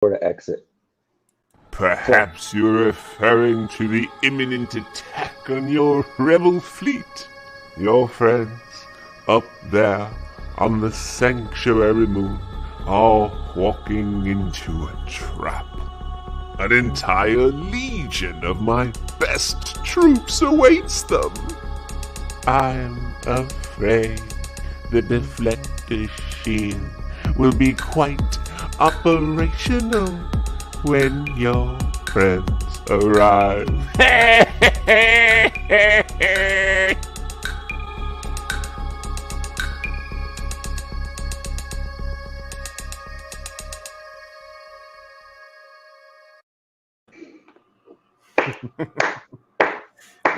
or to exit. Perhaps you're referring to the imminent attack on your rebel fleet. Your friends up there on the sanctuary moon are walking into a trap. An entire legion of my best troops awaits them. I'm afraid the deflector shield will be quite operational when your friends arrive.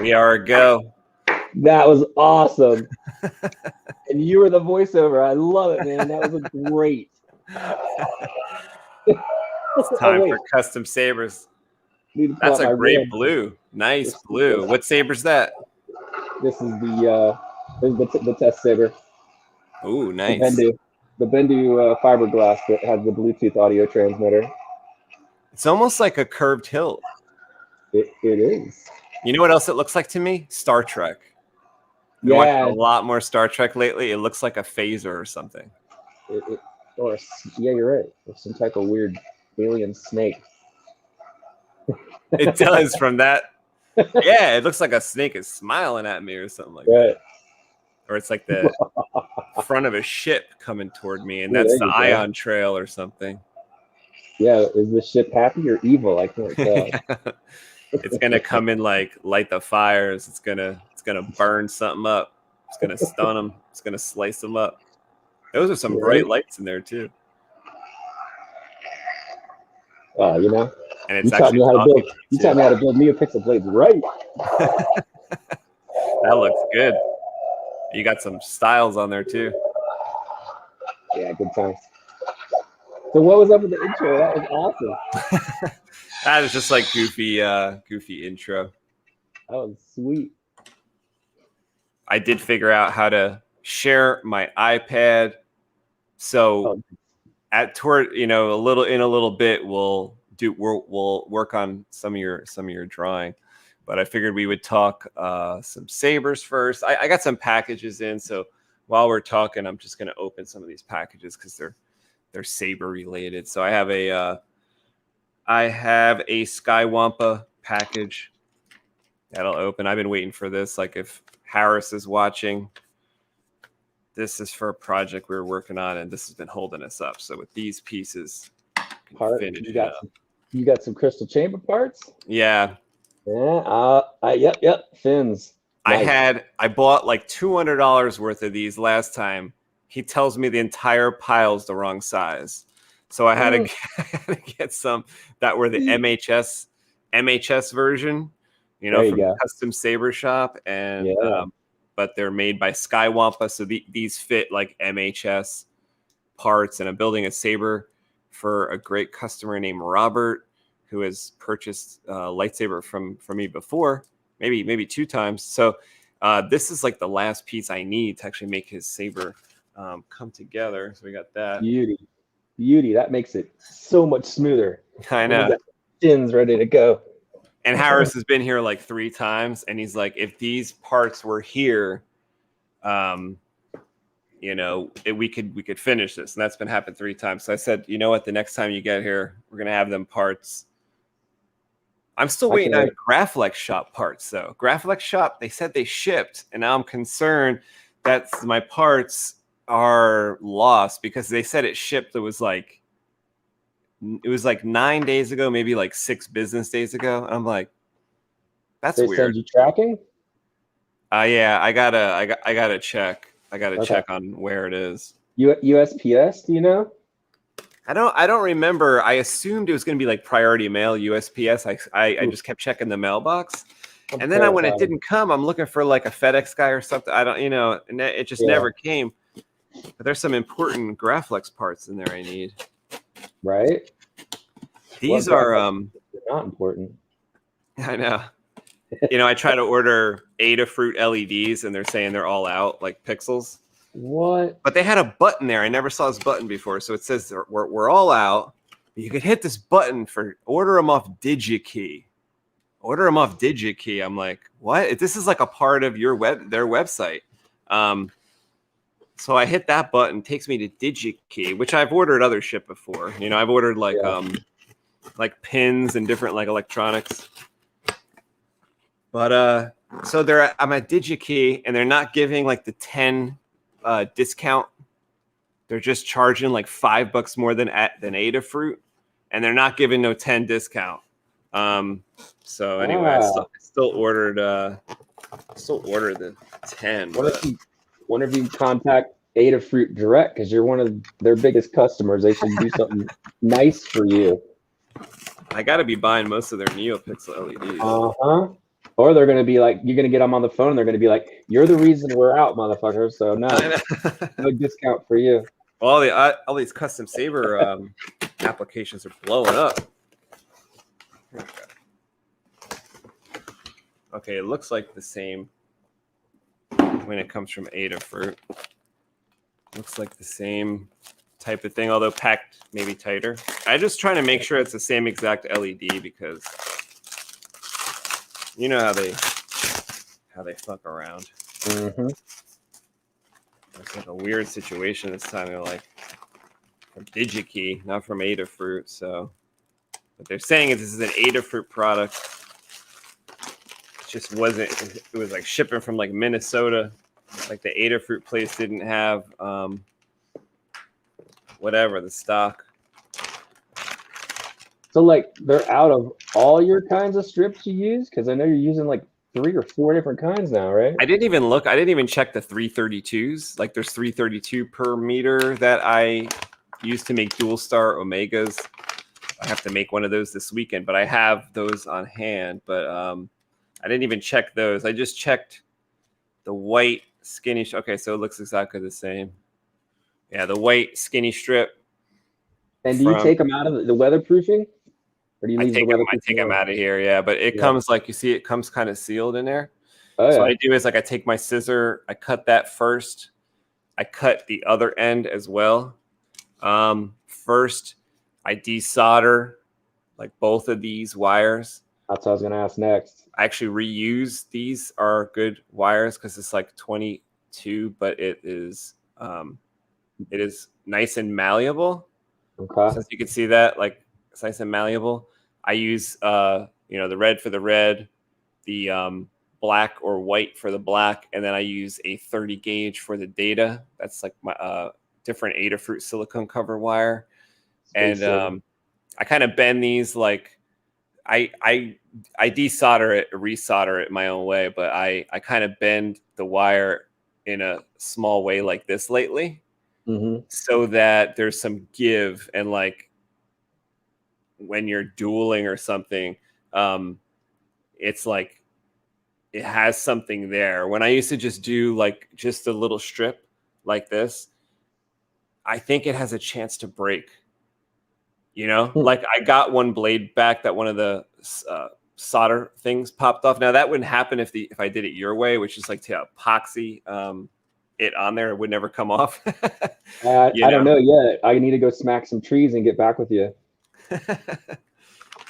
We are a go. That was awesome. And you were the voiceover. I love it, man. That was great. It's time for custom sabers. That's a great blue. Nice blue. What saber's that? This is the test saber. Ooh, nice. The Bendu fiberglass that has the Bluetooth audio transmitter. It's almost like a curved hilt. It is. You know what else it looks like to me? Star Trek. Yeah. Watching a lot more Star Trek lately. It looks like a phaser or something. Yeah, you're right. Or some type of weird alien snake. It does from that. Yeah, it looks like a snake is smiling at me or something like that. Or it's like the front of a ship coming toward me, and that's the ion trail or something. Yeah, is the ship happy or evil? I can't tell. It's gonna come in like light the fires. It's gonna burn something up. It's gonna stun them. It's gonna slice them up. Those are some bright lights in there too. You know. And it's actually you taught me how to build NeoPixel blades, right? That looks good. You got some styles on there too. Yeah, good times. So what was up with the intro? That was awesome. That is just like goofy intro. That was sweet. I did figure out how to share my iPad. So in a little bit we'll work on some of your drawing. But I figured we would talk some sabers first. I got some packages in, so while we're talking, I'm just gonna open some of these packages because they're saber related. So I have a Skywampa package that'll open. I've been waiting for this. Like if Harris is watching, this is for a project we were working on, and this has been holding us up. So with these pieces, you got some crystal chamber parts? Yeah. Yeah. Yep. Fins. Nice. I bought like $200 worth of these last time. He tells me the entire pile's the wrong size. So I had to get some that were the MHS version, from Custom Saber Shop, and but they're made by Skywampa, so these fit like MHS parts. And I'm building a saber for a great customer named Robert, who has purchased a lightsaber from me before, maybe 2 times. So this is like the last piece I need to actually make his saber come together. So we got that. Beauty. That makes it so much smoother. I know. Fins ready to go. And Harris has been here like 3 times, and he's like, if these parts were here, we could finish this. And that's been happened 3 times. So I said, you know what? The next time you get here, we're gonna have them parts. I'm still waiting on Graflex Shop parts, though. Graflex Shop, they said they shipped, and now I'm concerned that my parts are lost because they said it shipped. It was like 9 days ago, maybe like 6 business days ago. And I'm like, that's weird. They send you tracking? Yeah, I gotta check. I gotta check on where it is. USPS, do you know? I don't remember. I assumed it was going to be like priority mail, USPS. I just kept checking the mailbox. And then when it didn't come, I'm looking for like a FedEx guy or something. I don't, and it just never came. But there's some important Graflex parts in there I need. Right? These are not important. I know. I try to order Adafruit LEDs and they're saying they're all out, like pixels. What? But they had a button there. I never saw this button before. So it says we're all out. You could hit this button for order them off DigiKey. Order them off DigiKey. I'm like, what? This is like a part of their website. So I hit that button, takes me to DigiKey, which I've ordered other shit before. You know, I've ordered like pins and different like electronics. But so I'm at DigiKey and they're not giving like the 10 discount. They're just charging like $5 more than Adafruit, and they're not giving no 10 discount. So anyway, I still ordered the 10. Wonder if you contact Adafruit direct, because you're one of their biggest customers. They should do something nice for you. I got to be buying most of their NeoPixel LEDs. Or they're going to be like, you're going to get them on the phone and they're going to be like, you're the reason we're out, motherfucker. So no discount for you. Well, all these custom Saber applications are blowing up. Okay, it looks like the same when it comes from Adafruit. Looks like the same type of thing, although packed maybe tighter. I'm just trying to make sure it's the same exact LED because you know how they fuck around. Mm-hmm. It's like a weird situation this time. They're like from DigiKey, not from Adafruit. So what they're saying is this is an Adafruit product. It just wasn't. It was like shipping from like Minnesota. Like the Adafruit place didn't have whatever the stock. So like they're out of all your kinds of strips you use, because I know you're using like 3 or 4 different kinds now, right? I didn't even look. I didn't even check the 332s. Like there's 332 per meter that I use to make dual star Omegas. I have to make one of those this weekend, but I have those on hand. But I didn't even check those. I just checked the white skinny. Okay, so it looks exactly the same. Yeah, the white skinny strip. And do you take them out of the weatherproofing? Or do you leave the weatherproofing? I take them out of here, yeah. But it comes like, you see, it comes kind of sealed in there. Oh, so yeah. what I do is like I take my scissor, I cut that first. I cut the other end as well. First, I desolder like both of these wires. That's what I was going to ask next. I actually reuse. These are good wires because it's like 22, but it is nice and malleable. Okay. Since you can see that, like it's nice and malleable. I use the red for the red, the black or white for the black, and then I use a 30 gauge for the data. That's like my different Adafruit silicone cover wire. And I kind of bend these like I desolder it, resolder it my own way, but I kind of bend the wire in a small way like this lately, so that there's some give, and like when you're dueling or something, it's like it has something there. When I used to just do like just a little strip like this, I think it has a chance to break. You know, like I got one blade back that one of the solder things popped off. Now that wouldn't happen if I did it your way, which is like to epoxy it on there. It would never come off. I don't know yet. I need to go smack some trees and get back with you.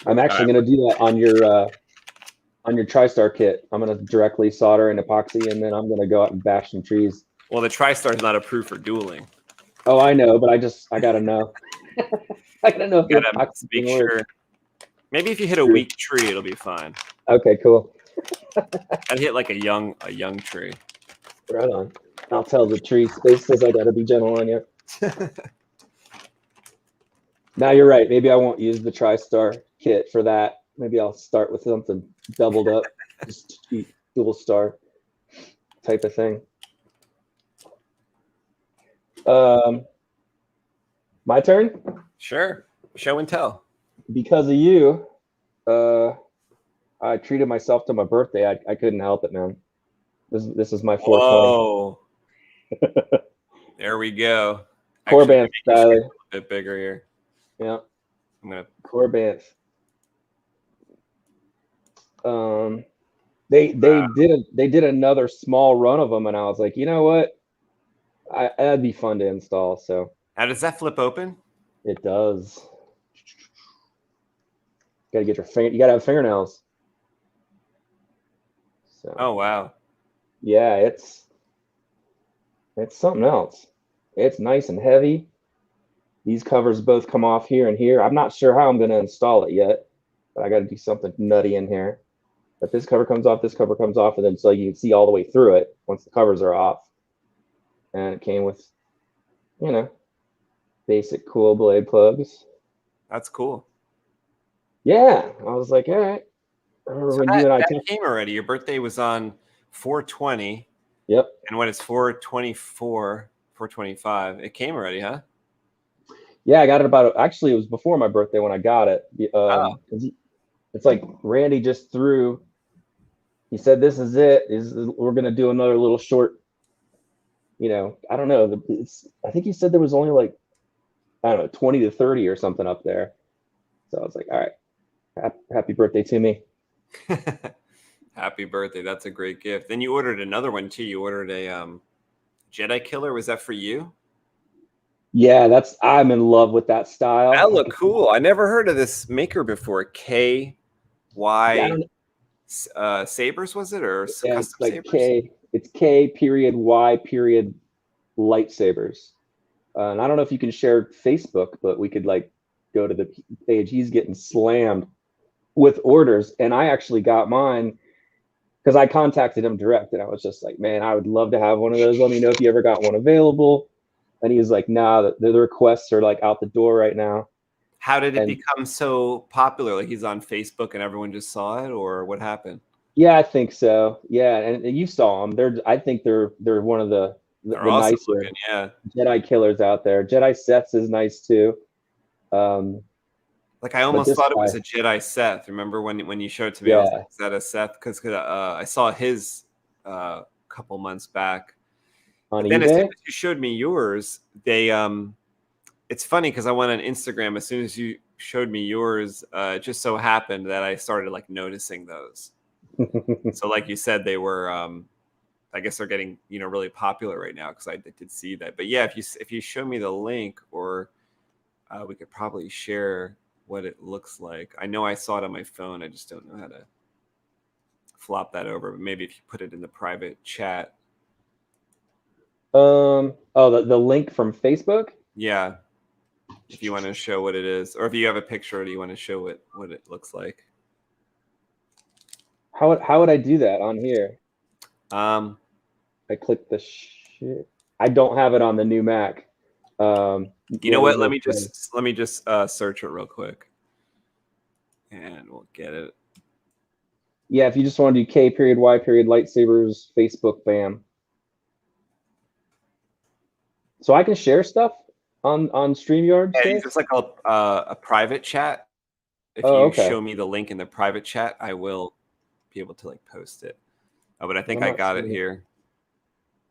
I'm actually going to do that on your TriStar kit. I'm going to directly solder and epoxy, and then I'm going to go out and bash some trees. Well, the TriStar is not approved for dueling. Oh, I know, but I got to know. I gotta know if you gotta make sure. Maybe if you hit a weak tree, it'll be fine. Okay, cool. I'd hit like a young tree. Right on. I'll tell the tree. Space says I gotta be gentle on you. Now you're right. Maybe I won't use the TriStar kit for that. Maybe I'll start with something doubled up, just dual star type of thing. My turn? Sure. Show and tell. Because of you, I treated myself to my birthday. I couldn't help it, man. This is my 420. Whoa. There we go. Corband style. A bit bigger here. Yeah. I'm gonna Corband. They did another small run of them, and I was like, you know what? That'd be fun to install. So. How does that flip open? It does. Gotta get you gotta have fingernails. So Oh wow. yeah, it's something else. It's nice and heavy. These covers both come off here and here. I'm not sure how I'm gonna install it yet, but I gotta do something nutty in here. But this cover comes off, and then so you can see all the way through it once the covers are off. And it came with, basic cool blade plugs. That's cool. Yeah, I was like, all right. I remember So when you and I that came already. Your birthday was on 4/20. Yep. And when it's 4/24, 4/25, it came already, huh? Yeah, I got it actually, it was before my birthday when I got it. Oh. It's like Randy just threw, he said, this is it. We're going to do another little short, I don't know. I think he said there was only like, I don't know, 20 to 30 or something up there. So I was like, all right, happy birthday to me. Happy birthday. That's a great gift. Then you ordered another one too. You ordered a Jedi Killer. Was that for you? Yeah, I'm in love with that style. That looked cool. I never heard of this maker before. KY Sabers, was it? Or yeah, custom it's like sabers? It's K.Y. lightsabers. And I don't know if you can share Facebook, but we could like go to the page. He's getting slammed with orders. And I actually got mine because I contacted him direct, and I was just like, man, I would love to have one of those. Let me know if you ever got one available. And he was like, nah, the requests are like out the door right now. How did it become so popular? Like he's on Facebook and everyone just saw it, or what happened? Yeah, I think so. Yeah, and you saw them. I think they're one of the Awesome nicer looking, yeah. Jedi killers out there. Jedi Seth's is nice too. Like I almost thought it was a Jedi Seth. Remember when you showed it to me? Yeah. I was like, is that a Seth? Because I saw his a couple months back. On then eBay? as soon as you showed me yours, it's funny because I went on Instagram as soon as you showed me yours. It just so happened that I started like noticing those. So like you said, they were I guess they're getting really popular right now because I did see that. But yeah, if you show me the link, or we could probably share what it looks like. I know I saw it on my phone. I just don't know how to flop that over. But maybe if you put it in the private chat. Oh, the link from Facebook? Yeah. If you want to show what it is, or if you have a picture, do you want to show what it looks like? How would I do that on here? I click the shit. I don't have it on the new Mac. You know what? Let me just search it real quick, and we'll get it. Yeah, if you just want to do K.Y. lightsabers Facebook, bam. So I can share stuff on StreamYard. Yeah, it's like a private chat. If you show me the link in the private chat, I will be able to like post it. Oh, but I think I got it here.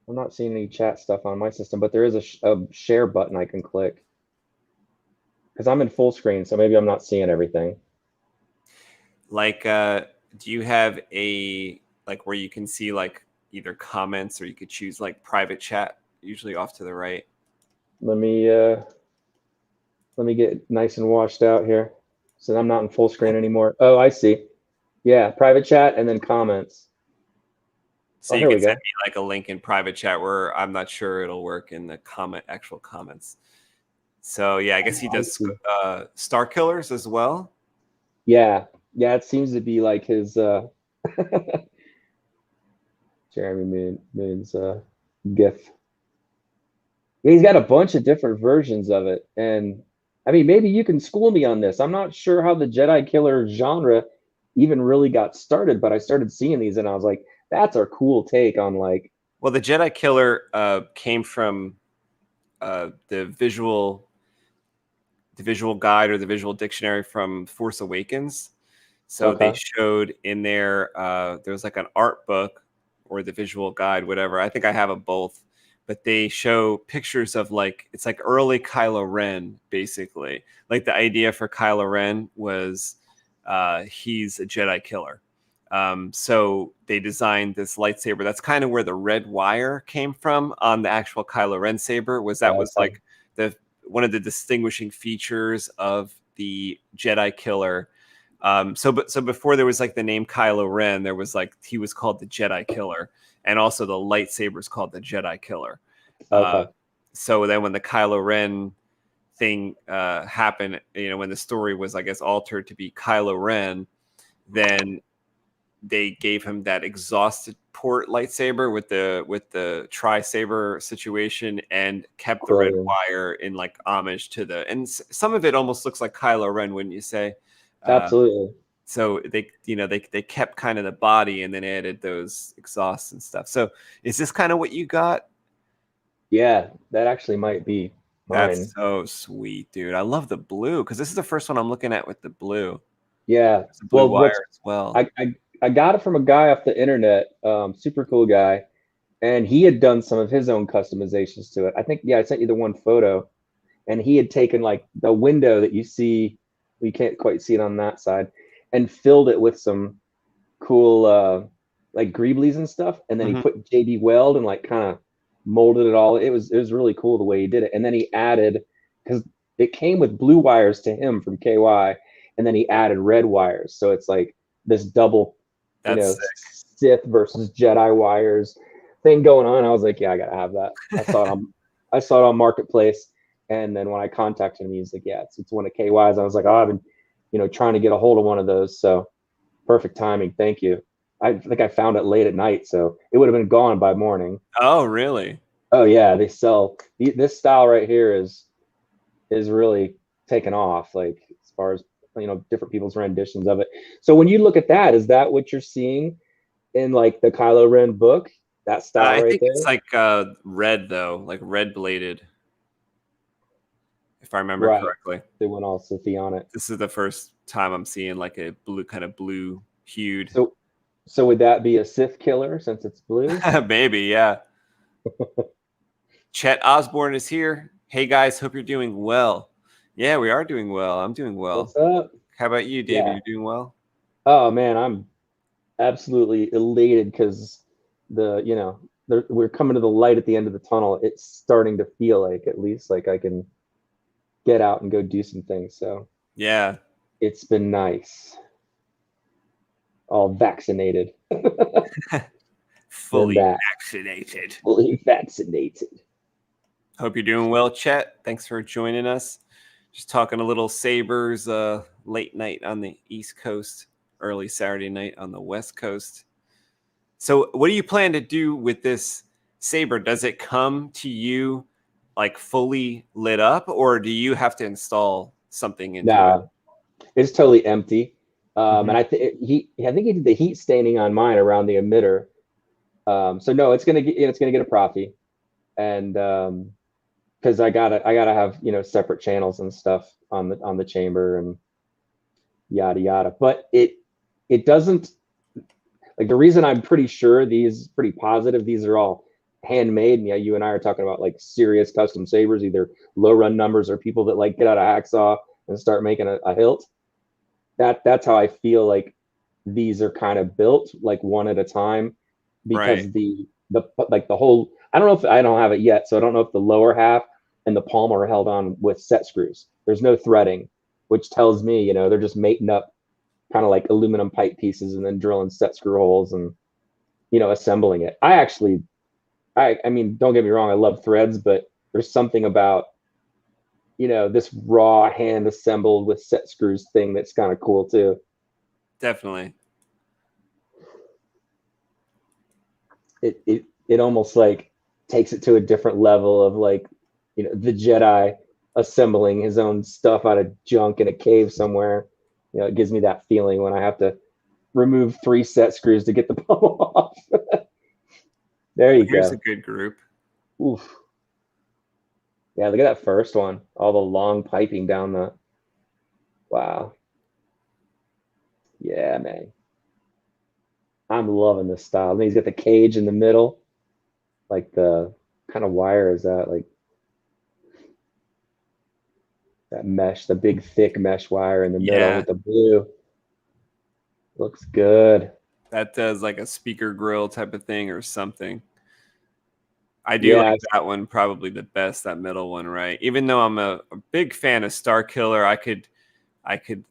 I'm not seeing any chat stuff on my system, but there is a share button I can click because I'm in full screen, so maybe I'm not seeing everything. Like, do you have like where you can see like either comments, or you could choose like private chat, usually off to the right? Let me get nice and washed out here, so I'm not in full screen anymore. Oh, I see. Yeah, private chat and then comments. So you can send me like a link in private chat, where I'm not sure it'll work in the actual comments. So yeah, I guess he does Star Killers as well. Yeah, it seems to be like his Jeremy Moon's GIF. Yeah, he's got a bunch of different versions of it, and I mean, maybe you can school me on this. I'm not sure how the Jedi Killer genre even really got started, but I started seeing these, and I was like, that's a cool take on like. Well, the Jedi Killer came from the visual guide, or the visual dictionary from Force Awakens. So they showed in there, there's like an art book or the visual guide, whatever. I think I have them both, but they show pictures of like, it's like early Kylo Ren, basically. Like the idea for Kylo Ren was he's a Jedi killer. So they designed this lightsaber. That's kind of where the red wire came from on the actual Kylo Ren saber. Was like one of the distinguishing features of the Jedi Killer. So before there was like the name Kylo Ren, there was like he was called the Jedi Killer, and also the lightsabers called the Jedi Killer. Okay. So then when the Kylo Ren thing happened, when the story was, I guess, altered to be Kylo Ren, then they gave him that exhausted port lightsaber with the tri-saber situation, and kept the red wire in like homage to and some of it almost looks like Kylo Ren, wouldn't you say? Absolutely. So they kept kind of the body and then added those exhausts and stuff. So is this kind of what you got? Yeah, that actually might be mine. That's so sweet, dude. I love the blue because this is the first one I'm looking at with the blue. Yeah. The blue wire as well. I got it from a guy off the internet, super cool guy, and he had done some of his own customizations to it. I think, I sent you the one photo, and he had taken like the window that you see, you can't quite see it on that side, and filled it with some cool like greeblies and stuff, and then he put JD Weld and like kind of molded it all. It was really cool the way he did it, and then he added, because it came with blue wires to him from KY, and then he added red wires, so it's like this double, Sith versus Jedi wires thing going on. I was like, yeah, I gotta have that. I saw it on Marketplace, and then when I contacted him, he was like, yeah, it's one of KY's. I was like, oh, I've been trying to get a hold of one of those, so perfect timing. Thank you. I think I found it late at night, so it would have been gone by morning. Oh, really? Oh yeah, they sell this style right here is really taken off, like as far as different people's renditions of it. So when you look at that, is that what you're seeing in like the Kylo Ren book? That style I right think there? it's like red though, like red bladed, if I remember correctly. They went all Sithy on it. This is the first time I'm seeing like a blue hued. So would that be a Sith killer since it's blue? Maybe, yeah. Chet Osborne is here. Hey guys, hope you're doing well. Yeah, we are doing well. I'm doing well. What's up? How about you, David? Yeah. You're doing well? Oh man, I'm absolutely elated because we're coming to the light at the end of the tunnel. It's starting to feel like, at least, like I can get out and go do some things. So yeah, it's been nice. All vaccinated. Fully vaccinated. Fully vaccinated. Hope you're doing well, Chet. Thanks for joining us. Just talking a little Sabers late night on the East Coast, early Saturday night on the West Coast. So what do you plan to do with this Saber? Does it come to you like fully lit up, or do you have to install something into it? It's totally empty. And I think he did the heat staining on mine around the emitter. So no, it's gonna get a Profi, and because I gotta have separate channels and stuff on the chamber and yada yada. But it doesn't, like, the reason I'm pretty sure pretty positive these are all handmade. And yeah, you and I are talking about like serious custom sabers, either low run numbers or people that like get out a hacksaw and start making a hilt. That's how I feel like these are kind of built, like one at a time, because the whole, I don't have it yet, so I don't know if the lower half and the palm are held on with set screws. There's no threading, which tells me they're just mating up kind of like aluminum pipe pieces and then drilling set screw holes and assembling it. I mean, don't get me wrong, I love threads, but there's something about this raw hand assembled with set screws thing that's kind of cool too. Definitely. It almost like takes it to a different level of like, the Jedi assembling his own stuff out of junk in a cave somewhere. It gives me that feeling when I have to remove 3 set screws to get the palm off. There you go. Here's a good group. Oof. Yeah, look at that first one. All the long piping down the... Wow. Yeah, man. I'm loving this style. And he's got the cage in the middle. Like, the kind of wire is that? Like, that mesh, the big thick mesh wire in the middle with the blue. Looks good. That does like a speaker grill type of thing or something. I do like that one probably the best, that middle one, right? Even though I'm a big fan of Star Killer, I could I could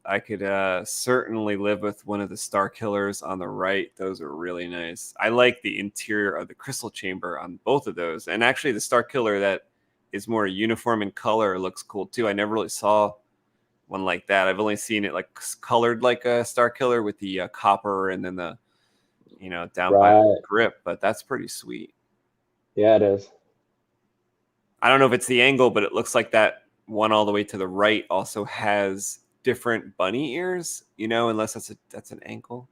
certainly live with one of the Star Killers on the right. Those are really nice. I like the interior of the crystal chamber on both of those. And actually the Star Killer that is more uniform in color looks cool too. I never really saw one like that. I've only seen it like colored like a Star Killer with the copper and then the, down by the grip, but that's pretty sweet. Yeah, it is. I don't know if it's the angle, but it looks like that one all the way to the right also has different bunny ears, unless that's an ankle.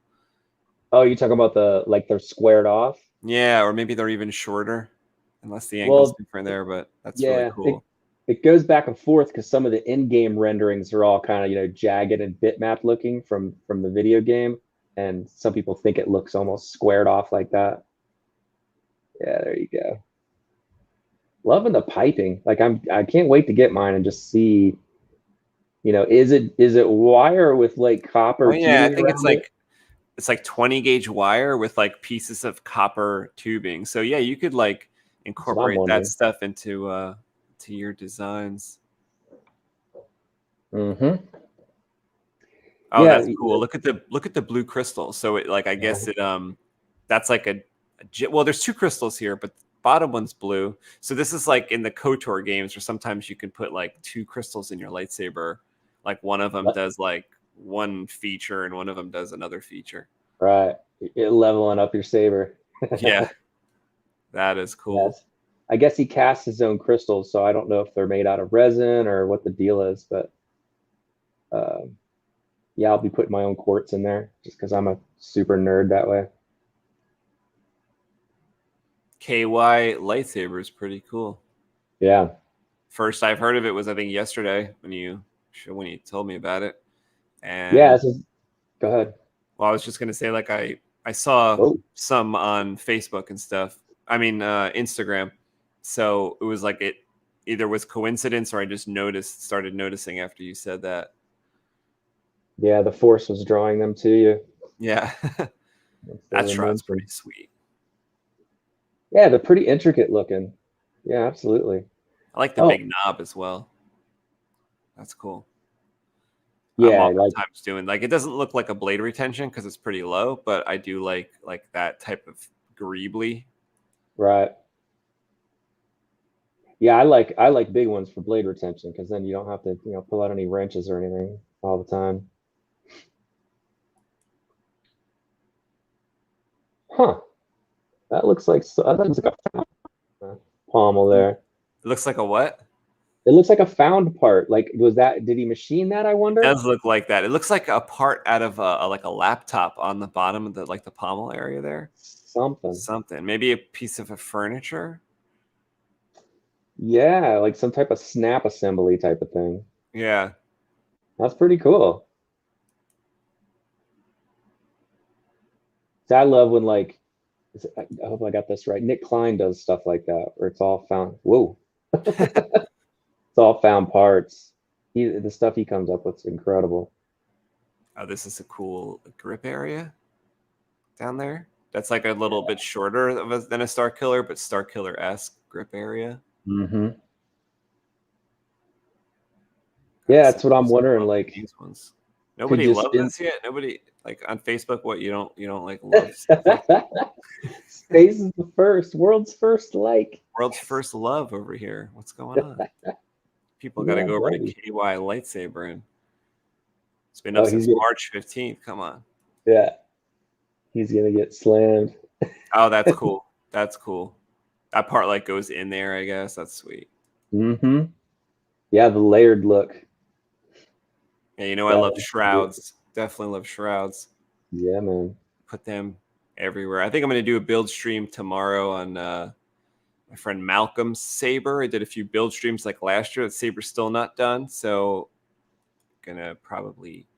Oh, you're talking about they're squared off? Yeah, or maybe they're even shorter, unless the angle's different there, but that's really cool. It goes back and forth because some of the in-game renderings are all kind of, jagged and bitmap looking from the video game. And some people think it looks almost squared off like that. Yeah, there you go. Loving the piping. Like I can't wait to get mine and just see, is it wire with like copper? Oh, yeah, I think it's like 20 gauge wire with like pieces of copper tubing. So yeah, you could like incorporate that stuff into to your designs. Mm-hmm. Oh, yeah, that's cool. Look at the blue crystal. So it I guess it that's like well, there's two crystals here, but the bottom one's blue. So this is like in the KOTOR games where sometimes you can put like two crystals in your lightsaber. Like one of them does like one feature and one of them does another feature. Right. You're leveling up your saber. Yeah. That is cool. Yes. I guess he casts his own crystals, so I don't know if they're made out of resin or what the deal is, but yeah, I'll be putting my own quartz in there just because I'm a super nerd that way. KY lightsaber is pretty cool. Yeah. First I've heard of it was I think yesterday when you told me about it. And yeah, go ahead. Well, I was just gonna say like I saw some on Facebook and stuff. I mean Instagram. So it was like it either was coincidence or I just started noticing after you said that. Yeah, the Force was drawing them to you. Yeah. That shroud's pretty sweet. Yeah, they're pretty intricate looking. Yeah, absolutely. I like the big knob as well. That's cool. Yeah, I'm oftentimes doing like it doesn't look like a blade retention because it's pretty low, but I do like that type of greebly. Right. Yeah, I like big ones for blade retention because then you don't have to pull out any wrenches or anything all the time. Huh. That looks like a pommel there. It looks like a what? It looks like a found part. Like, did he machine that? I wonder. It does look like that. It looks like a part out of like a laptop on the bottom of the pommel area there. Something. Maybe a piece of a furniture. Yeah, like some type of snap assembly type of thing. Yeah. That's pretty cool. So I love when I hope I got this right. Nick Klein does stuff like that where it's all found. Whoa. It's all found parts. The stuff he comes up with is incredible. Oh, this is a cool grip area down there. That's like a little bit shorter than a Star Killer, but Star Killer-esque grip area. Mm-hmm. Yeah, that's what I'm wondering. Like these ones, nobody loves this yet. Nobody like on Facebook. What you don't like love stuff like Space is the first, world's first world's first love over here. What's going on? People got to go over to KY lightsaber, and it's been up since March 15th. Come on. Yeah, he's gonna get slammed. Oh, that's cool. That's cool. That part goes in there, I guess. That's sweet. Mm-hmm. Yeah, the layered look. Yeah, I love shrouds. Definitely love shrouds. Yeah, man. Put them everywhere. I think I'm going to do a build stream tomorrow on my friend Malcolm's saber. I did a few build streams last year. The saber's still not done, so I'm going to probably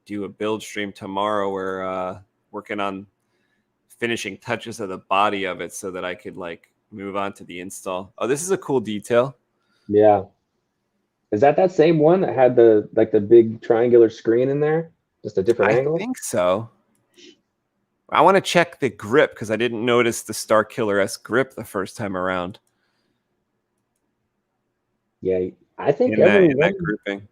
do a build stream tomorrow where working on finishing touches of the body of it so that I could move on to the install. Oh, this is a cool detail. Yeah. Is that same one that had the big triangular screen in there? Just a different angle? I think so. I want to check the grip because I didn't notice the Star Killer-esque grip the first time around. Yeah, I think in that grouping.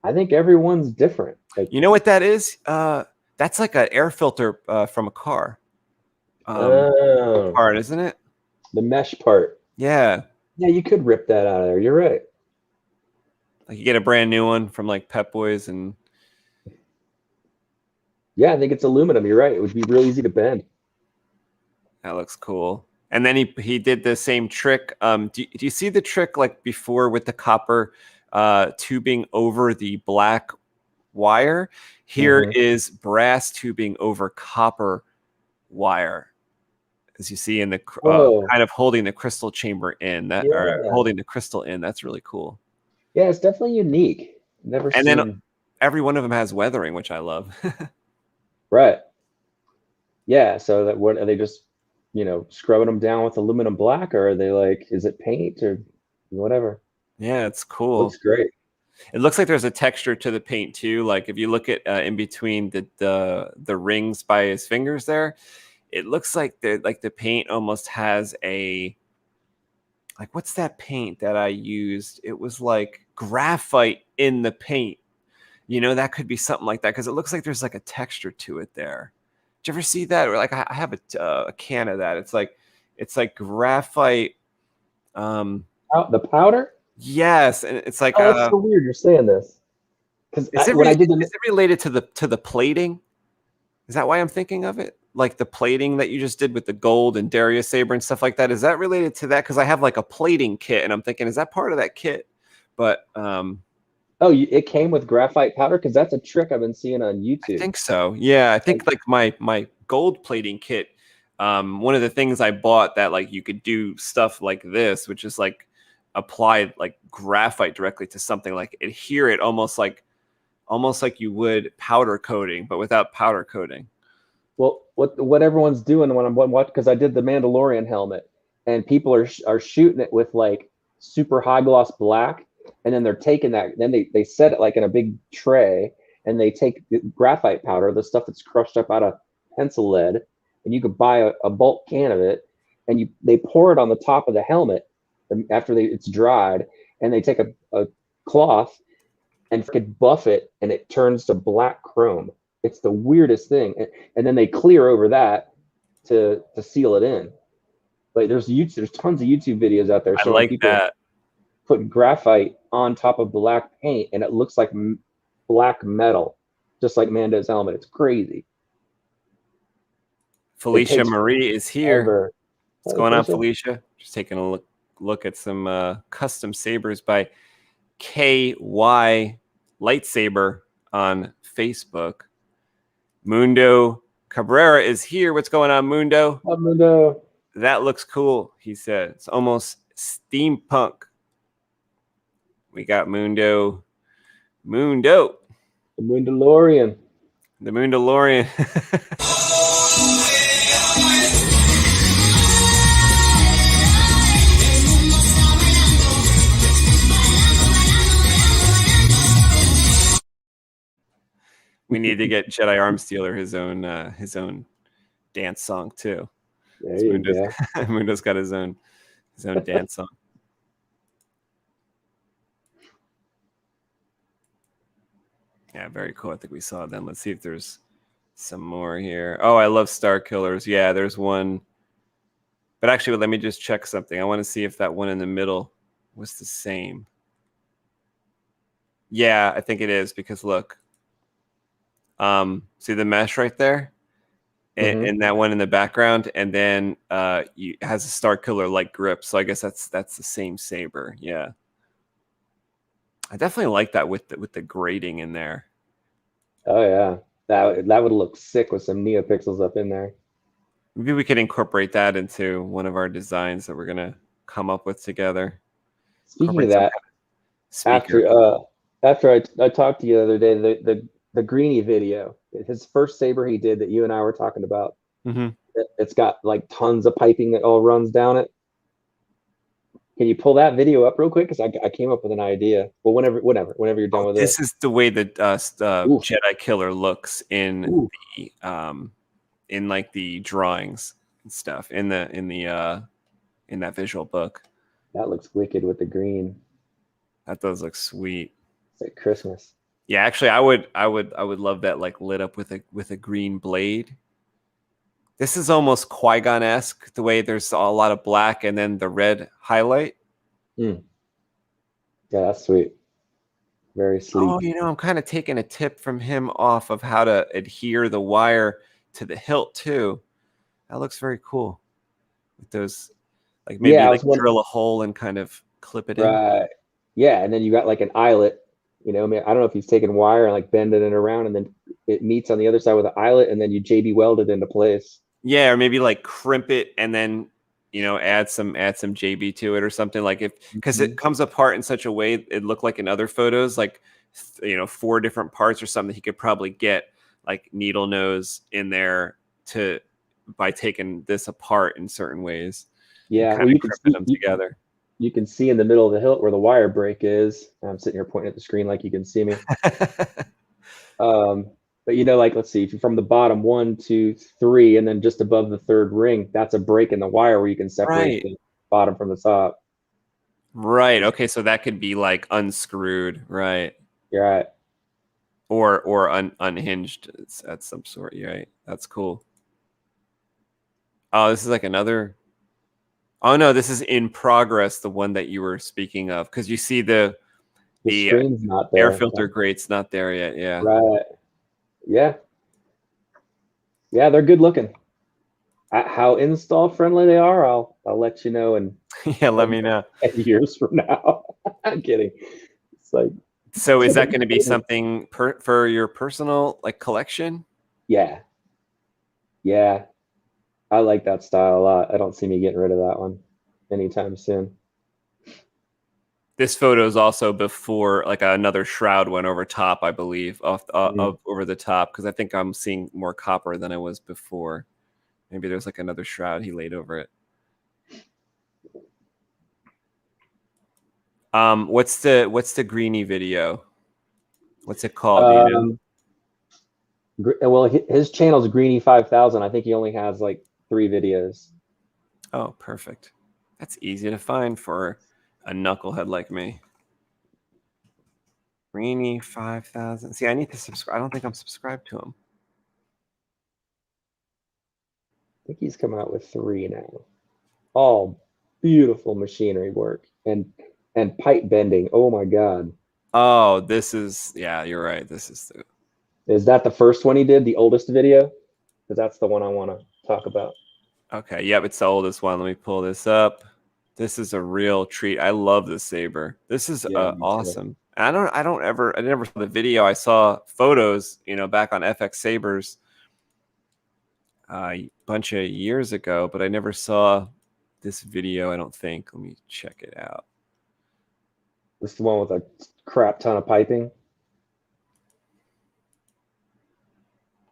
I think everyone's different. Like, You know what that is? That's like an air filter from a car. oh, Part, isn't it? the mesh part. Yeah. Yeah, you could rip that out of there. You're right. Like you get a brand new one from like Pep Boys and Yeah, I think it's aluminum. You're right. It would be real easy to bend. that looks cool. And then he did the same trick. Do you see the trick like before with the copper tubing over the black wire? Here is brass tubing over copper wire, as you see in the kind of holding the crystal chamber in that, or holding the crystal in. That's really cool. Yeah, it's definitely unique. Never and seen. Then every one of them has weathering, which I love. Right. Yeah. So that what are they just, scrubbing them down with aluminum black, or are they like, is it paint or whatever? Yeah, it's cool. Looks great. It looks like there's a texture to the paint too. Like if you look at in between the rings by his fingers there, it looks like the paint almost has a, like, what's that paint that I used? It was like graphite in the paint. That could be something like that because it looks like there's like a texture to it there. Did you ever see that? Or like I have a can of that. It's like graphite. The powder? Yes, and it's like that's so weird you're saying this. Because is it related to the plating? Is that why I'm thinking of it? Like the plating that you just did with the gold and Darius Saber and stuff like that. Is that related to that? Because I have like a plating kit, and I'm thinking, is that part of that kit? But it came with graphite powder? Because that's a trick I've been seeing on YouTube. I think so. Yeah, I think like my gold plating kit. One of the things I bought that like you could do stuff like this, which is like apply like graphite directly to something, like adhere it almost like you would powder coating, but without powder coating. Well, what everyone's doing when I'm watching, because I did the Mandalorian helmet, and people are shooting it with like super high gloss black, and then they're taking that, then they set it like in a big tray, and they take the graphite powder, the stuff that's crushed up out of pencil lead, and you could buy a bulk can of it, and they pour it on the top of the helmet after it's dried, and they take a cloth and could buff it, and it turns to black chrome. It's the weirdest thing, and then they clear over that to seal it in. Like there's tons of YouTube videos out there showing people putting graphite on top of black paint, and it looks like black metal, just like Mando's helmet. It's crazy. Felicia Marie is here. What's going on, Felicia? Just taking a look at some custom sabers by KY Lightsaber on Facebook. Mundo Cabrera is here. What's going on, Mundo? Hi, Mundo. That looks cool, he said. It's almost steampunk. We got Mundo. The Mundalorian. The Mundalorian. We need to get Jedi Armstealer his own dance song too. Mundo's got his own dance song. Yeah, very cool. I think we saw them. Let's see if there's some more here. Oh, I love Star Killers. Yeah, there's one. But actually, let me just check something. I want to see if that one in the middle was the same. Yeah, I think it is, because look. See the mesh right there? And that one in the background, and then it has a Star Killer like grip. So I guess that's the same saber. Yeah. I definitely like that with the grading in there. Oh yeah, that would look sick with some neopixels up in there. Maybe we could incorporate that into one of our designs that we're gonna come up with together. Speaking of that, after I talked to you the other day, the Greenie video, his first saber he did that you and I were talking about. It's got like tons of piping that all runs down it. Can you pull that video up real quick? Because I came up with an idea. Well, whenever you're done with it. This is the way that Jedi Killer looks in in like the drawings and stuff in that visual book. That looks wicked with the green. That does look sweet. It's like Christmas. Yeah, actually, I would love that like lit up with a green blade. This is almost Qui-Gon-esque, the way there's a lot of black and then the red highlight. Mm. Yeah, that's sweet. Very sleek. Oh, I'm kind of taking a tip from him off of how to adhere the wire to the hilt too. That looks very cool. With those, like maybe Yeah, I like was wondering. drill a hole and kind of clip it in. Right. Yeah, and then you got like an eyelet. I mean, I don't know if he's taking wire and like bending it around, and then it meets on the other side with an eyelet, and then you JB weld it into place. Yeah, or maybe like crimp it and then add some JB to it or something, like because it comes apart in such a way it looked like in other photos, like 4 different parts or something. He could probably get like needle nose in there by taking this apart in certain ways. Yeah, Kind well, of crimping them together. You can see in the middle of the hilt where the wire break is. I'm sitting here pointing at the screen like you can see me. But like let's see, from the bottom 1, 2, 3, and then just above the 3rd ring, that's a break in the wire where you can separate Right. the bottom from the top. Right. Okay, so that could be like unscrewed, right? You're right. Or unhinged at some sort. Right. That's cool. Oh, this is like another. Oh no, this is in progress. The one that you were speaking of, because you see the screen's not there. Air filter grate's not there yet. Yeah. Right. Yeah. Yeah, they're good looking. How install friendly they are, I'll let you know. And yeah, let me know. 10 years from now. I'm kidding. It's like. So is that going to be something for your personal like collection? Yeah. Yeah. I like that style a lot. I don't see me getting rid of that one anytime soon. This photo is also before like another shroud went over top, I believe, over the top, because I think I'm seeing more copper than I was before. Maybe there's like another shroud he laid over it. What's the Greenie video? What's it called? Well, his channel's Greenie 5000. I think he only has like 3 videos. Oh, perfect. That's easy to find for a knucklehead like me. Greenie 5000. See, I need to subscribe. I don't think I'm subscribed to him. I think he's coming out with 3 now. All beautiful machinery work and pipe bending. Oh my god. Oh, this is, yeah, you're right. This is Is that the first one he did, the oldest video? Because that's the one I want to talk about. Okay, yep, it's the oldest one. Let me pull this up. This is a real treat. I love this saber. This is awesome. I never saw the video. I saw photos, back on FX Sabers a bunch of years ago, but I never saw this video, I don't think. Let me check it out. This is the one with a crap ton of piping.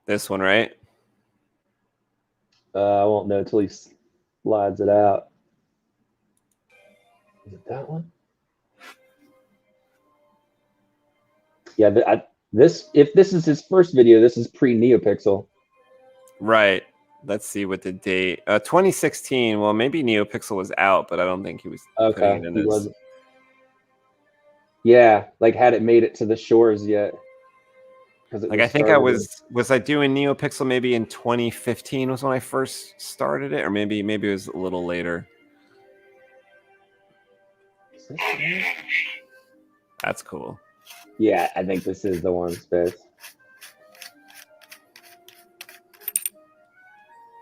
This one, right? I won't know until he slides it out. Is it that one? Yeah, if this is his first video, this is pre-NeoPixel. Right. Let's see what the date. 2016. Well, maybe NeoPixel was out, but I don't think he was putting it in this. Yeah, like had it made it to the shores yet? Like I think I was I doing NeoPixel maybe in 2015 was when I first started it, or maybe it was a little later. That's cool. Yeah, I think this is the one, Space.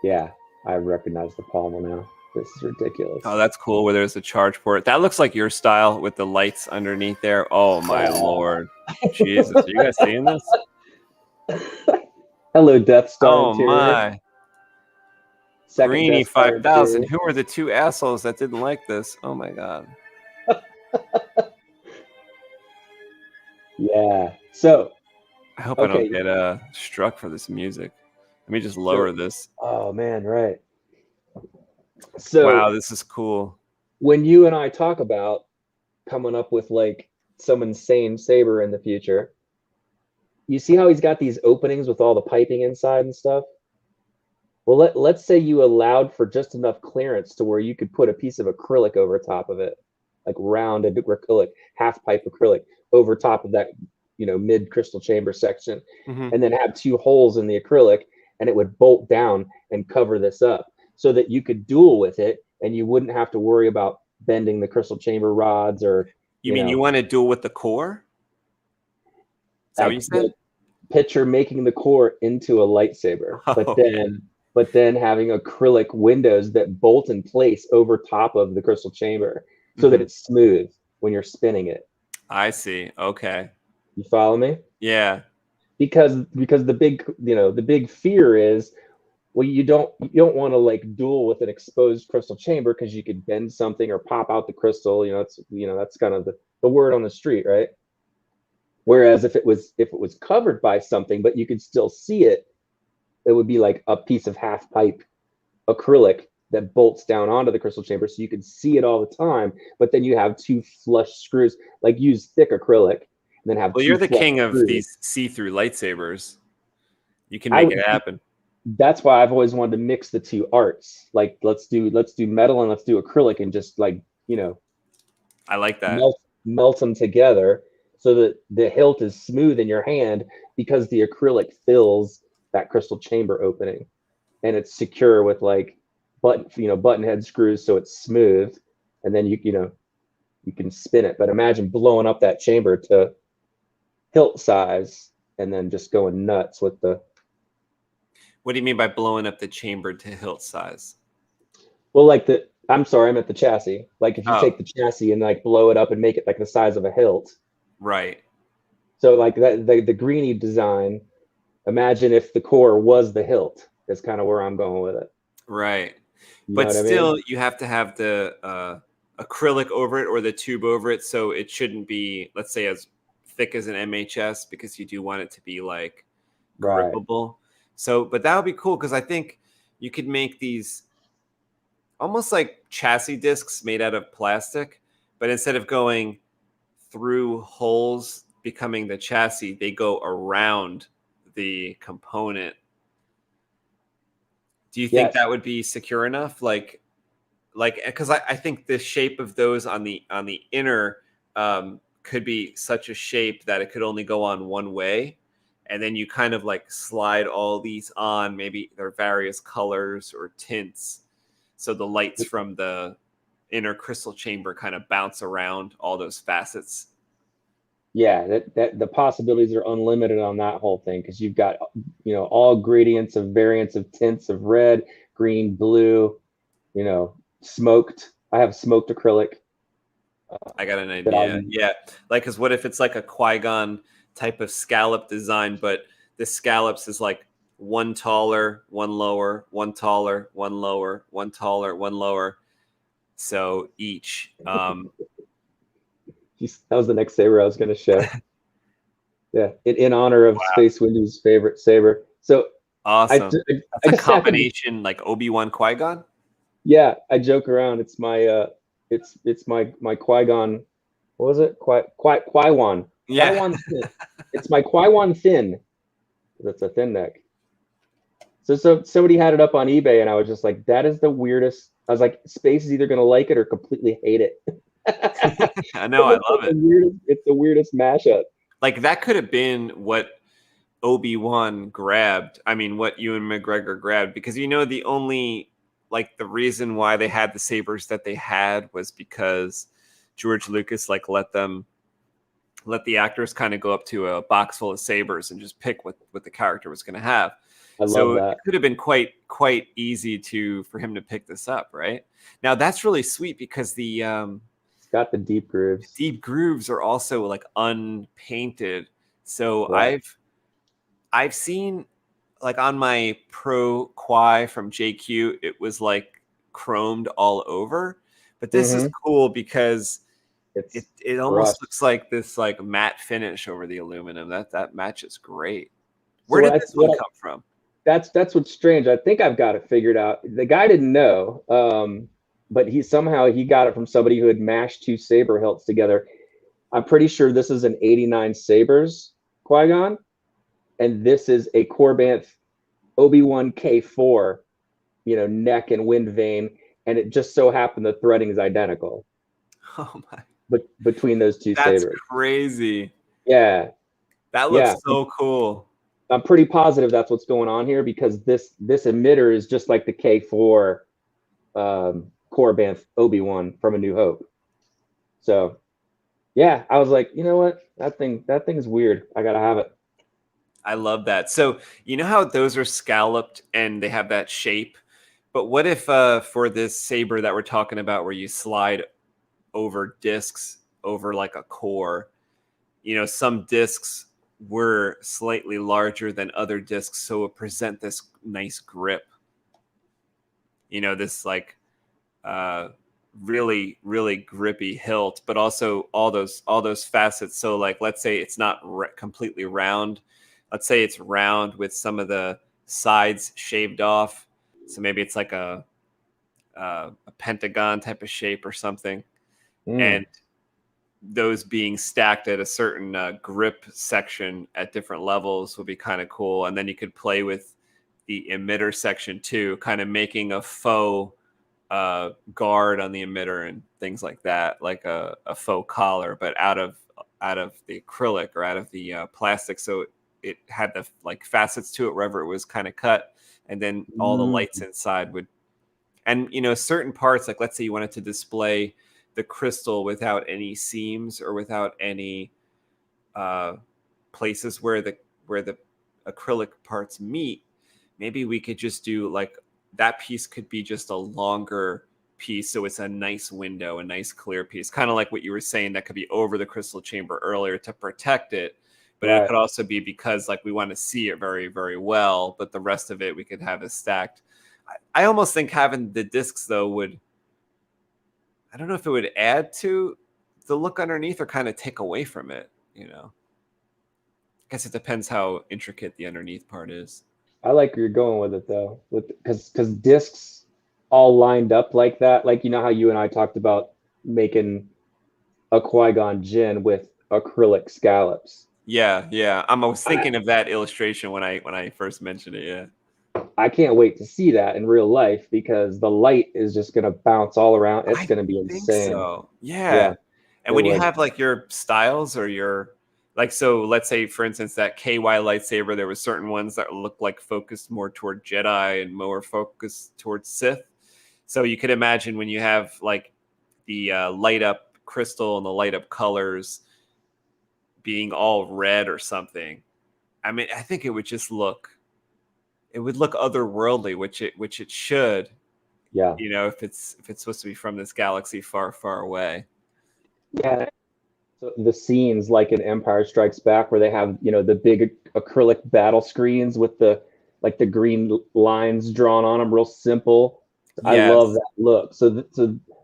Yeah, I recognize the pommel now. This is ridiculous. Oh, that's cool where there's a charge port. That looks like your style with the lights underneath there. Oh, my Lord. Jesus, are you guys seeing this? Hello, Death Star. Oh, interior. My. Greenie 5000. Who are the 2 assholes that didn't like this? Oh, my God. Yeah. So. I hope I don't get struck for this music. Let me just lower this. Oh, man, right. So wow, this is cool. When you and I talk about coming up with like some insane saber in the future, you see how he's got these openings with all the piping inside and stuff? Well, let's say you allowed for just enough clearance to where you could put a piece of acrylic over top of it, like rounded acrylic, half pipe acrylic over top of that, mid crystal chamber section, Mhm. and then have 2 holes in the acrylic, and it would bolt down and cover this up so that you could duel with it and you wouldn't have to worry about bending the crystal chamber rods or You mean you want to duel with the core? Is that what you like said? the pitcher making the core into a lightsaber, Oh, but then having acrylic windows that bolt in place over top of the crystal chamber so that mhm. it's smooth when you're spinning it. I see. Okay. You follow me? Yeah. Because the big fear is, well, you don't want to like duel with an exposed crystal chamber because you could bend something or pop out the crystal. That's kind of the word on the street, right? Whereas if it was covered by something but you could still see it, it would be like a piece of half pipe acrylic that bolts down onto the crystal chamber so you can see it all the time. But then you have 2 flush screws, like use thick acrylic and then have Well, 2 you're the flush king of screws. these see-through lightsabers. You can I make it would happen. That's why I've always wanted to mix the 2 arts. Like let's do metal and let's do acrylic and just like, I like that. melt them together so that the hilt is smooth in your hand because the acrylic fills that crystal chamber opening, and it's secure with like button head screws so it's smooth, and then you can spin it. But imagine blowing up that chamber to hilt size and then just going nuts with the What do you mean by blowing up the chamber to hilt size? well, like I'm sorry, I meant the chassis. Like if you Oh, take the chassis and like blow it up and make it like the size of a hilt. right. So like that the greeny design, imagine if the core was the hilt. That's kind of where I'm going with it. Right. You know But what I mean? still, you have to have the acrylic over it or the tube over it. So it shouldn't be, let's say, as thick as an MHS because you do want it to be like Right. grippable. So, but that would be cool because I think you could make these almost like chassis discs made out of plastic, but instead of going through holes becoming the chassis, they go around the component. Do you think Yes. that would be secure enough? Like because I think the shape of those on the inner could be such a shape that it could only go on one way, and then you kind of like slide all these on. Maybe they're various colors or tints, so the lights from the inner crystal chamber kind of bounce around all those facets. Yeah, that the possibilities are unlimited on that whole thing because you've got all gradients of variants of tints of red, green, blue, smoked. I have smoked acrylic I got an that I'll idea. use. Yeah. Like, because what if it's like a Qui-Gon type of scallop design, but the scallops is like one taller, one lower, one taller, one lower, one taller, one lower. So each. That was the next saber I was going to show. Yeah, in honor of Space Windu's favorite saber. So Awesome. I That's a just happened to, combination like Obi-Wan Qui-Gon. yeah, I joke around. It's my it's my Qui-Gon. What was it? Qui-Wan. Yeah. Qui-Wan thin. It's my Qui-Wan thin. That's a thin neck. So somebody had it up on eBay, and I was just like, that is the weirdest. I was like, Space is either gonna like it or completely hate it. I know. I love it. It's the weirdest mashup. Like that could have been what Obi-Wan grabbed. I mean, what Ewan McGregor grabbed, because the only like the reason why they had the sabers that they had was because George Lucas like let the actors kind of go up to a box full of sabers and just pick what the character was going to have. I love So that. it could have been quite easy for him to pick this up, right? Now that's really sweet because the It's got the deep grooves. deep grooves are also like unpainted. So Right. I've seen like on my Pro Quai from JQ, it was like chromed all over. But this is cool because it almost brushed. looks like this like matte finish over the aluminum. That matches great. So Where did this one come from? That's what's strange. I think I've got it figured out. The guy didn't know, but he got it from somebody who had mashed 2 saber hilts together. I'm pretty sure this is an 89 Sabers Qui-Gon, and this is a Corbanth Obi-Wan K4, neck and wind vane, and it just so happened the threading is identical. Oh my! But between those 2 That's sabers, crazy. yeah. That looks Yeah, so cool. I'm pretty positive that's what's going on here because this emitter is just like the K4 core band Obi-Wan from A New Hope. So yeah, I was like, you know what? That thing's weird. I gotta have it. I love that. So you know how those are scalloped and they have that shape, but what if for this saber that we're talking about, where you slide over discs over like a core, some discs were slightly larger than other discs, so it present this nice grip. This like uh, really really grippy hilt, but also all those facets. So like, let's say it's not completely round. Let's say it's round with some of the sides shaved off. So maybe it's like a pentagon type of shape or something, Mm. and those being stacked at a certain grip section at different levels would be kind of cool. And then you could play with the emitter section too, kind of making a faux guard on the emitter and things like that, like a faux collar, but out of the acrylic or out of the plastic. So it had the like facets to it wherever it was kind of cut, and then all the Mm. lights inside would. And certain parts, like let's say you wanted to display the crystal without any seams or without any uh, places where the acrylic parts meet, maybe we could just do like that piece could be just a longer piece, so it's a nice window, a nice clear piece, kind of like what you were saying, that could be over the crystal chamber earlier to protect it. But it Right. could also be because like we want to see it very very well, but the rest of it we could have as stacked. I almost think having the discs though would, I don't know if it would add to the look underneath or kind of take away from it. I guess it depends how intricate the underneath part is. I like where you're going with it though, with because discs all lined up like that, like you know how you and I talked about making a Qui-Gon Jinn with acrylic scallops. Yeah, yeah. I was I, thinking of that illustration when I first mentioned it. Yeah. I can't wait to see that in real life because the light is just gonna bounce all around. It's I gonna be think insane. so. Yeah. Yeah, And it when you would. have like your styles or your like, so let's say for instance that KY lightsaber, there was certain ones that looked like focused more toward Jedi and more focused towards Sith. So you could imagine when you have like the light up crystal and the light up colors being all red or something. I mean, I think it would look otherworldly, which it should, Yeah, if it's supposed to be from this galaxy far, far away. yeah. So the scenes like in Empire Strikes Back where they have, the big acrylic battle screens with the green lines drawn on them, real simple. I love Yes. that look. So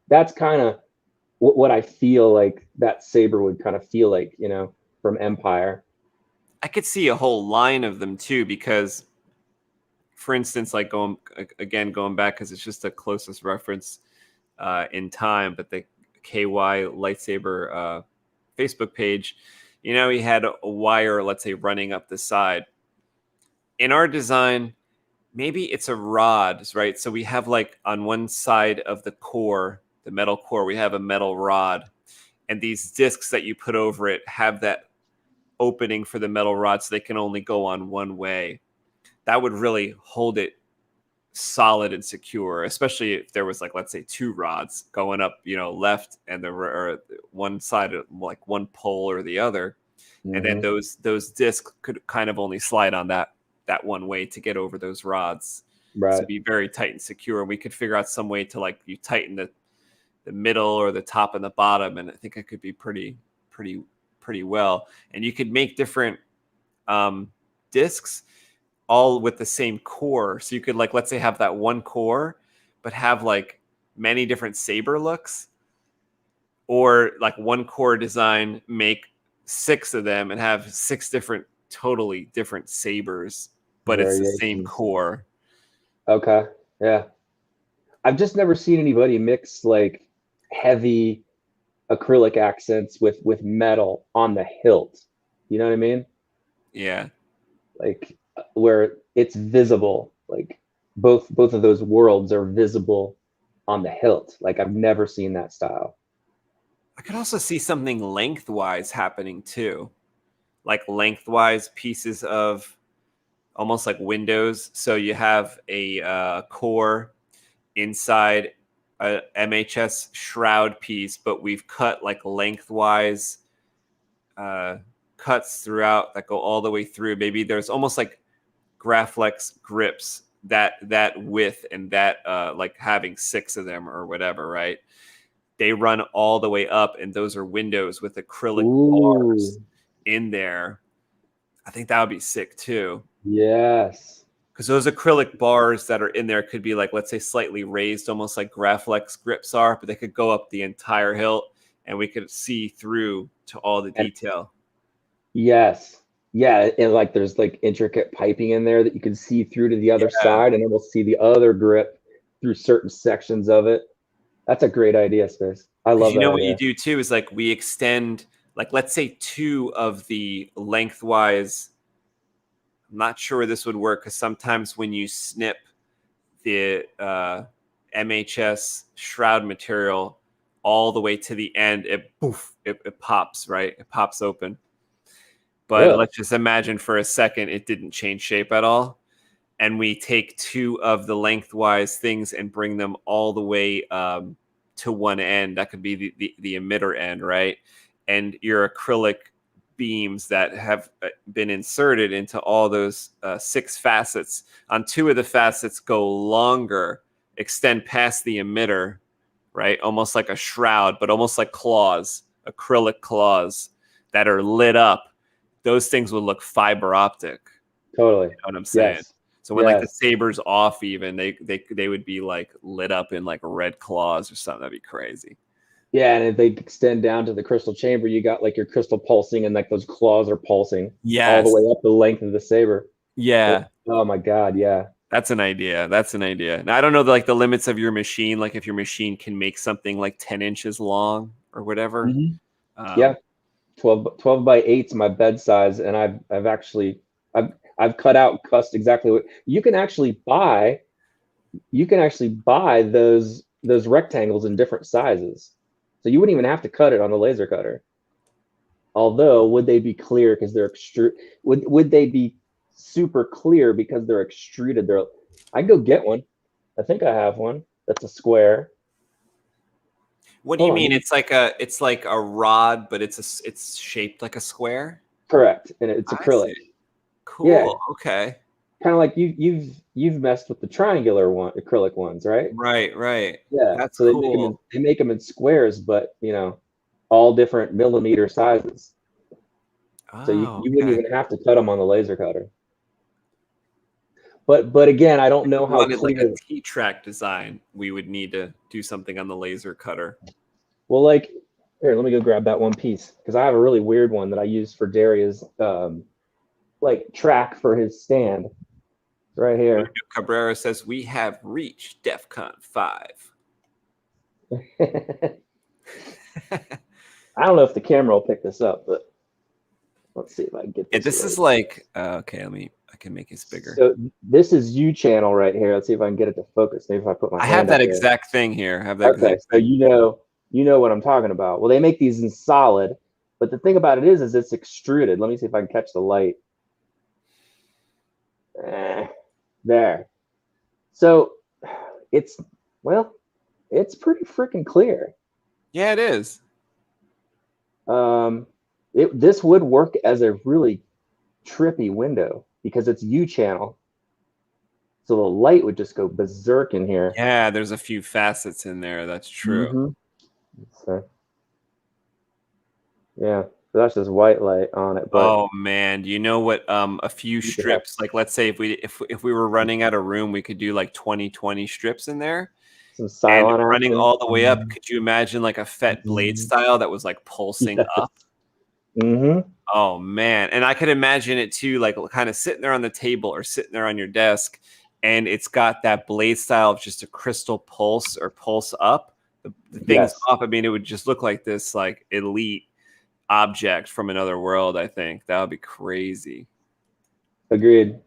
that's kind of what I feel like that saber would kind of feel like, from Empire. I could see a whole line of them too, because for instance, like going back, because it's just the closest reference in time, but the KY lightsaber Facebook page, he had a wire, let's say, running up the side. In our design, maybe it's a rod, right? So we have like on one side of the core, the metal core, we have a metal rod, and these discs that you put over it have that opening for the metal rod, so they can only go on one way. That would really hold it solid and secure, especially if there was like, let's say, two rods going up, left and or one side, like one pole or the other, and then Hmm. those discs could kind of only slide on that one way to get over those rods. So Right. be very tight and secure. And we could figure out some way to like you tighten the middle or the top and the bottom, and I think it could be pretty pretty well. And you could make different discs all with the same core. So you could like, let's say, have that one core, but have like many different saber looks, or like one core design, make six of them and have six different, totally different sabers, but it's the same Variations. core. Okay. Yeah. I've just never seen anybody mix like heavy acrylic accents with metal on the hilt. You know what I mean? Yeah. Like where it's visible, like both of those worlds are visible on the hilt. Like I've never seen that style. I could also see something lengthwise happening too. like lengthwise pieces of almost like windows. So you have a core inside a MHS shroud piece, but we've cut like lengthwise cuts throughout that go all the way through. Maybe there's almost like Graflex grips that width and that like having 6 of them or whatever, right? They run all the way up, and those are windows with acrylic bars in there. I think that would be sick too. Yes. Because those acrylic bars that are in there could be like, let's say, slightly raised, almost like Graflex grips are, but they could go up the entire hilt, and we could see through to all the detail. Yes. Yeah, and like there's like intricate piping in there that you can see through to the other side, and then we'll see the other grip through certain sections of it. That's a great idea, Space. I love that. You know what you do too is like we extend, like let's say 2 of the lengthwise. I'm not sure this would work because sometimes when you snip the MHS shroud material all the way to the end, it pops, right? It pops open. But let's just imagine for a second it didn't change shape at all. And we take 2 of the lengthwise things and bring them all the way to one end. That could be the emitter end, right? And your acrylic beams that have been inserted into all those 6 facets. On 2 of the facets go longer, extend past the emitter, right? Almost like a shroud, but almost like claws, acrylic claws that are lit up. Those things would look fiber optic. Totally. You know what I'm saying? Yes. So when like the sabers off, even they would be like lit up in like red claws or something. That'd be crazy. Yeah, and if they extend down to the crystal chamber, you got like your crystal pulsing, and like those claws are pulsing all the way up the length of the saber. Yeah. Oh my God, yeah. That's an idea. That's an idea. Now I don't know like the limits of your machine, like if your machine can make something like 10 inches long or whatever. Yeah, 12 by 8's my bed size, and I've cut out and cussed exactly what you can actually buy. You can actually buy those rectangles in different sizes. So you wouldn't even have to cut it on the laser cutter. Although, would they be clear because they're would they be super clear because they're extruded? I can go get one. I think I have one. That's a square. What do you mean? It's like a rod, but it's shaped like a square? Correct. And it's acrylic. Cool. Yeah. Okay. Kind of like you've messed with the triangular acrylic ones, right? Right. Yeah. That's so cool. They make them in squares, but all different millimeter sizes. So you wouldn't even have to cut them on the laser cutter. But again, I don't know how clear. Like a T-track design, we would need to do something on the laser cutter. Well, like here, let me go grab that one piece because I have a really weird one that I use for Daria's like track for his stand. Right here. Cabrera says we have reached DEFCON 5. I don't know if the camera will pick this up, but let's see if I can get this. This is like okay. I can make this bigger. So this is U channel right here. Let's see if I can get it to focus. Maybe if I put my. I have that exact thing here. So you know what I'm talking about. Well, they make these in solid, but the thing about it is it's extruded. Let me see if I can catch the light. There. So it's pretty freaking clear. Yeah, it is. This would work as a really trippy window because it's U channel. So the light would just go berserk in here. Yeah, there's a few facets in there. That's true. So, yeah. So that's just white light on it. But oh man, do you know what? A few strips, like let's say if we were running out of room, we could do like 20 strips in there. Some silent and running all the way up. Could you imagine like a FET blade style that was like pulsing up? Oh man, and I could imagine it too, like kind of sitting there on the table or sitting there on your desk, and it's got that blade style of just a crystal pulse or pulse up. The thing's off. I mean, it would just look like this like elite object from another world. I think that would be crazy. Agreed.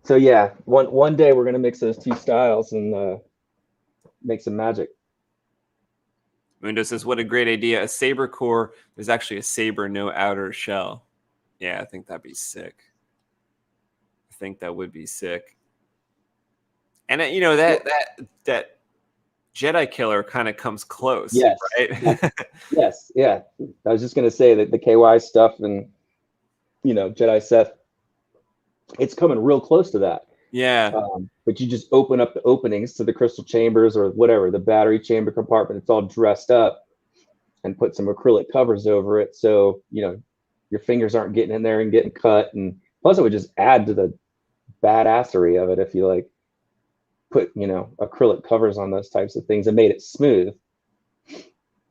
So yeah, one day we're gonna mix those 2 styles and make some magic. Mundo says, what a great idea. A saber core. There's actually a saber, no outer shell. Yeah, I think that'd be sick. I think that would be sick. And you know, that Jedi killer kind of comes close, Yes. right? Yes, yeah. I was just gonna say that the KY stuff and Jedi Seth, it's coming real close to that. Yeah. But you just open up the openings to the crystal chambers or whatever, the battery chamber compartment. It's all dressed up, and put some acrylic covers over it, so your fingers aren't getting in there and getting cut. And plus, it would just add to the badassery of it if you put acrylic covers on those types of things and made it smooth.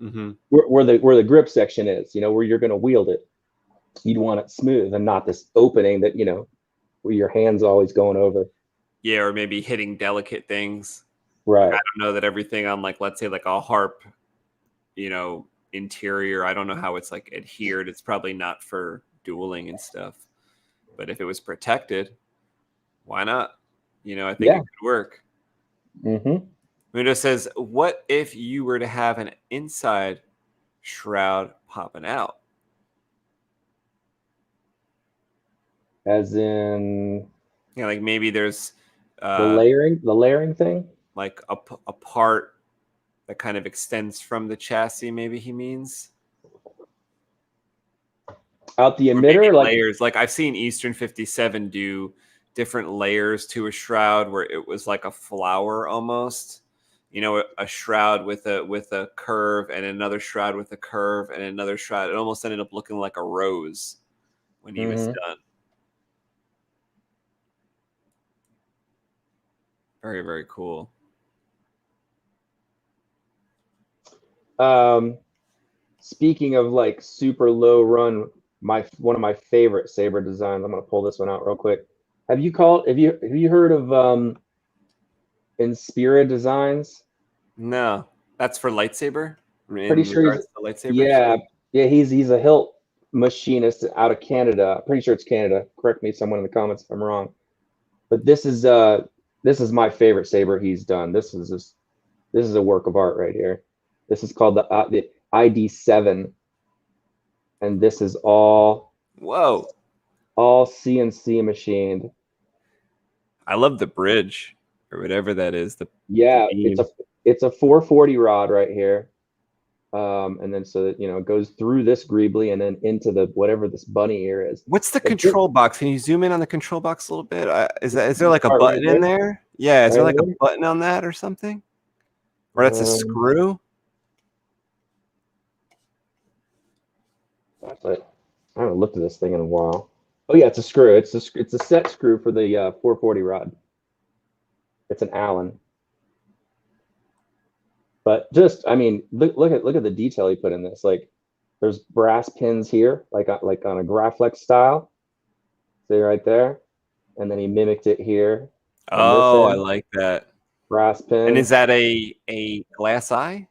Mm-hmm. Where the grip section is, where you're going to wield it, you'd want it smooth and not this opening that where your hand's always going over. Yeah, or maybe hitting delicate things. Right. Like, I don't know that everything on let's say a harp, interior, I don't know how it's adhered. It's probably not for dueling and stuff. But if it was protected, why not? I think it could work. Mm-hmm. Mundo says, what if you were to have an inside shroud popping out? As in, maybe there's the layering thing, like a part that kind of extends from the chassis. Maybe he means out the emitter, layers. I've seen Eastern 57 do different layers to a shroud where it was like a flower almost. A shroud with a curve and another shroud with a curve and another shroud. It almost ended up looking like a rose when he was done. Very, very cool. Speaking of super low run, one of my favorite saber designs. I'm gonna pull this one out real quick. Have you heard of Inspira Designs? No, that's for lightsaber. Pretty sure he's lightsabers. Yeah. He's a hilt machinist out of Canada. Pretty sure it's Canada. Correct me, someone in the comments if I'm wrong. But this is my favorite saber he's done. This is a work of art right here. This is called the ID7, and this is all CNC machined. I love the bridge or whatever that is. It's a 440 rod right here, and then so that it goes through this greebly and then into the whatever this bunny ear is. What's the control box? Can you zoom in on the control box a little bit? Is there a button in there? Yeah, is there a button on that or something? Or that's a screw? I haven't looked at this thing in a while. Oh yeah, it's a screw. It's a set screw for the 440 rod. It's an Allen. But just, look at the detail he put in this. There's brass pins here, like on a Graflex style. See right there, and then he mimicked it here. Oh, I like that. Brass pin. And is that a glass eye?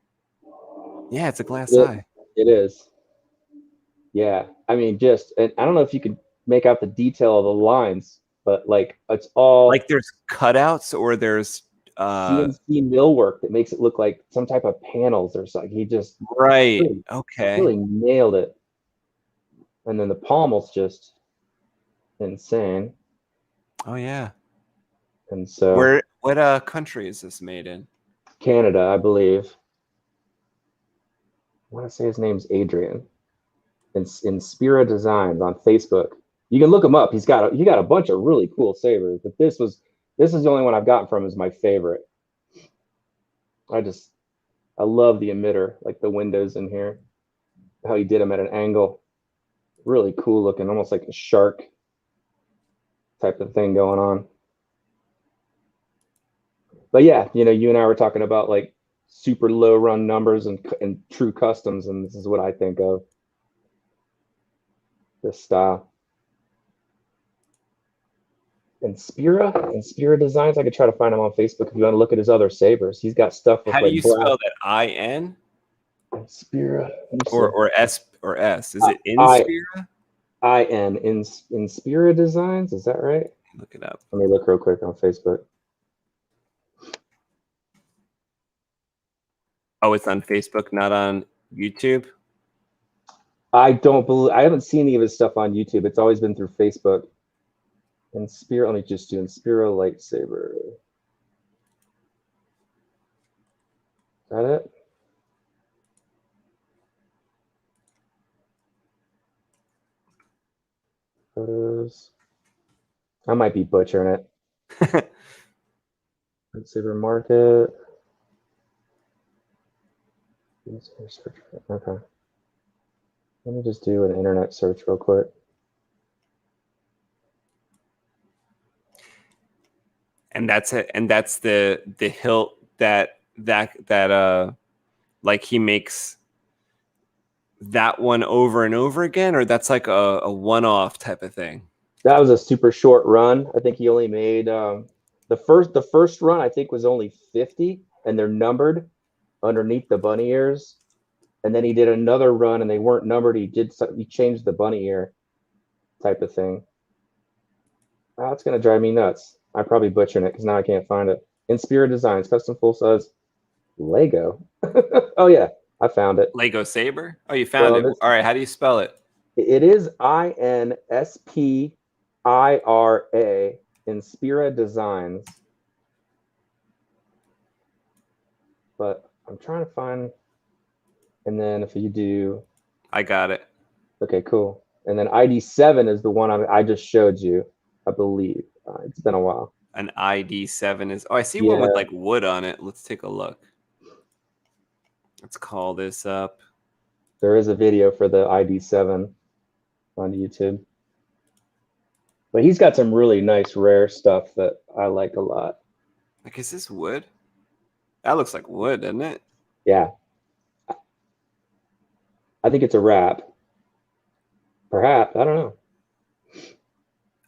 Yeah, it's a glass eye. It is. Yeah, and I don't know if you could make out the detail of the lines, but it's all there's cutouts or there's CNC millwork that makes it look like some type of panels or something. He just really nailed it. And then the pommel's just insane. Oh yeah. And so what country is this made in? Canada, I believe. I want to say his name's Adrian. Inspira Designs on Facebook. You can look him up. He got a bunch of really cool sabers, but this is the only one I've gotten from him is my favorite. I love the emitter, like the windows in here, how he did them at an angle. Really cool looking, almost like a shark type of thing going on. But yeah, you and I were talking about super low run numbers and true customs, and this is what I think of. This style. Inspira Designs. I could try to find him on Facebook if you want to look at his other sabers. He's got stuff with how do you spell that? IN? Inspira. Or S or S. Is it Inspira? IN. Inspira Designs. Is that right? Look it up. Let me look real quick on Facebook. Oh, it's on Facebook, not on YouTube. I haven't seen any of his stuff on YouTube. It's always been through Facebook. And Spiro, let me just do Spiro lightsaber. Is that it? Photos. I might be butchering it. Lightsaber market. Okay. Let me just do an internet search real quick. And that's it. And that's the hilt that like he makes that one over and over again, or that's like a one-off type of thing. That was a super short run. I think he only made the first run. I think was only 50, and they're numbered underneath the bunny ears. And then he did another run, and they weren't numbered. He changed the bunny ear type of thing. Oh, that's gonna drive me nuts. I'm probably butchering it because now I can't find it. Inspira Designs, custom full size Lego. Oh yeah, I found it. Lego Saber. Oh, you found it. All right, how do you spell it? It is INSPIRA. Inspira Designs. But I'm trying to find. And then if you do, I got it. Okay, cool. And then ID7 is the one I just showed you, I believe. It's been a while. An ID7 is. Oh, I see one with like wood on it. Let's take a look. Let's call this up. There is a video for the ID7 on YouTube. But he's got some really nice rare stuff that I like a lot. Like, is this wood? That looks like wood, doesn't it? Yeah. I think it's a wrap. Perhaps. I don't know.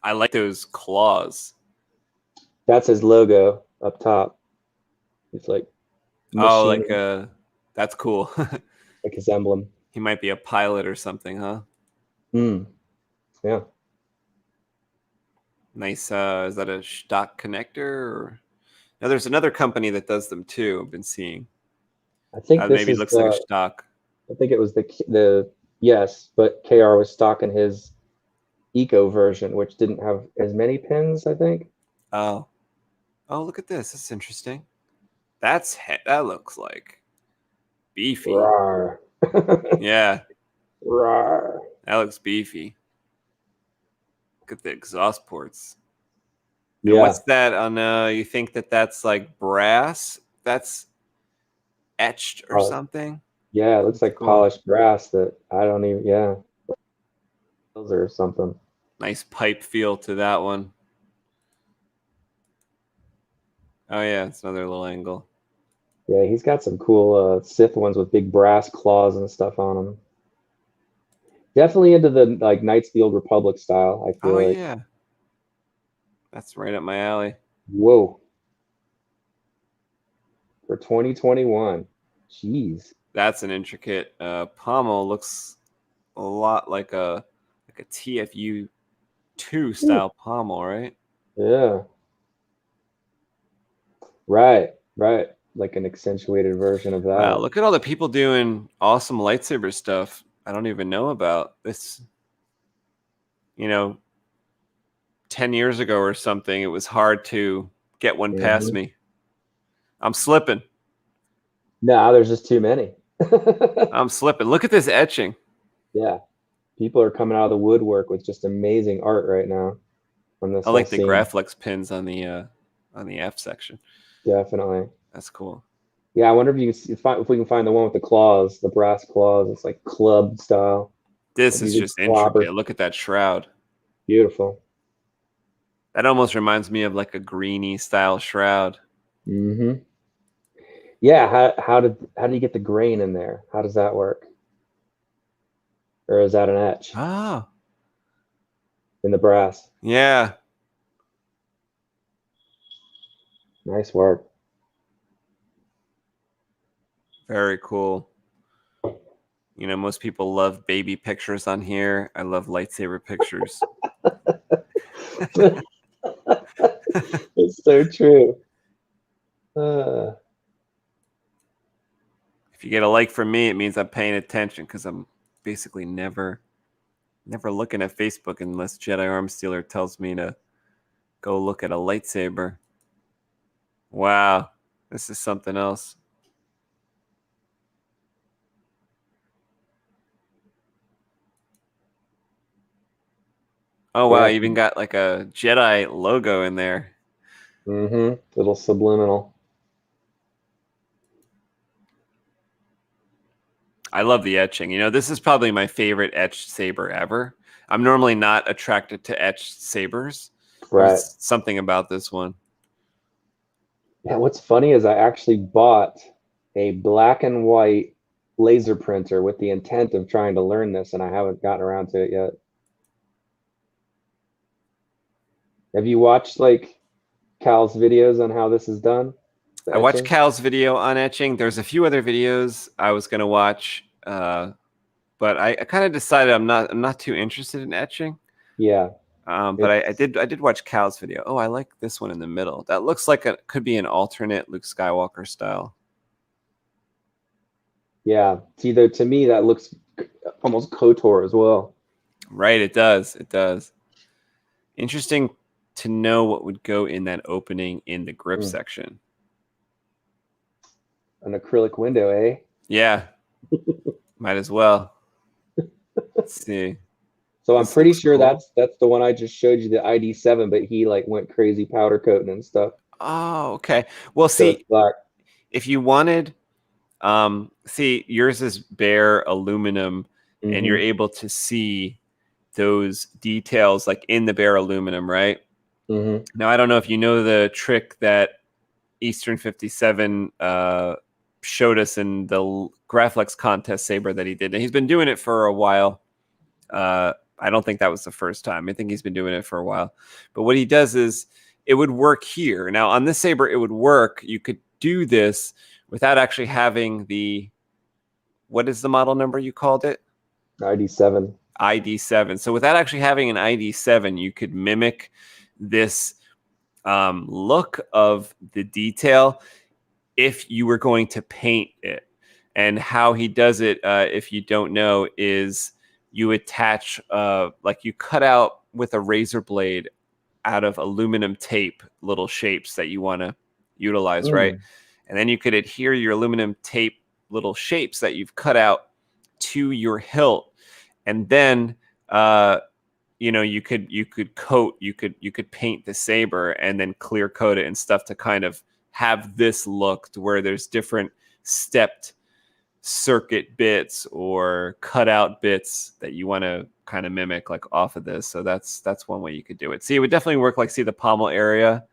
I like those claws. That's his logo up top. It's like oh, like that's cool. Like his emblem. He might be a pilot or something, huh? Yeah. Nice. Is that a stock connector? Or... Now there's another company that does them too. I've been seeing. I think this maybe looks like a stock. I think it was the yes, but KR was stocking his Eco version, which didn't have as many pins, I think. Oh, look at this. That's interesting. That looks like beefy. Rawr. Yeah. Rawr. That looks beefy. Look at the exhaust ports. Yeah. And what's that on? You think that's like brass? That's etched or something? Yeah, it looks like polished brass that I don't even. Yeah. Or something. Nice pipe feel to that one. Oh yeah, it's another little angle. Yeah, he's got some cool Sith ones with big brass claws and stuff on them. Definitely into the like Knights of the Old Republic style, I feel like. Yeah. That's right up my alley. Whoa. For 2021. Jeez. That's an intricate pommel. Looks a lot like a TFU 2 style pommel, right? Yeah. Right. Like an accentuated version of that. Wow, look at all the people doing awesome lightsaber stuff I don't even know about. This, 10 years ago or something, it was hard to get one past me. I'm slipping. No, there's just too many. I'm slipping. Look at this etching. Yeah. People are coming out of the woodwork with just amazing art right now. On this I like the Graflex pins on the F section. Definitely. That's cool. Yeah, I wonder if we can find the one with the claws, the brass claws. It's like club style. This is just intricate. Look at that shroud. Beautiful. That almost reminds me of like a greeny style shroud. Mm-hmm. Yeah, how do you get the grain in there? How does that work? Or is that an etch? Oh. In the brass. Yeah. Nice work. Very cool. Most people love baby pictures on here. I love lightsaber pictures. It's so true. If you get a like from me, it means I'm paying attention because I'm basically never looking at Facebook unless Jedi Arm Stealer tells me to go look at a lightsaber. Wow, this is something else. Oh wow, Yeah. even got like a Jedi logo in there. Little subliminal. I love the etching. You know, this is probably my favorite etched saber ever. I'm normally not attracted to etched sabers. Right. There's something about this one. Yeah, what's funny is I actually bought a black and white laser printer with the intent of trying to learn this, and I haven't gotten around to it yet. Have you watched like Cal's videos on how this is done? I watched Cal's video on etching. There's a few other videos I was going to watch, but I kind of decided I'm not too interested in etching. Yeah. But I did watch Cal's video. Oh, I like this one in the middle. That looks like it could be an alternate Luke Skywalker style. Yeah. See, though, to me, that looks almost KOTOR as well. Right, it does. It does. Interesting to know what would go in that opening in the grip section. An acrylic window, eh? Yeah. Might as well. Let's see. So I'm pretty sure that's the one I just showed you, the ID7, but he like went crazy powder coating and stuff. Oh, okay. Well, see, if you wanted, see, yours is bare aluminum, and you're able to see those details like in the bare aluminum, right? Now, I don't know if you know the trick that Eastern 57 showed us in the Graflex contest saber that he did. And he's been doing it for a while. I don't think that was the first time. I think he's been doing it for a while. But what he does is it would work here. Now, on this saber, it would work. You could do this without actually having the, what is the model number you called it? ID7. ID7. So without actually having an ID7, you could mimic this look of the detail if you were going to paint it. And how he does it, if you don't know, is you attach, like you cut out with a razor blade out of aluminum tape little shapes that you want to utilize, right? And then you could adhere your aluminum tape little shapes that you've cut out to your hilt, and then you know, you could coat, you could paint the saber and then clear coat it and stuff to kind of have this look to where there's different stepped circuit bits or cutout bits that you want to kind of mimic like off of this. So that's one way you could do it. See, it would definitely work like, see the pommel area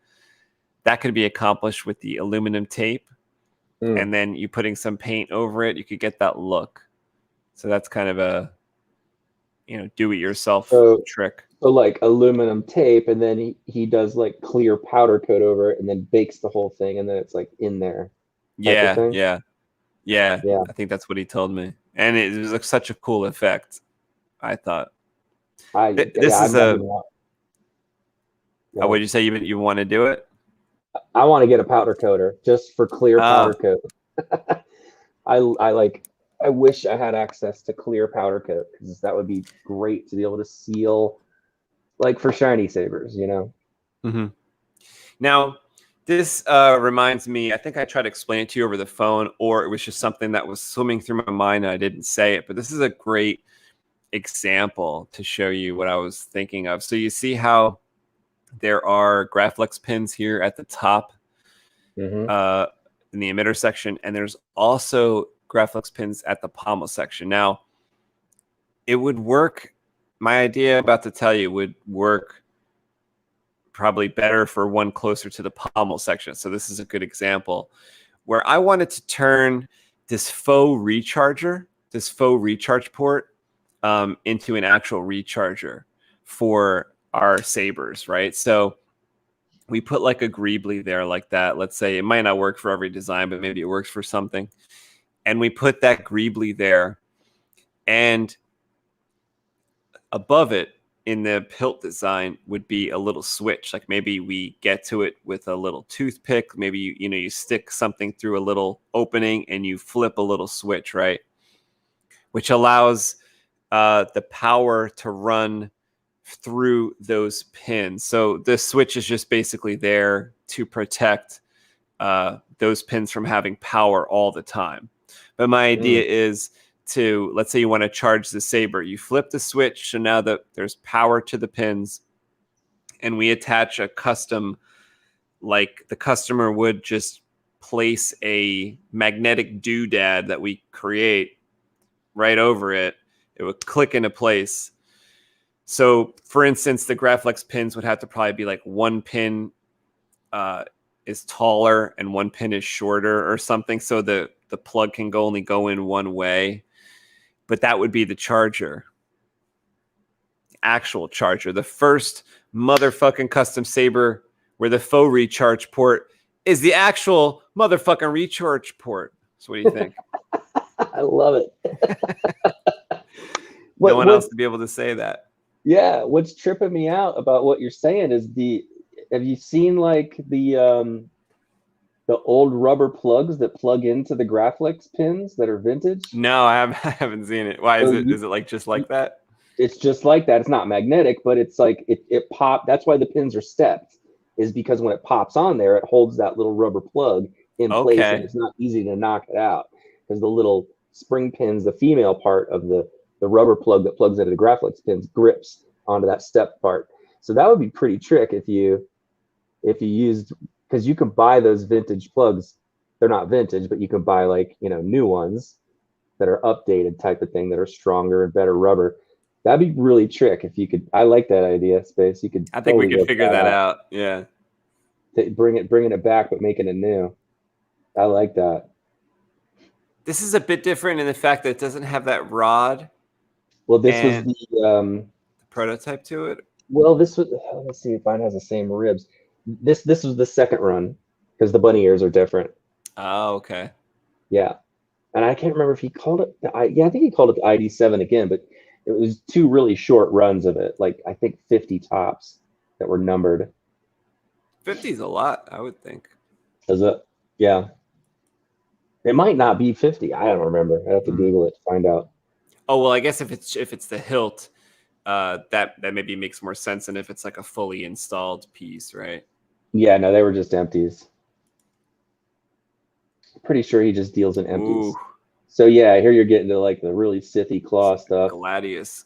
that could be accomplished with the aluminum tape, and then you putting some paint over it, you could get that look. So that's kind of a, you know, do it yourself trick. So like aluminum tape, and then he does like clear powder coat over it and then bakes the whole thing, and then it's like in there. Yeah. I think that's what he told me. And it was like such a cool effect, I thought. What did you say? You want to do it? I want to get a powder coater just for clear powder coat. I wish I had access to clear powder coat, because that would be great to be able to seal, like for shiny sabers, you know? Now, this reminds me, I think I tried to explain it to you over the phone, or it was just something that was swimming through my mind and I didn't say it, but this is a great example to show you what I was thinking of. So you see how there are Graflex pins here at the top in the emitter section, and there's also Graflex pins at the pommel section. Now, it would work, my idea about to tell you would work probably better for one closer to the pommel section. So this is a good example where I wanted to turn this faux recharger, this faux recharge port into an actual recharger for our sabers, right? So we put like a greebly there like that. Let's say it might not work for every design, but maybe it works for something. And we put that greebly there, and above it in the hilt design would be a little switch. Like maybe we get to it with a little toothpick. Maybe you stick something through a little opening and you flip a little switch, right? Which allows the power to run through those pins. So the switch is just basically there to protect those pins from having power all the time. But my idea is to, let's say you want to charge the saber, you flip the switch, so now that there's power to the pins, and we attach a custom, like the customer would just place a magnetic doodad that we create right over it. It would click into place. So for instance, the Graflex pins would have to probably be like one pin is taller and one pin is shorter or something, so the plug can only go in one way. But that would be the charger. Actual charger. The first motherfucking custom saber where the faux recharge port is the actual motherfucking recharge port. So what do you think? I love it. No one else to be able to say that. Yeah, what's tripping me out about what you're saying is have you seen like the old rubber plugs that plug into the Graflex pins that are vintage? No, I haven't seen it. Why is it? Is it like just like that? It's just like that. It's not magnetic, but it's like it pop. That's why the pins are stepped, is because when it pops on there, it holds that little rubber plug in place, and it's not easy to knock it out because the little spring pins, the female part of the rubber plug that plugs into the Graflex pins, grips onto that step part. So that would be pretty trick if you used, because you can buy those vintage plugs. They're not vintage, but you can buy like, new ones that are updated type of thing that are stronger and better rubber. That'd be really trick if you could. I like that idea, Space. You could. I think we could figure that out. Yeah. Bringing it back, but making it new. I like that. This is a bit different in the fact that it doesn't have that rod. Well, this was the prototype to it. Well, this was. Let's see if mine has the same ribs. This was the second run because the bunny ears are different. Oh, okay. Yeah, and I can't remember if he called it. I think he called it the ID7 again, but it was two really short runs of it. Like I think 50 tops that were numbered. 50 is a lot, I would think. Is it? Yeah. It might not be 50. I don't remember. I have to Google it to find out. Oh well, I guess if it's the hilt, that maybe makes more sense than if it's like a fully installed piece, right? Yeah, no, they were just empties. Pretty sure he just deals in empties. Ooh. So yeah, here you're getting to like the really sithy claw stuff. Gladius.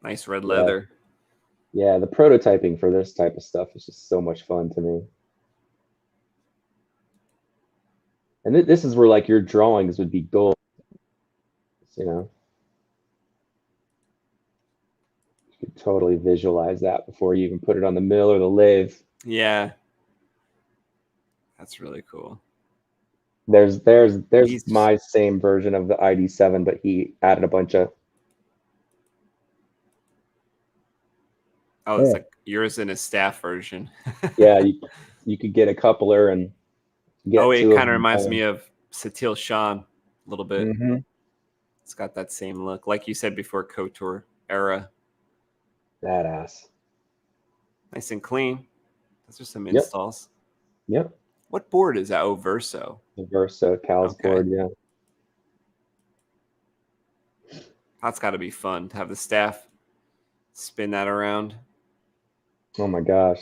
Nice red leather. Yeah, the prototyping for this type of stuff is just so much fun to me. And this is where like your drawings would be gold. You could totally visualize that before you even put it on the mill or the lathe. Yeah. That's really cool. There's my same version of the ID7, but he added a bunch of. Oh, it's like yours in a staff version. Yeah, you could get a coupler and get. Oh, it kind of reminds me of Satil Shan a little bit. Mm-hmm. It's got that same look, like you said before, KOTOR era. Badass. Nice and clean. Those are some installs. Yep. What board is that? Oh, Verso. The Verso Cal's board, yeah. That's got to be fun to have the staff spin that around. Oh my gosh.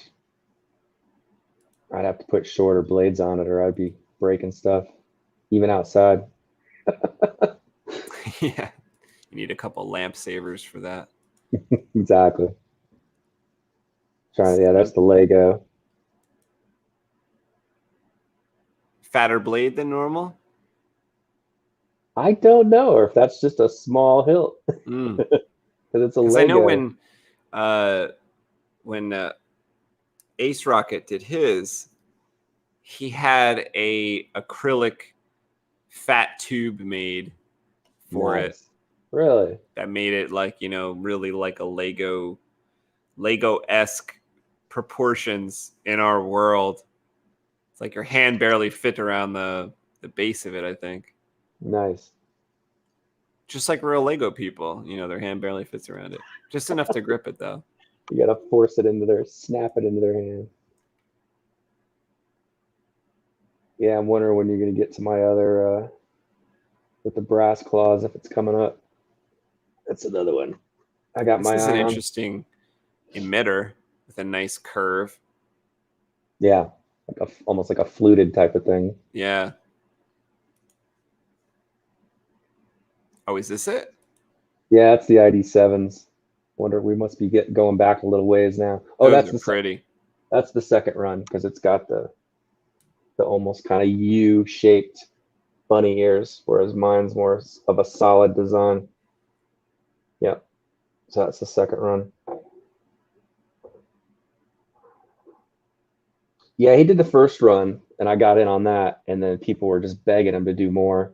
I'd have to put shorter blades on it or I'd be breaking stuff, even outside. Yeah. You need a couple lamp savers for that. Exactly. Yeah, that's the Lego. Fatter blade than normal? I don't know, or if that's just a small hilt. Because it's a Lego. I know when Ace Rocket did his, he had a acrylic fat tube made for it. Really? That made it like, really like a Lego-esque proportions in our world. It's like your hand barely fit around the base of it, I think. Nice. Just like real Lego people, you know, their hand barely fits around it. Just enough to grip it, though. You gotta force it into their, snap it into their hand. Yeah, I'm wondering when you're gonna get to my other with the brass claws if it's coming up. That's another one. I got This my is an eye on. interesting emitter with a nice curve. Yeah, like almost like a fluted type of thing. Yeah. Oh, is this it? Yeah, it's the ID7s. Wonder we must be going back a little ways now. Oh, Those that's are pretty. That's the second run because it's got the almost kind of U-shaped bunny ears, whereas mine's more of a solid design. Yeah, so that's the second run. Yeah, he did the first run, and I got in on that, and then people were just begging him to do more.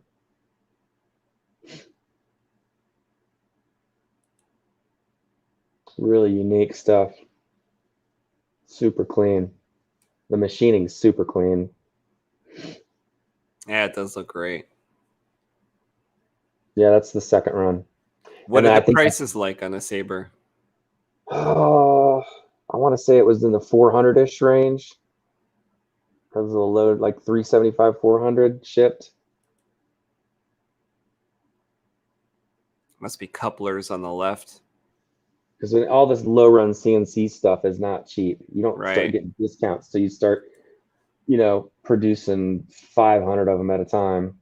Really unique stuff. Super clean. The machining's super clean. Yeah, it does look great. Yeah, that's the second run. What are the prices like on a Saber? Oh, I want to say it was in the 400-ish range. Because of the load, like 375, 400 shipped. Must be couplers on the left. Because all this low run CNC stuff is not cheap. You don't Right. start getting discounts. So you start, producing 500 of them at a time.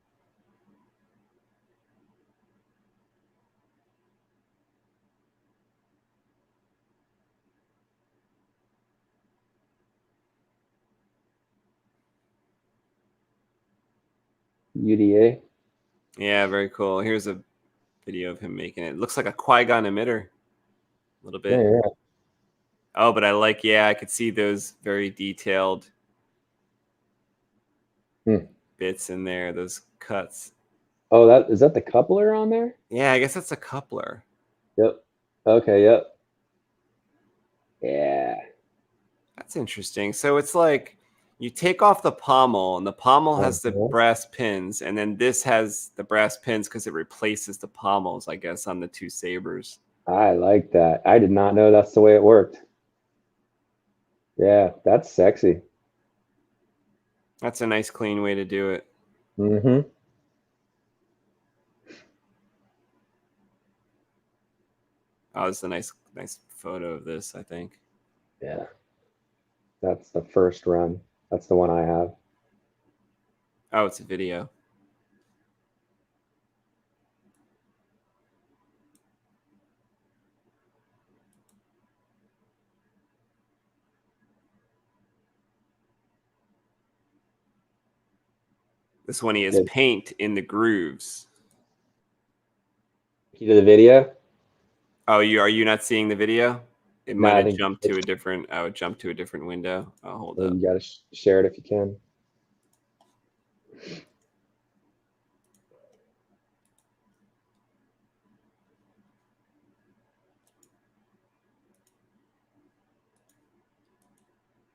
UDA. Yeah, very cool. Here's a video of him making it. It looks like a Qui-Gon emitter. A little bit. Yeah. Oh, but I could see those very detailed bits in there, those cuts. Oh, is that the coupler on there? Yeah, I guess that's a coupler. Yep. Okay, yep. Yeah. That's interesting. So it's like you take off the pommel, and the pommel has the brass pins, and then this has the brass pins because it replaces the pommels, I guess, on the two Sabers. I like that. I did not know that's the way it worked. Yeah, that's sexy. That's a nice, clean way to do it. Mm-hmm. Oh, it's a nice photo of this, I think. Yeah. That's the first run. That's the one I have. Oh, it's a video. This one he has paint in the grooves. You did the video? Oh, are you not seeing the video? It might have jumped to a different. Oh, it jumped to a different window. Oh, hold up. You got to share it if you can.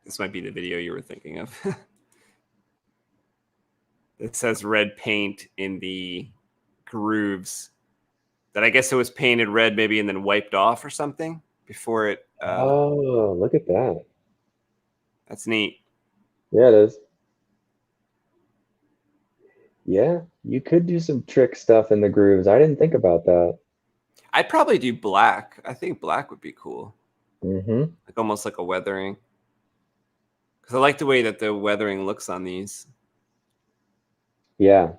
This might be the video you were thinking of. It says red paint in the grooves. That I guess it was painted red maybe and then wiped off or something before it. Oh, look at that. That's neat. Yeah, it is. Yeah, you could do some trick stuff in the grooves. I didn't think about that. I'd probably do black. I think black would be cool. Mm-hmm. Like almost like a weathering. Because I like the way that the weathering looks on these. Yeah.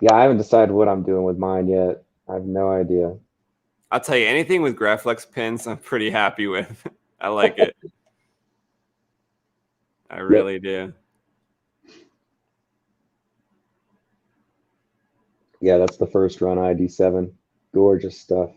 Yeah, I haven't decided what I'm doing with mine yet. I have no idea. I'll tell you, anything with Graflex pins, I'm pretty happy with. I like it. I really do. Yeah, that's the first run, ID7. Gorgeous stuff.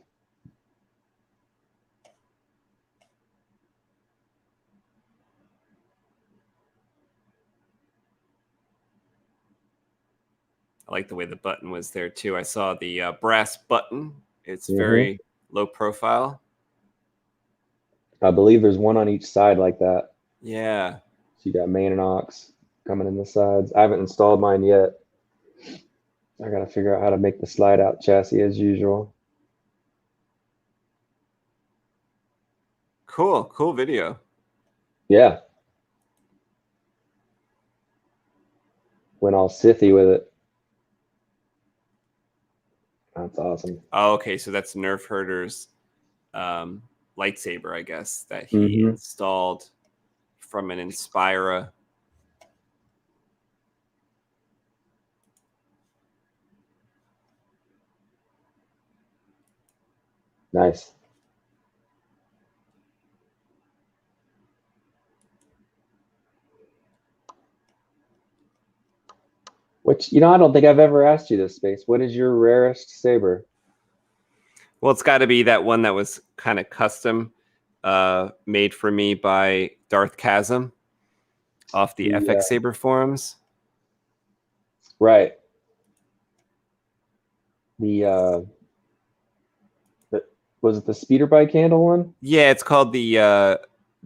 I like the way the button was there too. I saw the brass button. It's very low profile. I believe there's one on each side like that. Yeah. So you got main and aux coming in the sides. I haven't installed mine yet. I gotta figure out how to make the slide out chassis as usual. Cool video. Yeah. Went all Sithy with it. That's awesome. Oh, okay, so that's Nerf Herder's lightsaber, I guess, that he installed from an Inspira. Nice. Which, you know, I don't think I've ever asked you this, Space. What is your rarest saber? Well, it's got to be that one that was kind of custom, made for me by Darth Chasm off the FX Saber forums. Right. Was it the speeder bike handle one? Yeah, it's called the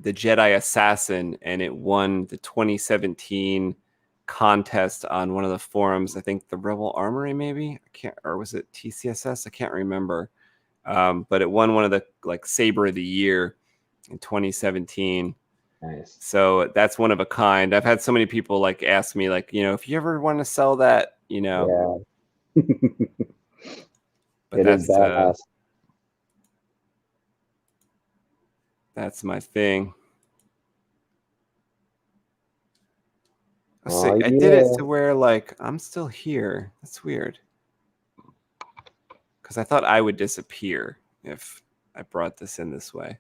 Jedi Assassin, and it won the 2017 contest on one of the forums. I think the Rebel Armory, maybe. I can't, or was it TCSS? I can't remember. But it won one of the like Saber of the Year in 2017. Nice. So that's one of a kind. I've had so many people like ask me, like, you know, if you ever want to sell that, you know. Yeah. But that's badass. That's my thing. Oh, I did it to where like I'm still here. That's weird. Because I thought I would disappear if I brought this in this way.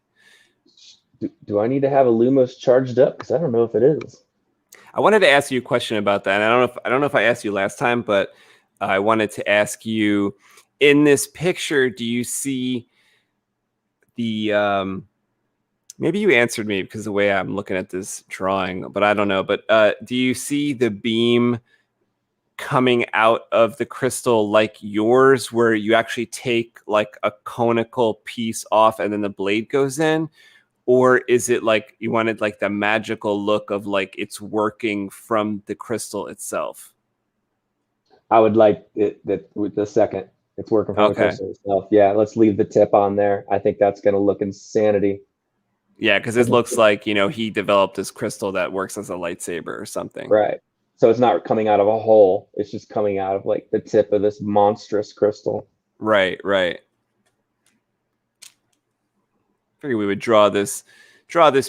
Do I need to have a Lumos charged up? Because I don't know if it is. I wanted to ask you a question about that. And I don't know if I asked you last time, but I wanted to ask you, in this picture, do you see the maybe you answered me because the way I'm looking at this drawing, but I don't know. But do you see the beam coming out of the crystal like yours, where you actually take like a conical piece off and then the blade goes in? Or is it like you wanted like the magical look of like it's working from the crystal itself? I would like it that with the second. It's working from the crystal itself. Yeah, let's leave the tip on there. I think that's going to look insanity. Yeah, because it looks like, you know, he developed this crystal that works as a lightsaber or something. Right. So it's not coming out of a hole. It's just coming out of like the tip of this monstrous crystal. Right, right. Figured we would draw this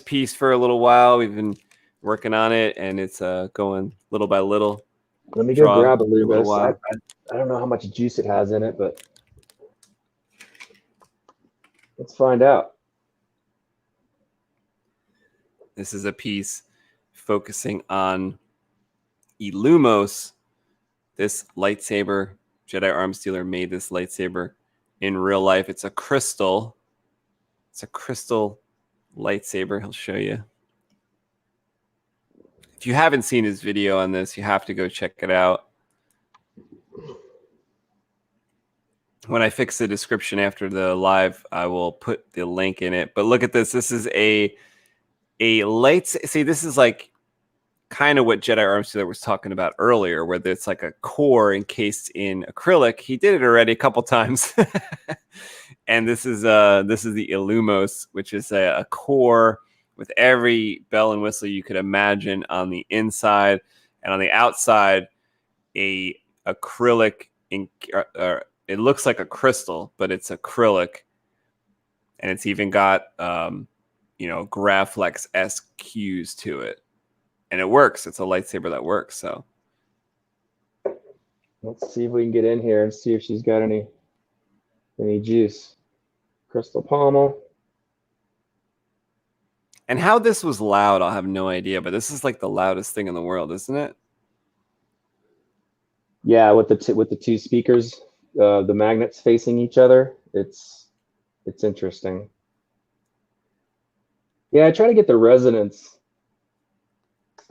piece for a little while. We've been working on it, and it's going little by little. Let me go grab a Lumos. I don't know how much juice it has in it, but let's find out. This is a piece focusing on Illumos. This lightsaber, Jedi arms dealer made this lightsaber in real life. It's a crystal. It's a crystal lightsaber. He'll show you. If you haven't seen his video on this, you have to go check it out. When I fix the description after the live, I will put the link in it. But look at this. This is a see, this is like kind of what Jedi Arms Dealer was talking about earlier, where it's like a core encased in acrylic. He did it already a couple times. And this is the Illumos, which is a core with every bell and whistle you could imagine on the inside, and on the outside, a acrylic it looks like a crystal, but it's acrylic, and it's even got you know, Graflex-esque cues to it, and it works. It's a lightsaber that works. So let's see if we can get in here and see if she's got any juice. Crystal pommel. And how this was loud, I'll have no idea, but this is like the loudest thing in the world, isn't it? Yeah, with the two speakers, the magnets facing each other. It's interesting. Yeah, I try to get the resonance.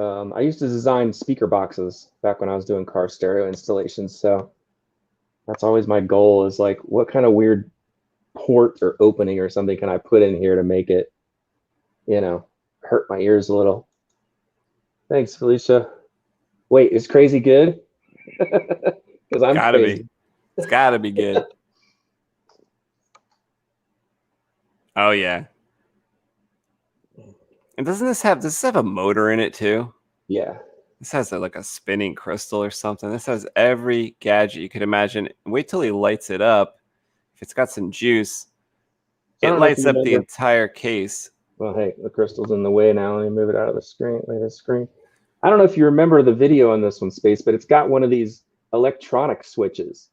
I used to design speaker boxes back when I was doing car stereo installations, so that's always my goal, is like, what kind of weird port or opening or something can I put in here to make it, you know, hurt my ears a little. Thanks, Felicia. Wait, is crazy good? Because I'm Gotta crazy. be. It's gotta be good. Oh yeah. And does this have a motor in it too? Yeah. This has like a spinning crystal or something. This has every gadget you could imagine. Wait till he lights it up. If it's got some juice, So I it don't know if lights you up the remember. entire case. Well, hey, the crystal's in the way now. Let me move it out of the screen. Wait, the screen. I don't know if you remember the video on this one, Space, but it's got one of these electronic switches.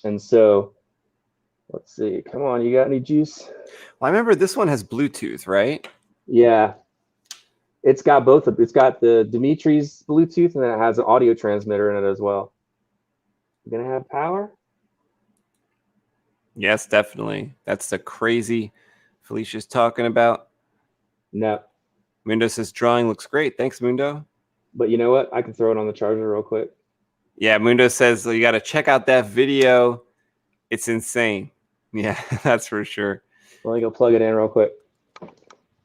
And so, let's see. Come on, you got any juice? Well, I remember this one has Bluetooth, right? Yeah. It's got both of. It's got the Dimitri's Bluetooth, and then it has an audio transmitter in it as well. You gonna have power? Yes, definitely. That's the crazy Felicia's talking about. No. Mundo says drawing looks great. Thanks, Mundo. But you know what? I can throw it on the charger real quick. Yeah, Mundo says you got to check out that video. It's insane. Yeah, that's for sure. Let me go plug it in real quick.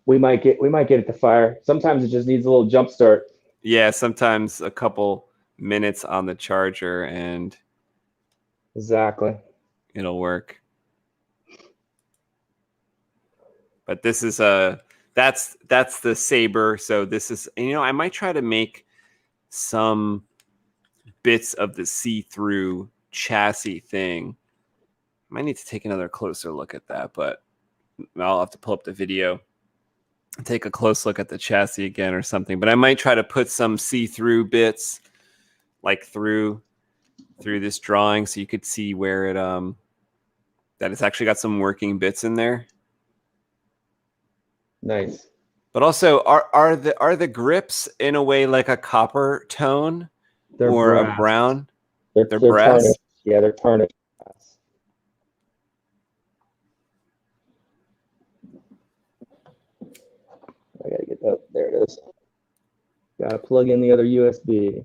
We might get it to fire. Sometimes it just needs a little jump start. Yeah, sometimes a couple minutes on the charger and Exactly. it'll work. But this is that's the Saber. So this is, I might try to make some bits of the see-through chassis thing. I might need to take another closer look at that, but I'll have to pull up the video and take a close look at the chassis again or something. But I might try to put some see-through bits like through this drawing so you could see where it that it's actually got some working bits in there. Nice. But also, are the grips in a way like a copper tone or brass. a brown? They're brass. Tarnished. Yeah, they're tarnished. I gotta get that. There it is. Gotta plug in the other USB.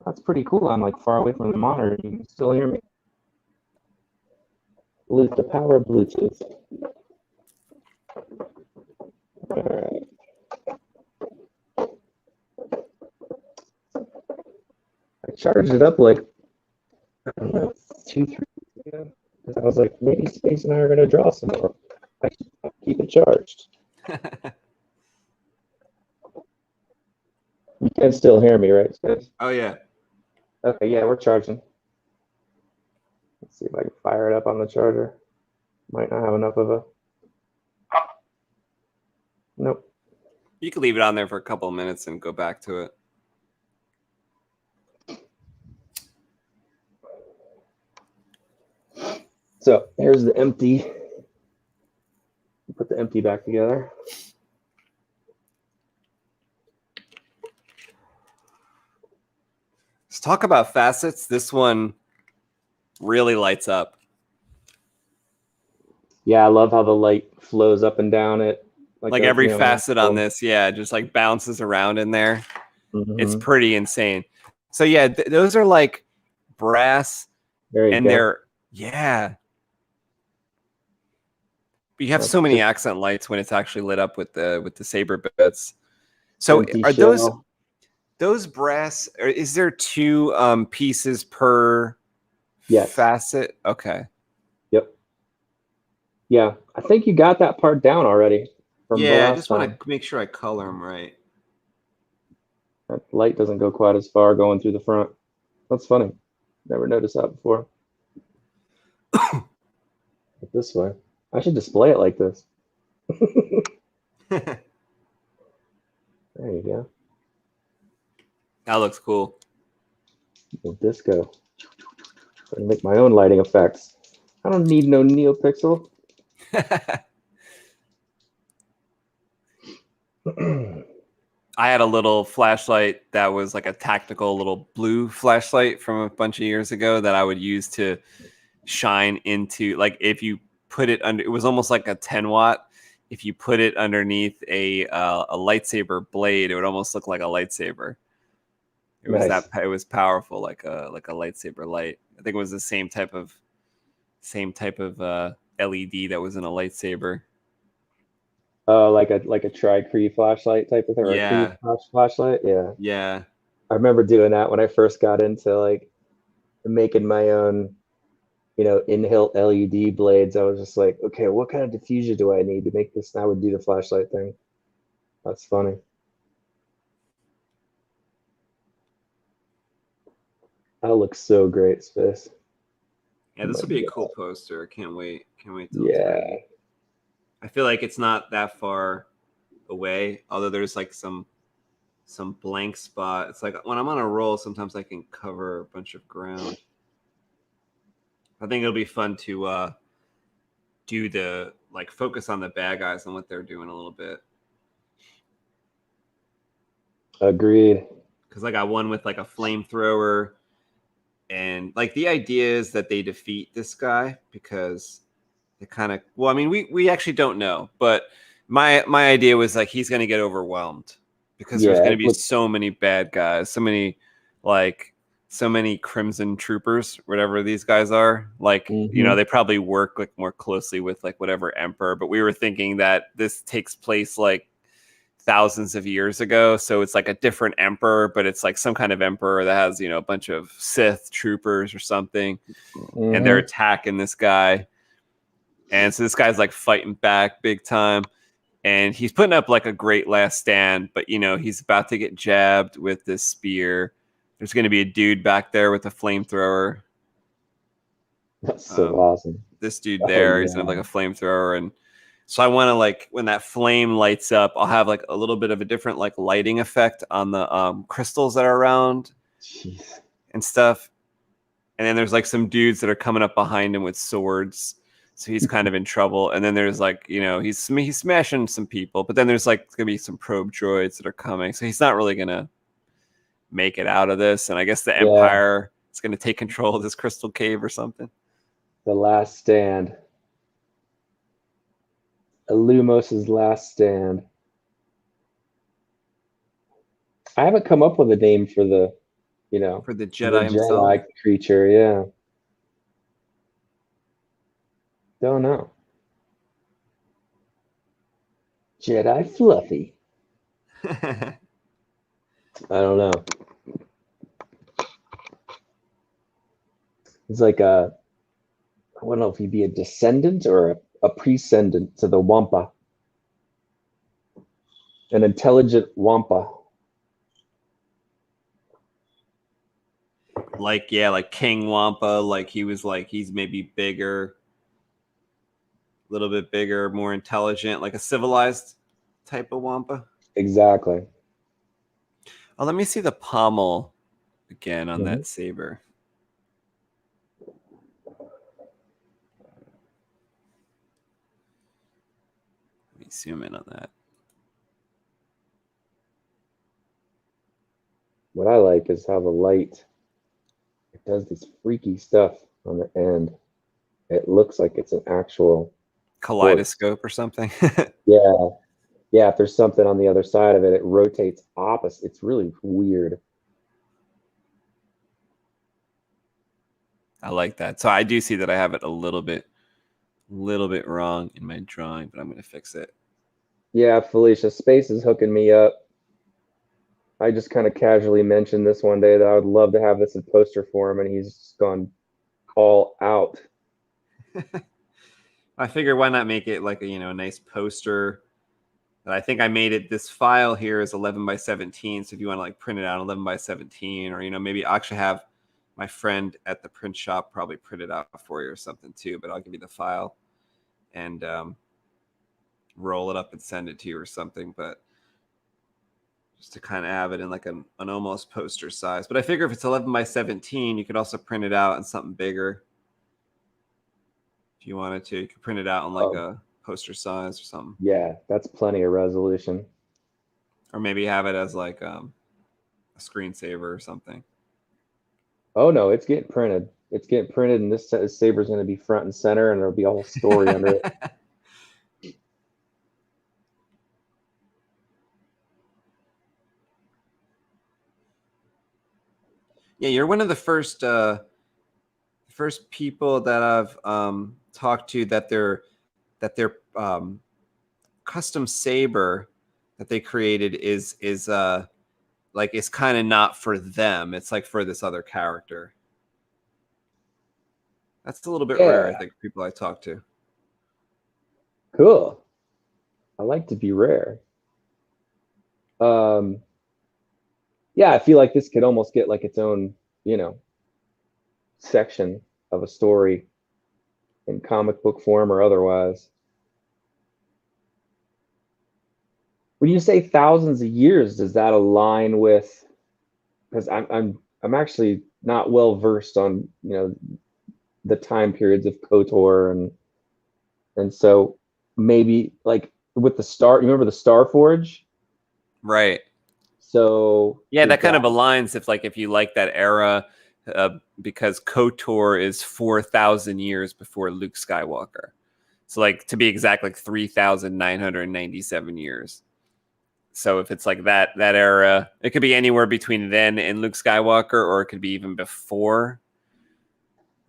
That's pretty cool. I'm like far away from the monitor. You can still hear me. The power of Bluetooth. All right. I charged it up like, I don't know, 2-3 weeks ago. I was like, maybe Space and I are going to draw some more. I should keep it charged. You can still hear me, right, Space? Oh, yeah. Okay, yeah, we're charging. Let's see if I can fire it up on the charger. Might not have enough of a... Nope. You can leave it on there for a couple of minutes and go back to it. So here's the empty. Put the empty back together. Let's talk about facets. This one really lights up. Yeah, I love how the light flows up and down it. Like every facet on this, yeah, just like bounces around in there. Mm-hmm. It's pretty insane. So yeah, those are like brass, and they're yeah. But you have so many accent lights when it's actually lit up with the Saber bits. So are those brass? Or is there 2 pieces per facet? Okay. Yep. Yeah, I think you got that part down already. Yeah, I just want to make sure I color them right. That light doesn't go quite as far going through the front. That's funny. Never noticed that before. This way. I should display it like this. There you go. That looks cool. Disco. I can make my own lighting effects. I don't need no NeoPixel. I had a little flashlight that was like a tactical little blue flashlight from a bunch of years ago that I would use to shine into, like if you put it under, it was almost like a 10 watt. If you put it underneath a lightsaber blade, it would almost look like a lightsaber. It was it was powerful, like a lightsaber light. I think it was the same type of LED that was in a lightsaber. Like a tri-cree flashlight type of thing, or a flashlight. Yeah. Yeah. I remember doing that when I first got into like making my own, in-hill LED blades. I was just like, okay, what kind of diffuser do I need to make this? And I would do the flashlight thing. That's funny. That looks so great, Space. Yeah, this will be a cool poster. Can't wait. Can't wait till Yeah. it's ready. I feel like it's not that far away, although there's like some blank spot. It's like when I'm on a roll, sometimes I can cover a bunch of ground. I think it'll be fun to do the like focus on the bad guys and what they're doing a little bit. Agreed. Because I got one with like a flamethrower, and like the idea is that they defeat this guy because they kind of, well, I mean, we actually don't know, but my idea was like he's going to get overwhelmed because there's going to be so many bad guys, so many Crimson Troopers, whatever these guys are. Like, they probably work like more closely with like whatever emperor, but we were thinking that this takes place like thousands of years ago, so it's like a different emperor, but it's like some kind of emperor that has a bunch of Sith troopers or something, and they're attacking this guy, and so this guy's like fighting back big time, and he's putting up like a great last stand, but he's about to get jabbed with this spear. There's going to be a dude back there with a flamethrower. That's so awesome. This dude there, he's going to have like a flamethrower, and so I want to like when that flame lights up, I'll have like a little bit of a different like lighting effect on the crystals that are around and stuff. And then there's like some dudes that are coming up behind him with swords, so he's kind of in trouble. And then there's like he's smashing some people, but then there's like gonna be some probe droids that are coming, so he's not really gonna make it out of this. And I guess the Empire is gonna take control of this crystal cave or something. The last stand. Lumos's last stand. I haven't come up with a name for the, for the Jedi himself. Jedi creature, yeah. Don't know. Jedi Fluffy. I don't know. It's like I don't know if he'd be a descendant or a precedent to the Wampa. An intelligent Wampa. Like King Wampa, like he's maybe bigger, a little bit bigger, more intelligent, like a civilized type of Wampa. Exactly. Oh, let me see the pommel again on that saber. Zoom in on that. What I like is how the light, it does this freaky stuff on the end. It looks like it's an actual kaleidoscope or something. Yeah. If there's something on the other side of it, it rotates opposite. It's really weird. I like that. So I do see that I have it a little bit wrong in my drawing, but I'm going to fix it. Yeah, Felicia, Space is hooking me up. I just kind of casually mentioned this one day that I would love to have this in poster form, and he's just gone all out. I figure why not make it like a nice poster. And I think I made it. This file here is 11 by 17. So if you want to like print it out 11 by 17, or maybe I'll actually have my friend at the print shop probably print it out for you or something too. But I'll give you the file and roll it up and send it to you or something, but just to kind of have it in like an almost poster size. But I figure if it's 11 by 17, you could also print it out in something bigger. If you wanted to, you could print it out in like a poster size or something. Yeah, that's plenty of resolution. Or maybe have it as like a screensaver or something. Oh no, it's getting printed. It's getting printed, and this saber's going to be front and center, and there'll be a whole story under it. Yeah, you're one of the first people that I've talked to that their custom saber that they created is like it's kind of not for them. It's like for this other character. That's a little bit rare, I Yeah. think, people I talk to. Cool. I like to be rare. Um, yeah, I feel like this could almost get like its own, section of a story in comic book form or otherwise. When you say thousands of years, does that align with? Because I'm actually not well versed on the time periods of KOTOR and so maybe like with the star. You remember the Star Forge? Right. So Yeah, is that kind that of aligns if you like that era, because KOTOR is 4,000 years before Luke Skywalker. So like to be exact, like 3,997 years. So if it's like that era, it could be anywhere between then and Luke Skywalker, or it could be even before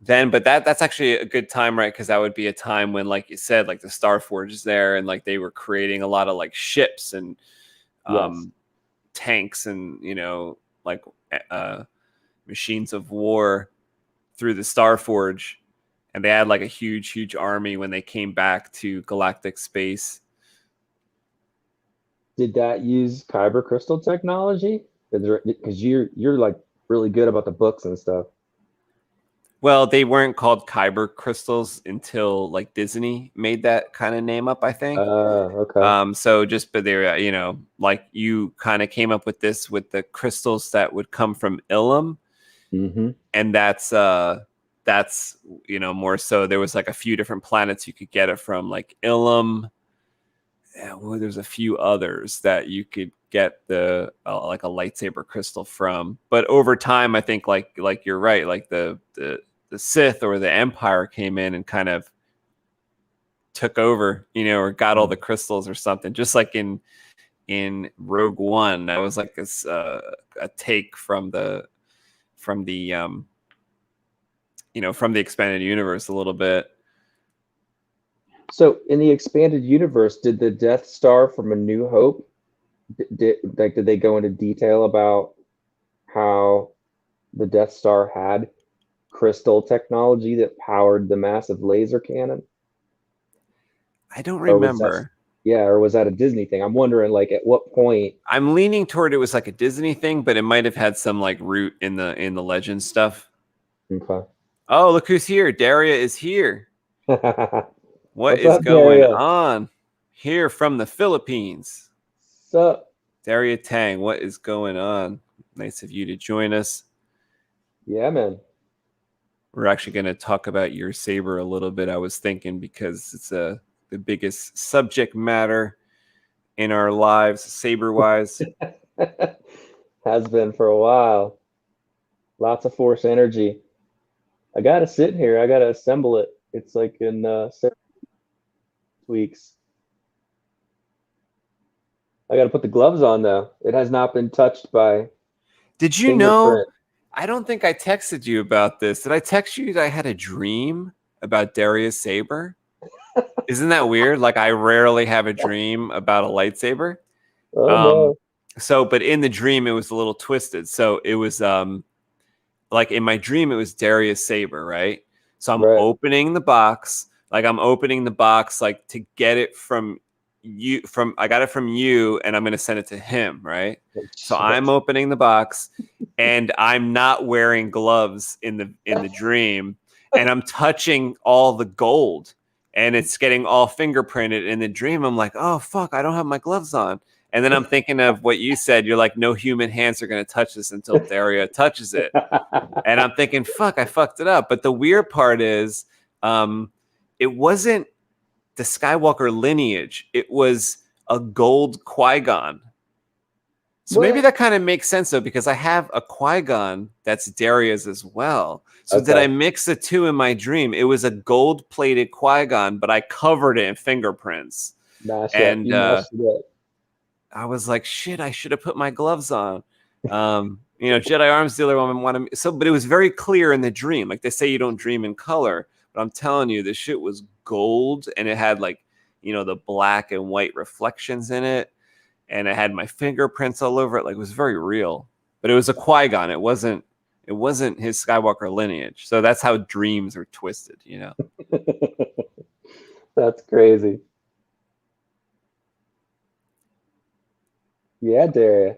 then. But that's actually a good time, right? Because that would be a time when, like you said, like the Star Forge is there, and like they were creating a lot of like ships and yes? tanks and like machines of war through the Star Forge, and they had like a huge army when they came back to galactic space. Did that use kyber crystal technology? Because you're like really good about the books and stuff. Well, they weren't called kyber crystals until like Disney made that kind of name up, I think. Okay. So just, but they're, like you kind of came up with this with the crystals that would come from Ilum. Mm-hmm. And that's more so there was like a few different planets you could get it from, like Ilum. Yeah, well, there's a few others that you could get the like a lightsaber crystal from. But over time, I think like you're right, like the Sith or the Empire came in and kind of took over, or got all the crystals or something. Just like in Rogue One, that was like this a take from the from the expanded universe a little bit. So in the expanded universe, did the Death Star from A New Hope, did they go into detail about how the Death Star had crystal technology that powered the massive laser cannon? I don't Or was that, remember. yeah, or was that a Disney thing? I'm wondering, like, at what point? I'm leaning toward it was like a Disney thing, but it might have had some like root in the legend stuff. Okay. Oh, look who's here. Daria is here. What What's is up, going Daria? on? Here from the Philippines. What's up? Daria Tang, what is going on? Nice of you to join us. Yeah, man. We're actually going to talk about your saber a little bit, I was thinking, because it's the biggest subject matter in our lives, saber-wise. Has been for a while. Lots of force energy. I gotta sit here. I gotta assemble it. It's like in 6 weeks. I gotta put the gloves on though. It has not been touched by Did you know? fingerprint. I don't think I texted you about this. Did I text you that I had a dream about Darius Saber? Isn't that weird? Like I rarely have a dream about a lightsaber. Oh no. But in the dream it was a little twisted. So it was like in my dream it was Darius Saber, right? So I'm Right. opening the box, like to get it from you, I got it from you, and I'm gonna send it to him, right? Oh, So shit. I'm opening the box and I'm not wearing gloves in the dream, and I'm touching all the gold and it's getting all fingerprinted. In the dream I'm like, oh fuck, I don't have my gloves on. And then I'm thinking of what you said. You're like, no human hands are going to touch this until Daria touches it. And I'm thinking, fuck, I fucked it up. But the weird part is, it wasn't the Skywalker lineage. It was a gold Qui-Gon. So maybe that kind of makes sense, though, because I have a Qui-Gon that's Daria's as well. So did I mix the two in my dream? It was a gold-plated Qui-Gon, but I covered it in fingerprints. And I was like, shit, I should have put my gloves on. Jedi Arms Dealer wanted me. But it was very clear in the dream. Like they say you don't dream in color, but I'm telling you, this shit was gold and it had like, the black and white reflections in it. And it had my fingerprints all over it. Like it was very real. But it was a Qui-Gon. It wasn't It wasn't his Skywalker lineage. So that's how dreams are twisted, you know. That's crazy. Yeah, Daria.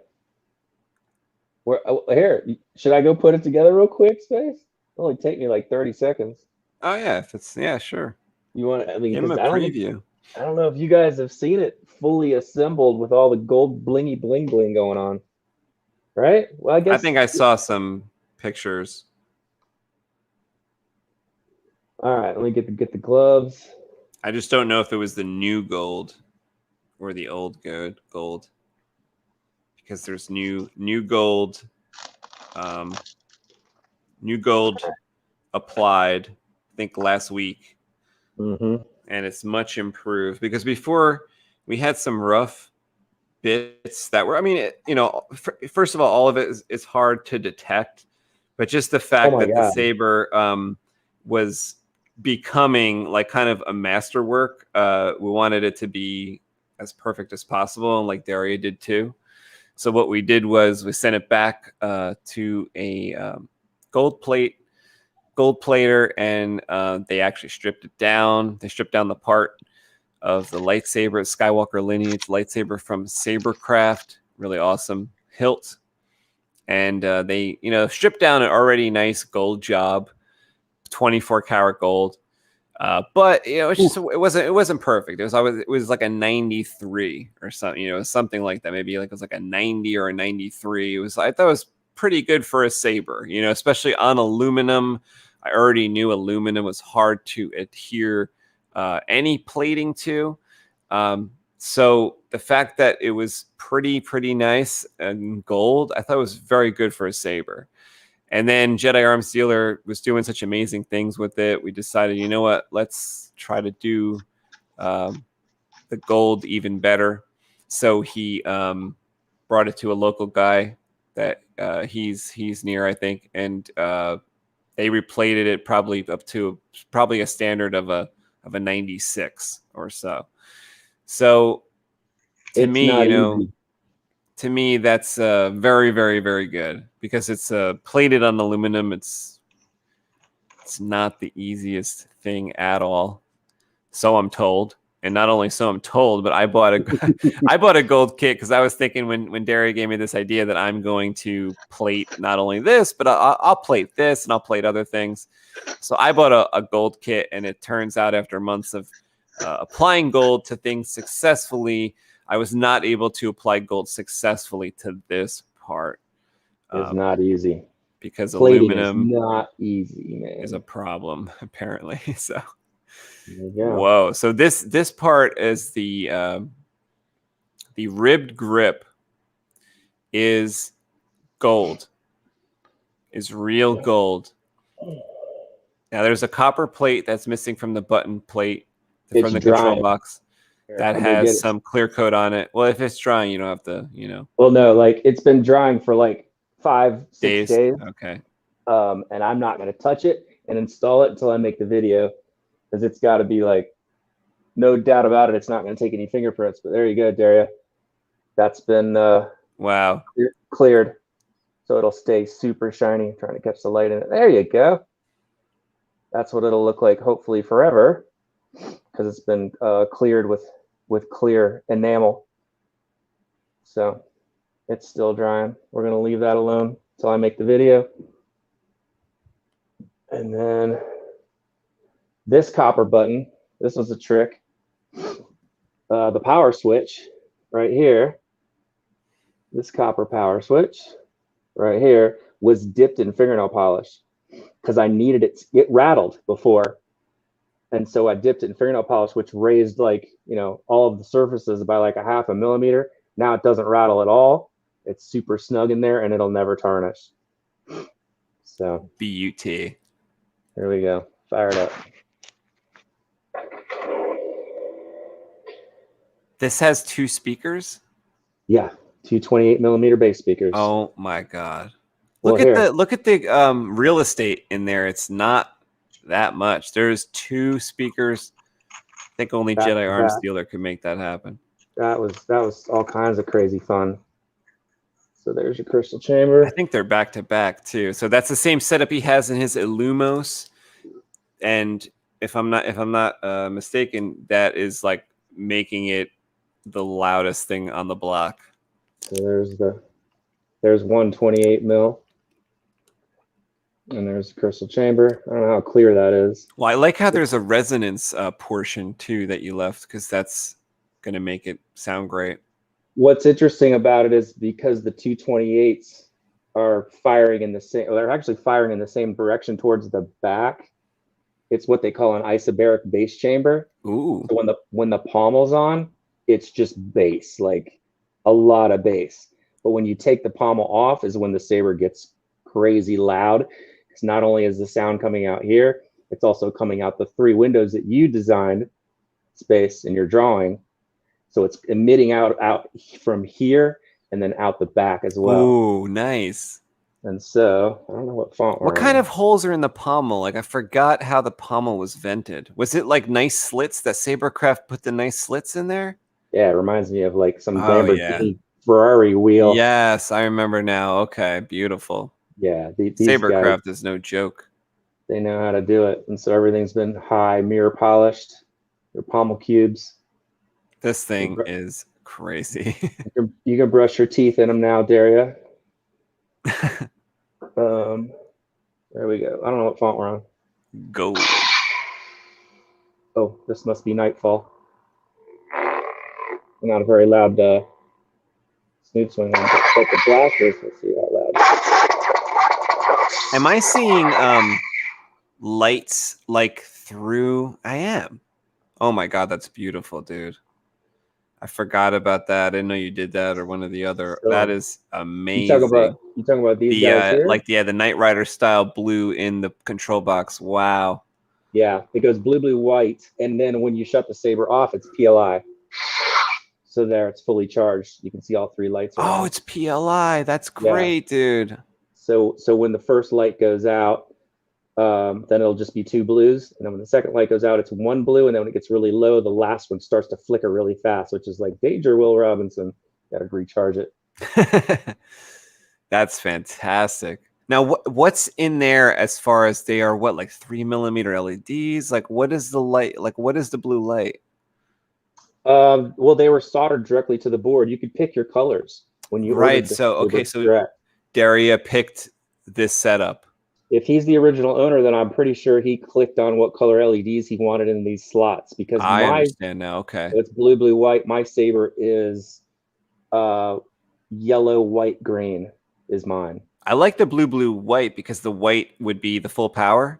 Here, should I go put it together real quick, Space? It'll only take me like 30 seconds. Oh yeah, if it's sure. You want? I mean, Give him a preview. I don't know if you guys have seen it fully assembled with all the gold blingy bling going on. Right? Well, I guess I think I saw some pictures. All right, let me get the gloves. I just don't know if it was the new gold or the old gold. Because there's new gold, applied, I think last week, and it's much improved. Because before we had some rough bits that were, I mean, first of all of it is hard to detect, but just the fact that the Saber was becoming like kind of a masterwork. We wanted it to be as perfect as possible, and like Daria did too. So what we did was we sent it back to a gold plater, and they actually stripped it down. They stripped down the part of the lightsaber, Skywalker lineage lightsaber from Sabercraft, really awesome hilt, and they stripped down an already nice gold job, 24 karat gold. But it wasn't perfect. It was like a 93 or something, something like that. Maybe like it was like a 90 or a 93. I thought it was pretty good for a saber, especially on aluminum. I already knew aluminum was hard to adhere any plating to. So the fact that it was pretty nice and gold, I thought it was very good for a saber. And then Jedi Arms Dealer was doing such amazing things with it. We decided, you know what? Let's try to do the gold even better. So he brought it to a local guy that he's near, I think, and they replated it probably up to a standard of a 96 or so. So to me, that's very, very, very good because it's plated on aluminum. It's not the easiest thing at all. So I'm told. And not only so I'm told, but I bought a gold kit because I was thinking when Daria gave me this idea that I'm going to plate not only this, but I'll plate this and I'll plate other things. So I bought a gold kit, and it turns out after months of applying gold to things successfully, I was not able to apply gold successfully to this part. It's not easy because plating aluminum is not easy, man. Is a problem apparently. So. Yeah. Whoa! So this part is the ribbed grip is gold, is real gold. Now there's a copper plate that's missing from the button plate from the control box that has some clear coat on it. Well, if it's drying, you don't have to, Well, no, like it's been drying for like 5-6 days. Okay. And I'm not going to touch it and install it until I make the video. Because it's got to be like, no doubt about it, it's not going to take any fingerprints. But there you go, Daria. That's been wow cleared, so it'll stay super shiny. I'm trying to catch the light in it. There you go. That's what it'll look like, hopefully forever, because it's been cleared with clear enamel. So it's still drying. We're going to leave that alone until I make the video, and then. This copper button, this was a trick. The power switch right here, this copper power switch right here was dipped in fingernail polish because I needed it. It rattled before. And so I dipped it in fingernail polish, which raised like, all of the surfaces by like 0.5 millimeter. Now it doesn't rattle at all. It's super snug in there and it'll never tarnish. So BUT. Here we go. Fire it up. This has 2 speakers? Yeah, 2 28 millimeter bass speakers. Oh my god! Look at the real estate in there. It's not that much. There's 2 speakers. I think only Jedi Arms Dealer could make that happen. That was all kinds of crazy fun. So there's your crystal chamber. I think they're back to back too. So that's the same setup he has in his Illumos. And if I'm not mistaken, that is like making it the loudest thing on the block. So there's 128 mil. And there's the crystal chamber. I don't know how clear that is. Well, I like how there's a resonance portion too that you left, because that's going to make it sound great. What's interesting about it is because the 228s are firing in the same, they're actually firing in the same direction towards the back. It's what they call an isobaric bass chamber. Ooh. So when the pommel's on, it's just bass, like a lot of bass. But when you take the pommel off is when the saber gets crazy loud. It's not only is the sound coming out here, it's also coming out the 3 windows that you designed, Space, in your drawing. So it's emitting out from here and then out the back as well. Ooh, nice. And so I don't know what font. What kind of holes are in the pommel? Like, I forgot how the pommel was vented. Was it like nice slits that Sabercraft put the nice slits in there? Yeah, it reminds me of like some Lamborghini Ferrari wheel. Yes, I remember now. Okay, beautiful. Yeah, these Sabercraft guys, is no joke. They know how to do it. And so everything's been high mirror polished. Your pommel cubes. This thing is crazy. You can brush your teeth in them now, Daria. There we go. I don't know what font we're on. Go. Oh, this must be Nightfall. Not a very loud smooth swing one, but the blasters, let's see how loud. Am I seeing lights like through? I am. Oh my god, that's beautiful, dude. I forgot about that. I didn't know you did that or one or the other. So, that is amazing. You talking about these guys here? Like the Knight Rider style blue in the control box. Wow. Yeah, it goes blue, blue, white, and then when you shut the saber off, it's PLI. So there, it's fully charged. You can see all 3 lights. Oh, it's PLI. That's great, dude. So when the first light goes out, then it'll just be 2 blues, and then when the second light goes out, it's 1 blue, and then when it gets really low, the last one starts to flicker really fast, which is like danger, Will Robinson. Got to recharge it. That's fantastic. Now, what's in there as far as they are? What, like 3mm LEDs? Like, what is the light? Like, what is the blue light? Well, they were soldered directly to the board. You could pick your colors when you right. So okay, so Daria picked this setup. If he's the original owner, then I'm pretty sure he clicked on what color LEDs he wanted in these slots, because I understand now. Okay, so it's blue, blue, white. My saber is yellow, white, green is mine. I like the blue, blue, white because the white would be the full power,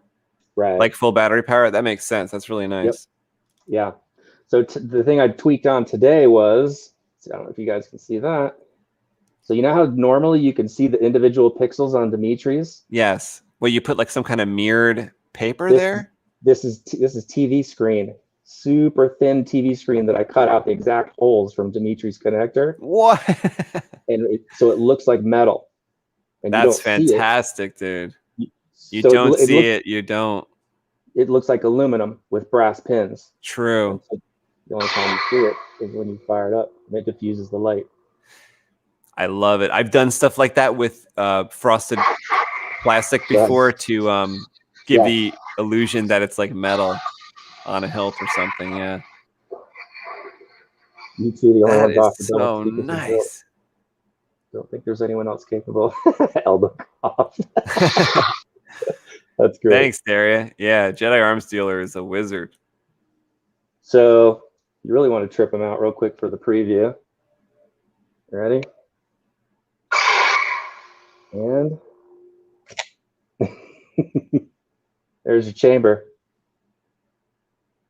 right? Like full battery power. That makes sense. That's really nice. Yep. Yeah. So the thing I tweaked on today was, I don't know if you guys can see that. So you know how normally you can see the individual pixels on Dimitri's? Yes. Well, you put like some kind of mirrored paper there? This is TV screen. Super thin TV screen that I cut out the exact holes from Dimitri's connector. What? And so it looks like metal. And that's fantastic, dude. You don't see it. You don't. It looks like aluminum with brass pins. True. So the only time you see it is when you fire it up, and it diffuses the light. I love it. I've done stuff like that with frosted plastic before to give the illusion that it's like metal on a hilt or something. Yeah. You two, the only one talking so nice. Don't think there's anyone else capable. Elbow off. That's great. Thanks, Daria. Yeah, Jedi Arms Dealer is a wizard. So you really want to trip him out real quick for the preview. Ready? And there's your chamber.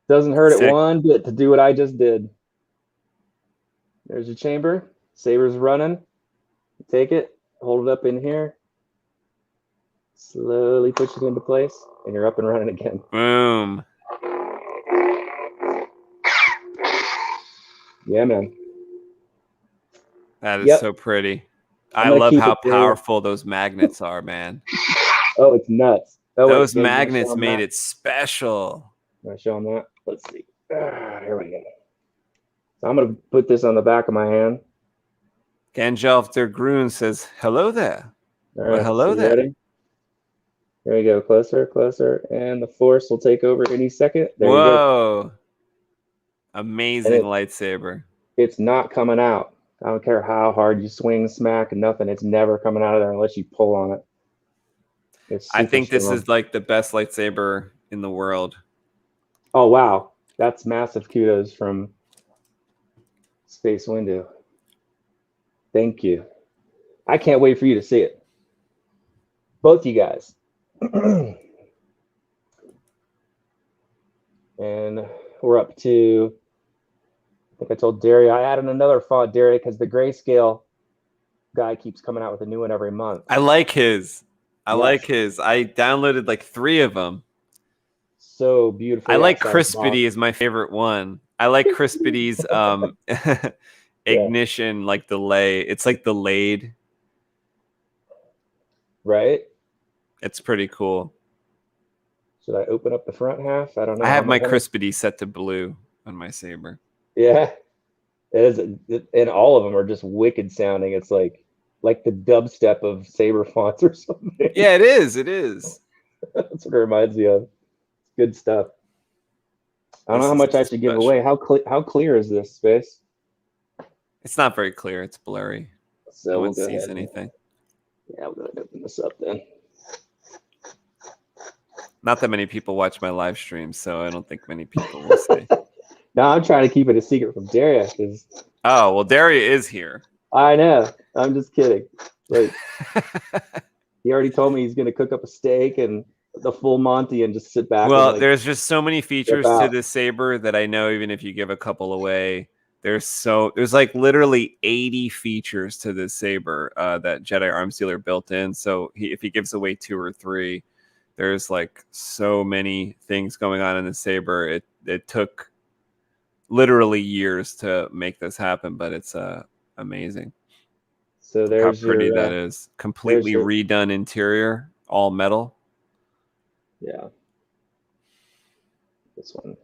Doesn't hurt it one bit to do what I just did. There's your chamber. Saber's running. Take it, hold it up in here. Slowly push it into place, and you're up and running again. Boom. Yeah, man. That is so pretty. I love how powerful those magnets are, man. Oh, it's nuts. Oh, those magnets made it special. Can I show them that? Let's see. Here we go. So I'm going to put this on the back of my hand. Ganjalf der Grun says, hello there. All Well, right, hello so there. ready? There we go. Closer, closer. And the force will take over any second. There you go. Whoa. Amazing lightsaber. It's not coming out. I don't care how hard you swing, smack, nothing. It's never coming out of there unless you pull on it. It's I think super this strong. is like the best lightsaber in the world. Oh, wow. That's massive kudos from Space Window. Thank you. I can't wait for you to see it. Both you guys. And we're up to, I think I told Daria, I added another font, Daria, because the grayscale guy keeps coming out with a new one every month. I like his. I Yes. like his. I downloaded like 3 of them. So beautiful. I like Crispity is my favorite one. I like Crispity's ignition, like delay. It's like delayed. Right? It's pretty cool. Should I open up the front half? I don't know. I have my Crispity set to blue on my saber. Yeah. It is, and all of them are just wicked sounding. It's like the dubstep of saber fonts or something. Yeah, it is. It is. That's what it reminds me of. It's good stuff. I don't know how much I should give away. How clear is this, Space? It's not very clear. It's blurry. So no one sees anything. Yeah, we're gonna open this up then. Not that many people watch my live stream, so I don't think many people will see. No, I'm trying to keep it a secret from Daria because. Oh well, Daria is here. I know. I'm just kidding. Like, he already told me he's gonna cook up a steak and the full Monty and just sit back. Well, and, there's just so many features to this saber that I know even if you give a couple away, there's like literally 80 features to this saber that Jedi Arms Dealer built in. So if he gives away 2 or 3, there's like so many things going on in the saber. It took literally years to make this happen, but it's amazing. So there's how pretty that is. Completely redone interior, all metal. Yeah. This one.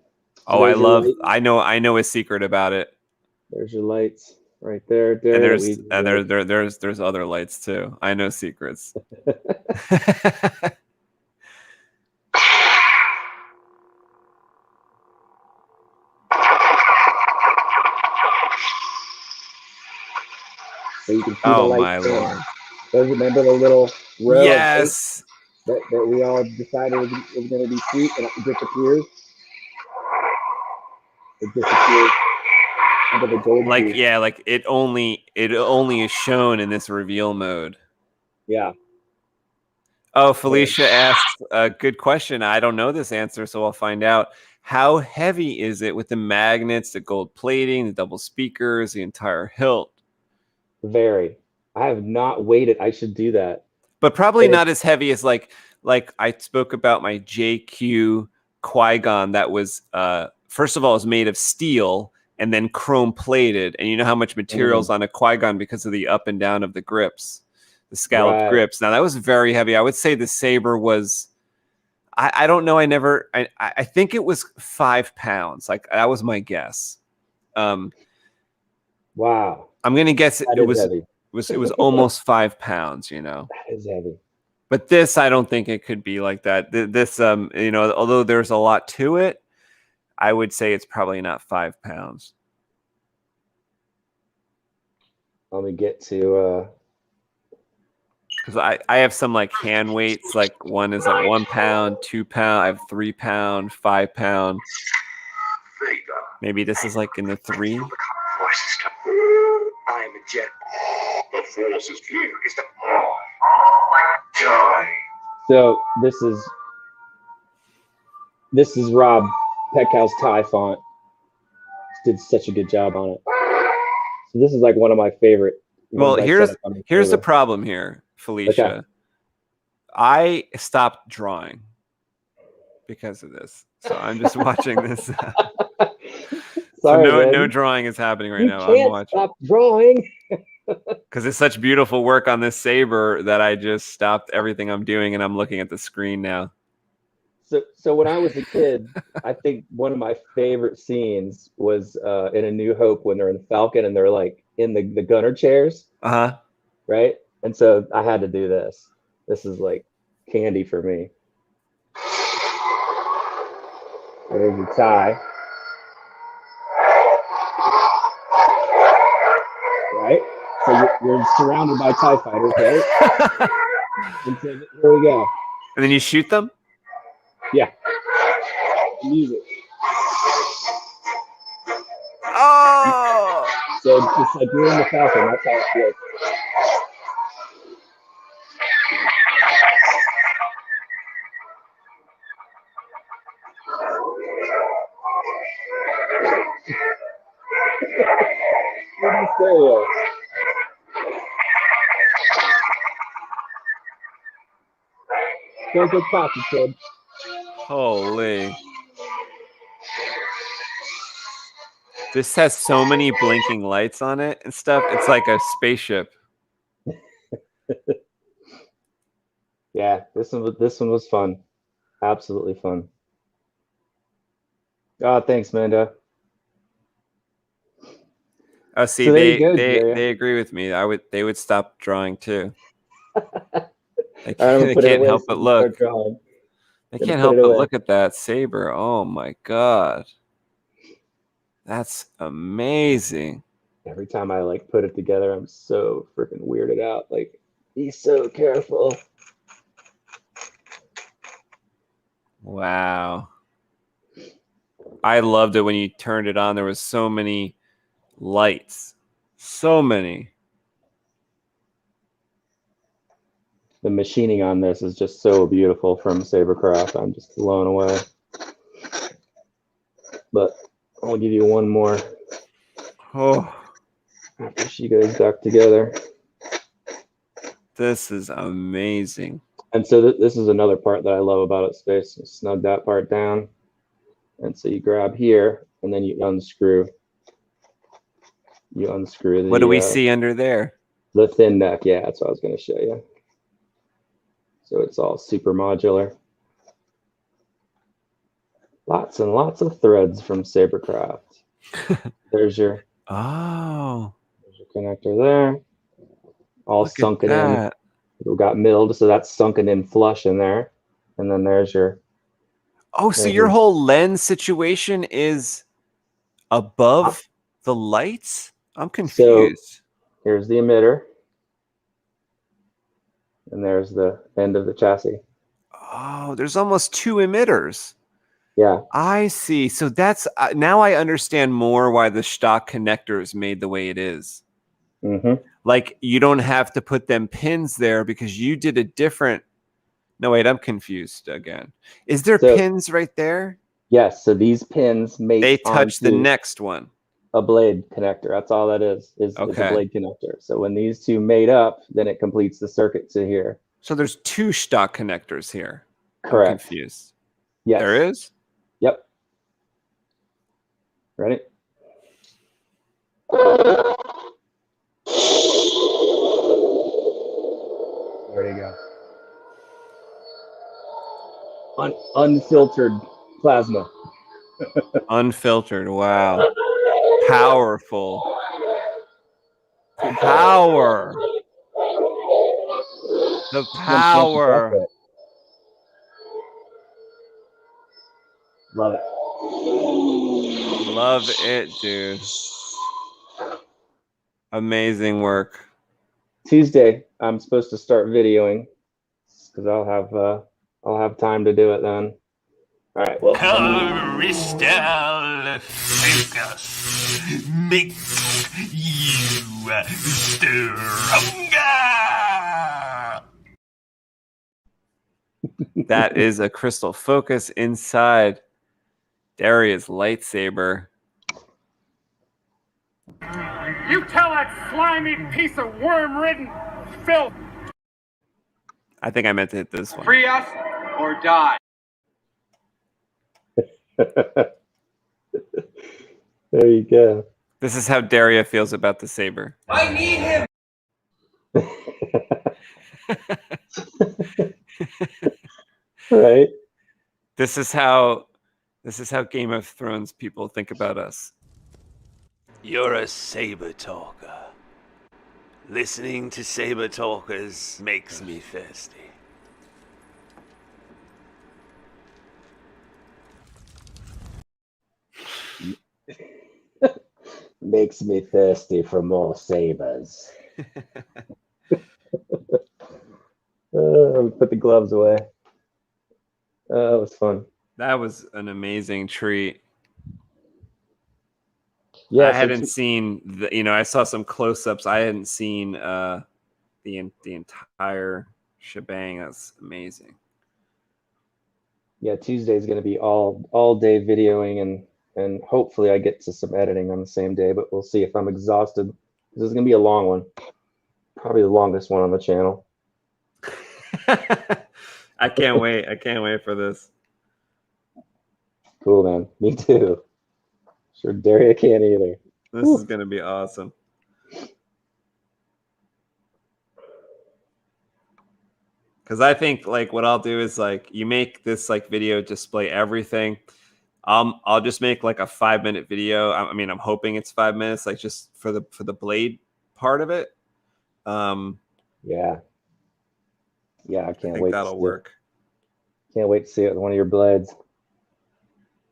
So I know a secret about it. There's your lights right there. And there's other lights too. I know secrets. So you can see oh the lights my lord! Remember the little row yes that we all decided was going to be sweet, and it disappears. It disappears under the gold. Like yeah, like it only is shown in this reveal mode. Yeah. Oh, Felicia asks a good question. I don't know this answer, so I'll find out. How heavy is it with the magnets, the gold plating, the double speakers, the entire hilt? Very. I have not weighed it. I should do that. But probably not as heavy as like I spoke about my JQ Qui-Gon that was first of all is made of steel and then chrome plated, and you know how much material's on a Qui-Gon because of the up and down of the grips, the scalloped grips. Now that was very heavy. I would say the saber was I don't know. I think it was 5 pounds. Like that was my guess. Wow. I'm gonna guess it was almost 5 pounds. You know, that is heavy. But this, I don't think it could be like that. This, you know, although there's a lot to it, I would say it's probably not 5 pounds. Let me get to. Because I have some like hand weights. Like one is like 1 pound, 2 pound. I have 3 pound, 5 pound. Maybe this is like in the 3. I am a jet. The force is here. Is the die. So this is Rob Peckow's tie font. Did such a good job on it. So this is like one of my favorite. Well, here's the problem here, Felicia. Okay. I stopped drawing because of this, so I'm just watching this. Sorry, so no drawing is happening right now. I'm watching. Stop drawing. Because it's such beautiful work on this saber that I just stopped everything I'm doing and I'm looking at the screen now. So when I was a kid, I think one of my favorite scenes was in A New Hope when they're in the Falcon and they're like in the gunner chairs, Uh-huh. right? And so I had to do this. This is like candy for me. There's your tie. Right? So you're surrounded by TIE fighters, right? And so here we go. And then you shoot them? Yeah. Music. Oh! So it's like you're in the Falcon. That's how it feels. Stereo. Don't get cocky, kid. Holy. This has so many blinking lights on it and stuff. It's like a spaceship. Yeah, this one was fun. Absolutely fun. Oh, thanks, Manda. Oh, see, So there you they go, they Daria. they agree with me. They would stop drawing too. They I'm gonna they put it can't away help so but you can start look. drawing. They Gonna can't put help it but away. look at that saber. Oh my god. That's amazing. Every time I like put it together, I'm so freaking weirded out. Like, be so careful. Wow. I loved it when you turned it on. There was so many lights. So many. The machining on this is just so beautiful from Sabercraft. I'm just blown away. But I'll give you one more Oh, after she goes back together. this is amazing. And so this is another part that I love about it, Space. Snug that part down. And so you grab here, and then you unscrew. You unscrew the. What do we see under there? The thin neck. Yeah, that's what I was going to show you. So it's all super modular. Lots and lots of threads from Sabercraft. There's your connector there. All Look sunken at in. that. We've got milled, so that's sunken in flush in there. And then there's your. Oh, so your whole lens situation is above the lights? I'm confused. So here's the emitter. And there's the end of the chassis. Oh, there's almost two emitters. Yeah. I see. So that's now I understand more why the stock connector is made the way it is. Mm-hmm. Like you don't have to put them pins there because you did a different. No, wait, I'm confused again. Is there pins right there? Yes. So these pins mate. They touch the next one. A blade connector. That's all that is a blade connector. So when these two mate up, then it completes the circuit to here. So there's two stock connectors here. Correct. I'm confused. Yes. There is? Yep. Ready? There you go. Unfiltered plasma. Unfiltered. Wow. Powerful. Power. The power. Love it. Love it, dude. Amazing work. Tuesday, I'm supposed to start videoing because I'll have time to do it then. All right. Well. Crystal focus makes you stronger. That is a crystal focus inside Daria's lightsaber. You tell that slimy piece of worm-ridden filth. I think I meant to hit this one. Free us or die. There you go. This is how Daria feels about the saber. I need him. Right. This is how Game of Thrones people think about us. You're a Saber Talker. Listening to Saber Talkers makes me thirsty. Makes me thirsty for more sabers. Put the gloves away. It was fun. That was an amazing treat. Yeah, I hadn't seen the, I saw some close-ups. I hadn't seen the entire shebang. That's amazing. Yeah, Tuesday's going to be all day videoing, and hopefully I get to some editing on the same day, but we'll see if I'm exhausted. This is going to be a long one. Probably the longest one on the channel. I can't wait. I can't wait for this. Cool, man. Me too. Sure, Daria can't either. This is going to be awesome. Because I think like what I'll do is like you make this like video display everything. I'll just make like a 5-minute video. I mean, I'm hoping it's 5 minutes, like just for the blade part of it. Yeah, I can't think wait. That'll work. Can't wait to see it with one of your blades.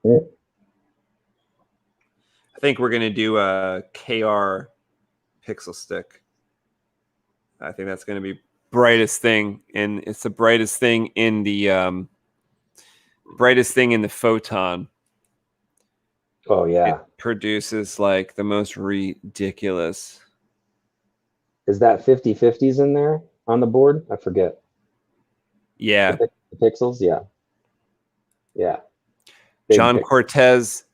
I think we're gonna do a KR pixel stick. I think that's gonna be brightest thing, and it's the brightest thing in the photon. Oh yeah, it produces like the most ridiculous. Is that 50/50s in there on the board? I forget. Yeah, the pixels. Yeah. John Cortez,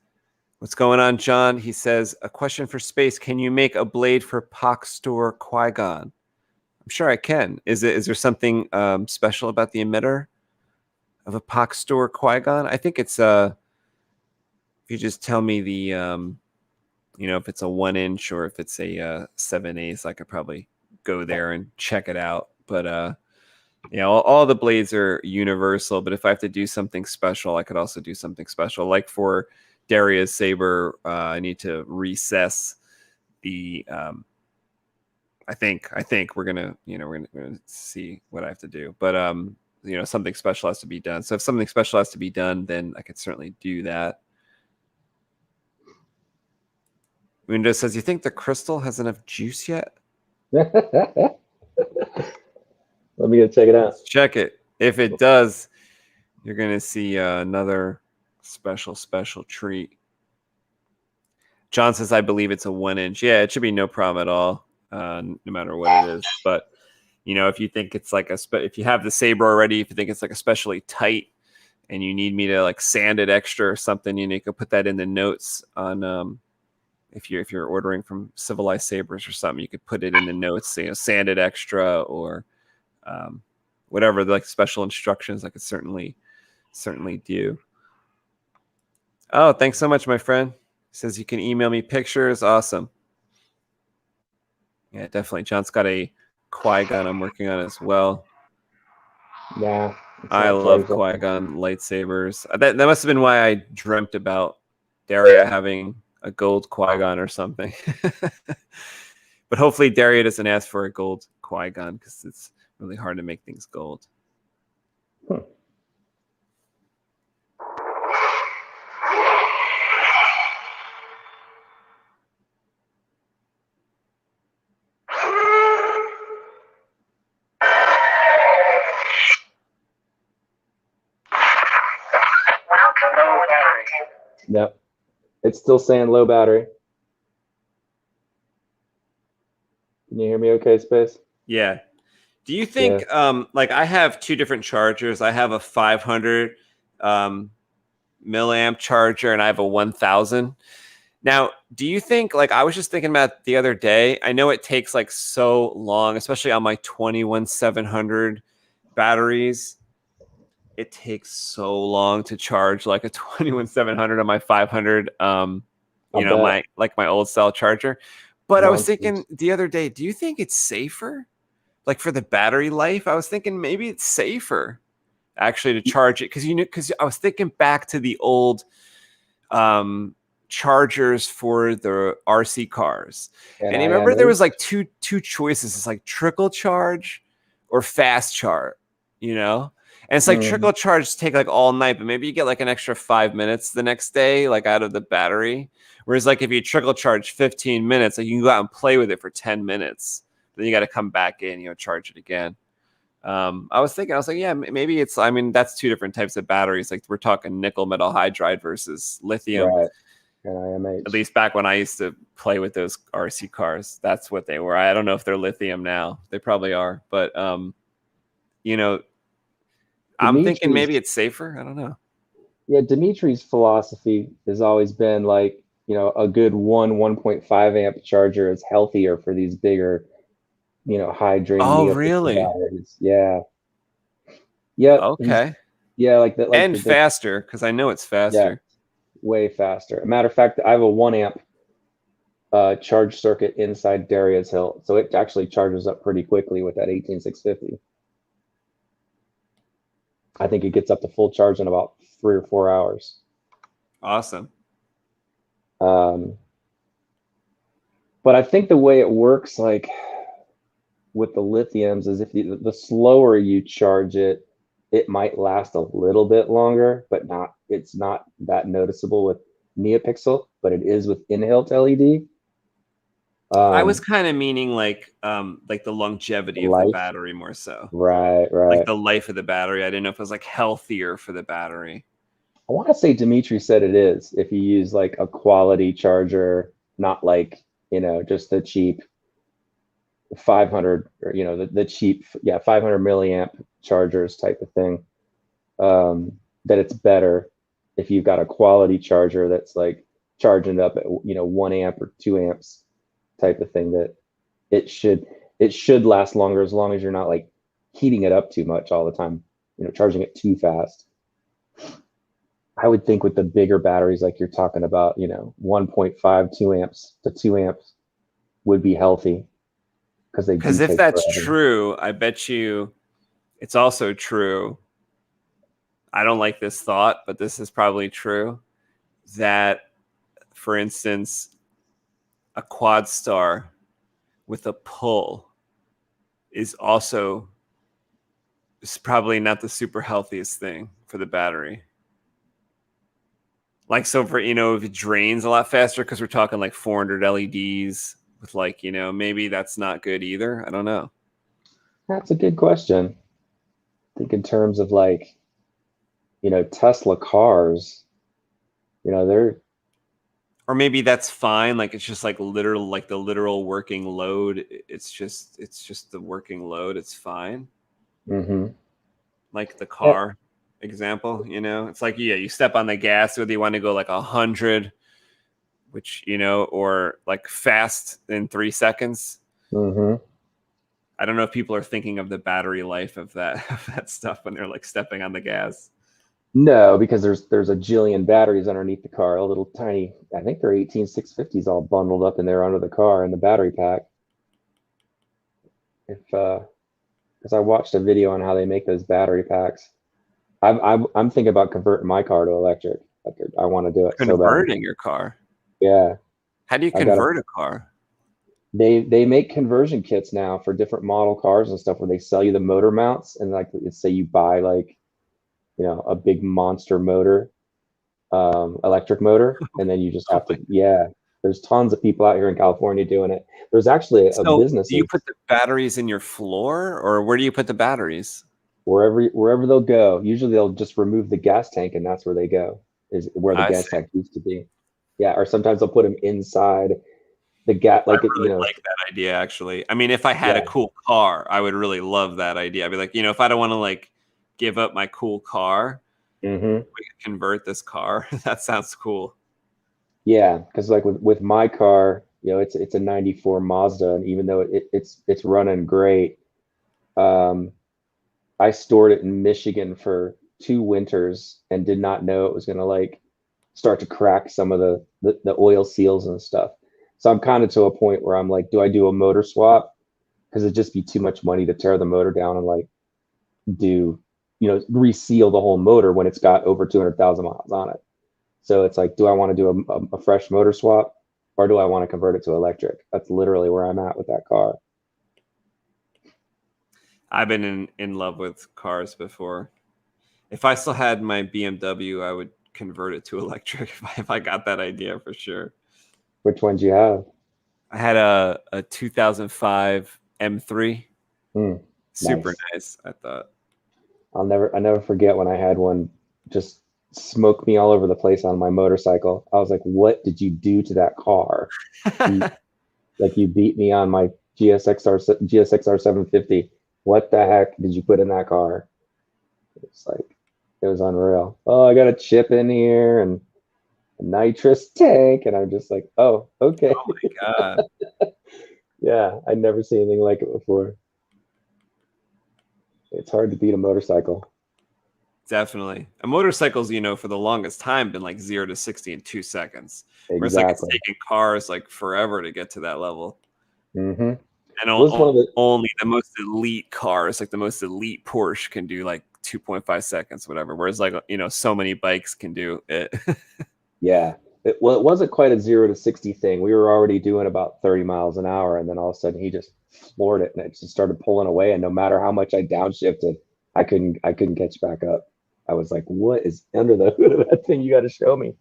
what's going on, John? He says, a question for space: can you make a blade for Pox Store Qui-Gon? I'm sure I can. Is there something special about the emitter of a Pox Store Qui-Gon? I think it's if you just tell me the if it's a 1-inch or if it's a 7/8, I could probably go there and check it out. But all the blades are universal. But if I have to do something special, I could also do something special. Like for Daria's saber, I need to recess the. I think we're gonna see what I have to do. But something special has to be done. So if something special has to be done, then I could certainly do that. Windows says, you think the crystal has enough juice yet? Let me go check it out. Let's check it. If it does, you're going to see another special treat. John says, I believe it's a 1-inch. Yeah, it should be no problem at all, no matter what it is. But, if you think it's like if you have the saber already, if you think it's like especially tight and you need me to like sand it extra or something, you can put that in the notes on if you're ordering from Civilized Sabers or something, you could put it in the notes, sand it extra or whatever the special instructions I could certainly do. Oh, thanks so much, my friend. He says you can email me pictures. Awesome. Yeah, definitely. John's got a Qui-Gon I'm working on as well. Yeah. I love Qui-Gon lightsabers. That must have been why I dreamt about Daria having a gold Qui-Gon or something. But hopefully Daria doesn't ask for a gold Qui-Gon because it's really hard to make things gold. Yep. It's still saying low battery. Can you hear me okay, Space? Yeah. Do you think, like I have two different chargers. I have a 500 milliamp charger and I have a 1000. Now, do you think, like I was just thinking about the other day, I know it takes like so long, especially on my 21700 batteries. It takes so long to charge like a 21700 on my 500, my old style charger. But I was thinking the other day, do you think it's safer? Like for the battery life, I was thinking maybe it's safer. actually to charge it, because I was thinking back to the old chargers for the RC cars, and you remember there was like two choices. It's like trickle charge or fast charge, and it's like trickle charge take like all night, but maybe you get like an extra 5 minutes the next day, like out of the battery. Whereas like if you trickle charge 15 minutes, like you can go out and play with it for 10 minutes, then you got to come back in, charge it again. I was like, yeah, maybe it's, I mean, that's two different types of batteries. Like we're talking nickel metal hydride versus lithium. Right. And IMH. At least back when I used to play with those RC cars, that's what they were. I don't know if they're lithium now. They probably are, but I'm thinking maybe it's safer. I don't know. Yeah, Dimitri's philosophy has always been like, a good 1.5 amp charger is healthier for these bigger, high drain. Oh, really? Batteries. Yeah. Yep. Okay. Yeah, like that. Like and faster, because I know it's faster. Yeah, way faster. A matter of fact, I have a 1 amp charge circuit inside Daria's Hill, so it actually charges up pretty quickly with that 18650. I think it gets up to full charge in about 3 or 4 hours. Awesome. But I think the way it works, like with the lithiums, is if the slower you charge it, it might last a little bit longer, but it's not that noticeable with NeoPixel, but it is with in-hilt LED. I was kind of meaning like the longevity of the battery more so. Right. Like the life of the battery. I didn't know if it was like healthier for the battery. I want to say Dimitri said it is if you use like a quality charger, not like, just the cheap 500 or, the cheap, 500 milliamp chargers type of thing, that it's better if you've got a quality charger that's like charging up at, 1 amp or 2 amps type of thing, that it should last longer as long as you're not like heating it up too much all the time, charging it too fast. I would think with the bigger batteries, like you're talking about, 1.5, 2 amps to 2 amps would be healthy. Because if that's true, I bet you it's also true. I don't like this thought, but this is probably true, that, for instance, a quad star with a pull is probably not the super healthiest thing for the battery. Like, so for, if it drains a lot faster, because we're talking like 400 LEDs with like, maybe that's not good either. I don't know. That's a good question. I think in terms of like, Tesla cars, they're, or maybe that's fine. Like, it's just like literal, like the literal working load. It's just the working load. It's fine. Mm-hmm. Like the car example, it's like, you step on the gas, whether you want to go like 100, which, or like fast in 3 seconds. Mm-hmm. I don't know if people are thinking of the battery life of that stuff when they're like stepping on the gas. No, because there's a jillion batteries underneath the car, a little tiny, I think they're 18650s all bundled up in there under the car in the battery pack. Because I watched a video on how they make those battery packs. I'm thinking about converting my car to electric. I want to do it. Converting your car? Yeah. How do you convert a car? They make conversion kits now for different model cars and stuff, where they sell you the motor mounts, and like, let's say you buy like, a big monster motor, electric motor, and then you just have to, there's tons of people out here in California doing it. There's actually a business. Do you put the batteries in your floor, or where do you put the batteries? Wherever they'll go. Usually they'll just remove the gas tank, and that's where they go, is where the gas tank used to be. Yeah, or sometimes they'll put them inside the gas. Like, I really like that idea, actually. I mean, if I had a cool car, I would really love that idea. I'd be like, if I don't want to like give up my cool car, we can convert this car. That sounds cool. Yeah, because like with my car, it's a 94 Mazda, and even though it's running great, I stored it in Michigan for 2 winters and did not know it was going to like start to crack some of the oil seals and stuff. So I'm kind of to a point where I'm like, do I do a motor swap? Because it'd just be too much money to tear the motor down and like do reseal the whole motor when it's got over 200,000 miles on it. So it's like, do I want to do a fresh motor swap, or do I want to convert it to electric? That's literally where I'm at with that car. I've been in love with cars before. If I still had my BMW, I would convert it to electric if I got that idea for sure. Which ones you have? I had a 2005 M3. Super nice, I thought. I'll never forget when I had one just smoke me all over the place on my motorcycle. I was like, what did you do to that car? You beat me on my GSXR 750. What the heck did you put in that car? It's like, it was unreal. Oh, I got a chip in here and a nitrous tank. And I'm just like, oh, okay. Oh my God. Yeah, I'd never seen anything like it before. It's hard to beat a motorcycle. Definitely. A motorcycle's, for the longest time been like 0 to 60 in 2 seconds. Exactly. Whereas like it's taking cars like forever to get to that level. Mm-hmm. And only the most elite cars, like the most elite Porsche, can do like 2.5 seconds, whatever. Whereas like, so many bikes can do it. Yeah. It wasn't quite a 0 to 60 thing. We were already doing about 30 miles an hour. And then all of a sudden he just floored it and it just started pulling away. And no matter how much I downshifted, I couldn't catch back up. I was like, what is under the hood of that thing? You got to show me.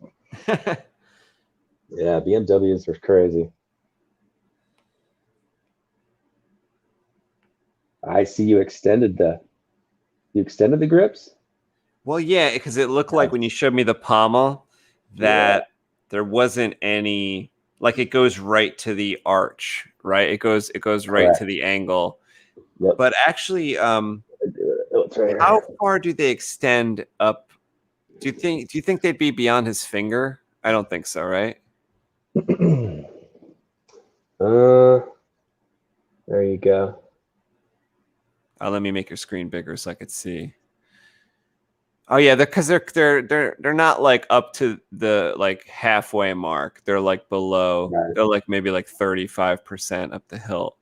Yeah, BMWs are crazy. I see you extended the grips? Well, yeah, because it looked like when you showed me the pommel that there wasn't any, like it goes right to the arch, right? It goes right to the angle. Yep. But actually, how far do they extend up? Do you think they'd be beyond his finger? I don't think so, right? There you go. Let me make your screen bigger so I could see. Oh yeah, because they're not like up to the like halfway mark. They're like below. Right. They're like maybe like 35% up the hilt.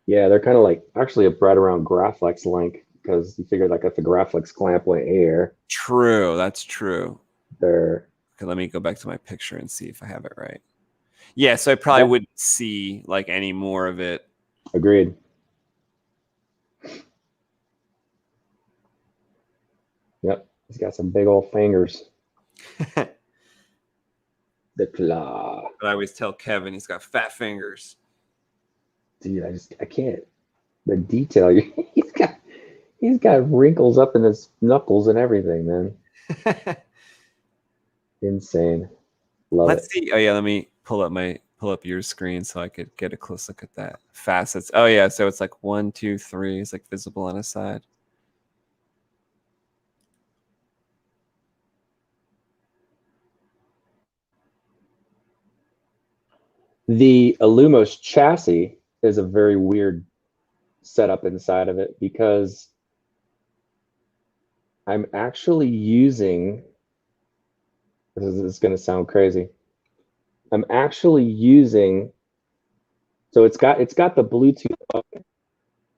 Yeah, they're kind of like actually right around Graflex length because you figure like if the Graflex clamp went here. True, that's true. They're okay. Let me go back to my picture and see if I have it right. Yeah, so I probably wouldn't see like any more of it. Agreed. Yep, he's got some big old fingers. The claw. But I always tell Kevin he's got fat fingers. Dude, I can't. The detail he's got wrinkles up in his knuckles and everything, man. Insane. Let's see. Oh yeah, let me pull up your screen so I could get a close look at that. Facets. Oh yeah, so it's like 1, 2, 3. It's like visible on a side. The Illumos chassis is a very weird setup inside of it because I'm actually using, this is going to sound crazy. I'm actually using, so it's got the Bluetooth. I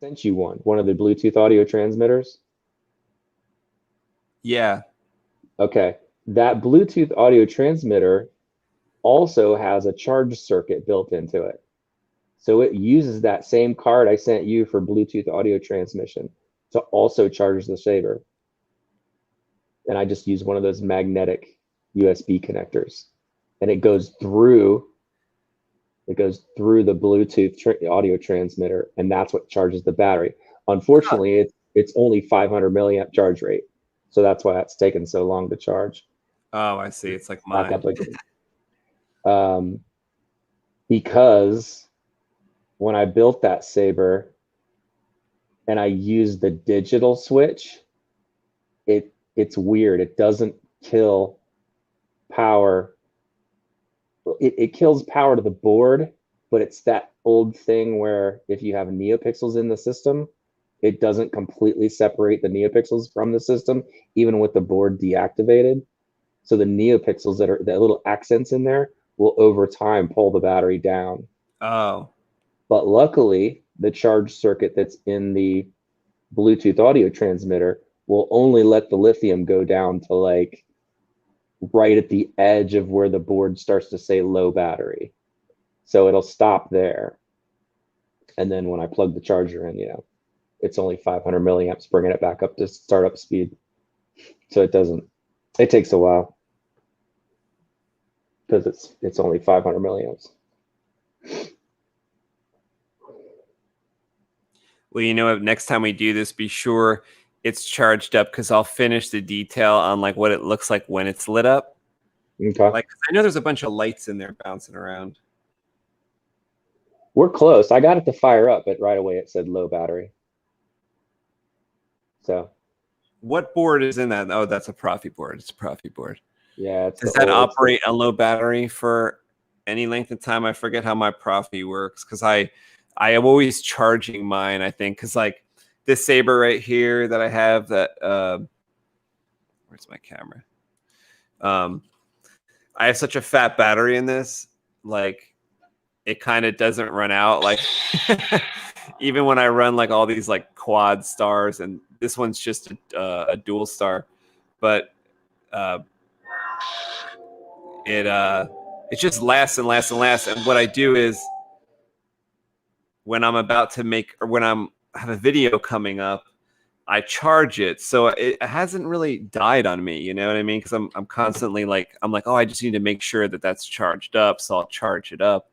sent you one of the Bluetooth audio transmitters. Yeah. Okay. That Bluetooth audio transmitter also has a charge circuit built into it. So it uses that same card I sent you for Bluetooth audio transmission to also charge the Saber. And I just use one of those magnetic USB connectors. And it goes through the Bluetooth audio transmitter, and that's what charges the battery. Unfortunately, it's only 500 milliamp charge rate. So that's why it's taken so long to charge. Oh, I see. It's like mine. Because when I built that Saber and I used the digital switch, it's weird. It doesn't kill power. It kills power to the board, but it's that old thing where if you have neopixels in the system, it doesn't completely separate the neopixels from the system, even with the board deactivated. So the neopixels that are the little accents in there will over time pull the battery down. Oh. But luckily, the charge circuit that's in the Bluetooth audio transmitter will only let the lithium go down to like right at the edge of where the board starts to say low battery. So it'll stop there. And then when I plug the charger in, it's only 500 milliamps, bringing it back up to startup speed. So it takes a while because it's only 500 milliamps. Well, next time we do this, be sure it's charged up, because I'll finish the detail on like what it looks like when it's lit up. Okay. Like, I know there's a bunch of lights in there bouncing around. We're close. I got it to fire up, but right away it said low battery. So. What board is in that? Oh, that's a Profi board. It's a Profi board. Yeah. Does that operate on low battery for any length of time? I forget how my Profi works, because I am always charging mine, I think, because like this Saber right here that I have, that where's my camera? I have such a fat battery in this, like it kind of doesn't run out. Like even when I run like all these like quad stars, and this one's just a dual star, but it just lasts and lasts and lasts. And what I do is, when I'm about to make, or when I have a video coming up, I charge it. So it hasn't really died on me. You know what I mean? Because I'm constantly like, oh, I just need to make sure that that's charged up. So I'll charge it up.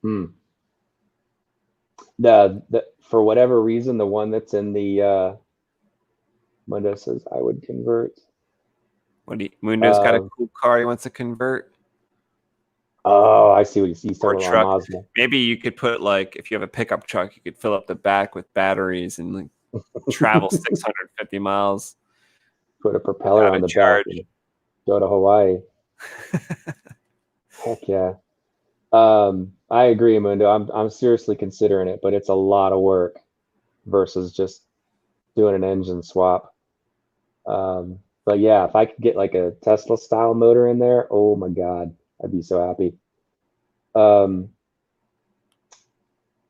For whatever reason, the one that's in the Mundo says I would convert. Mundo's got a cool car he wants to convert. Oh, I see what you see. Or truck. Maybe you could put, like, if you have a pickup truck, you could fill up the back with batteries and like travel 650 miles. Put a propeller on the back and go to Hawaii. Heck yeah. I agree, Mundo. I'm seriously considering it, but it's a lot of work versus just doing an engine swap. But yeah, if I could get like a Tesla style motor in there, oh my God, I'd be so happy. What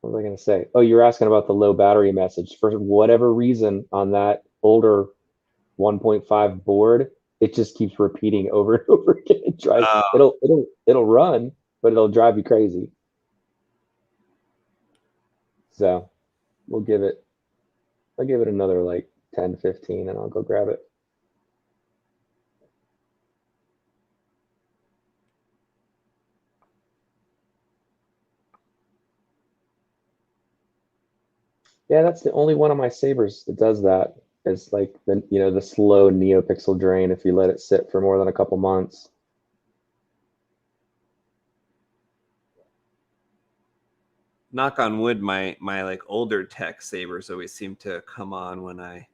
was I going to say? Oh, you're asking about the low battery message. For whatever reason, on that older 1.5 board, it just keeps repeating over and over again. It drives, it'll run, but it'll drive you crazy. So I'll give it another like 10, 15, and I'll go grab it. Yeah, that's the only one of my Sabers that does that. It's like the slow NeoPixel drain if you let it sit for more than a couple months. Knock on wood, my like older tech Sabers always seem to come on when I,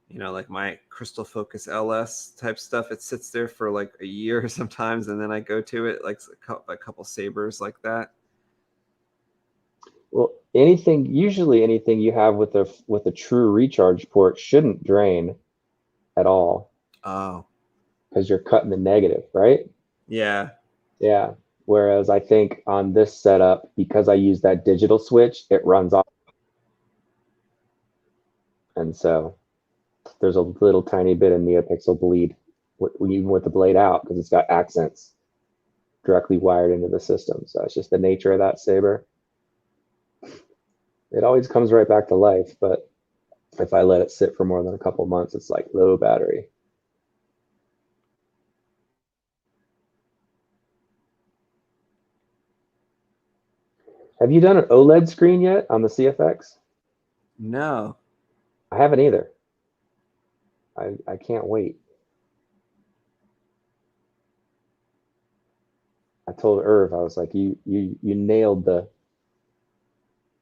like my Crystal Focus LS type stuff. It sits there for like a year sometimes, and then I go to it, like a couple Sabers like that. Well, usually anything you have with a true recharge port shouldn't drain at all. Oh. Because you're cutting the negative, right? Yeah. Yeah. Whereas I think on this setup, because I use that digital switch, it runs off. And so there's a little tiny bit of NeoPixel bleed, even with the blade out, because it's got accents directly wired into the system. So it's just the nature of that Saber. It always comes right back to life, but if I let it sit for more than a couple months, it's like low battery. Have you done an OLED screen yet on the CFX? No. I haven't either. I can't wait. I told Irv, I was like, you nailed the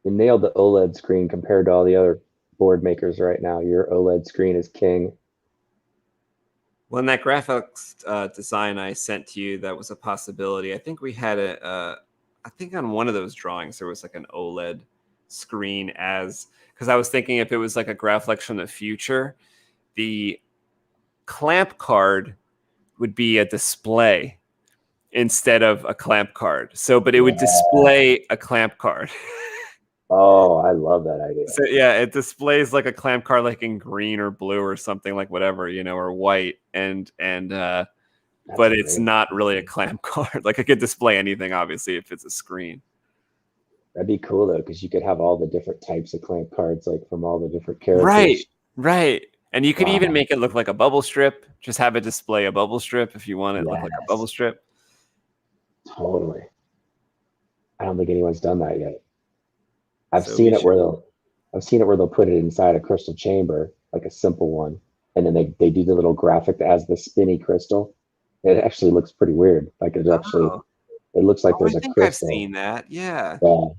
OLED screen compared to all the other board makers right now. Your OLED screen is king. Well, in that graphics design I sent to you, that was a possibility. I think we had I think on one of those drawings there was like an OLED screen, because I was thinking if it was like a Graphics from the future, the clamp card would be a display instead of a clamp card. So, but it would display a clamp card. Oh, I love that idea. So yeah, it displays like a clamp card like in green or blue or something like whatever, or white but it's great. not really a clamp card. Like it could display anything obviously if it's a screen. That'd be cool though, because you could have all the different types of clamp cards, like from all the different Right. characters. Right. And you could even Wow. make it look like a bubble strip. Just have it display a bubble strip if you want it to look like a Yes. bubble strip. Totally. I don't think anyone's done that yet. I've So seen we it where they'll put it inside a crystal chamber, like a simple one, and then they do the little graphic that has the spinny crystal. It actually looks pretty weird. Like it looks like I there's a think I've crystal. seen that. Yeah. Yeah.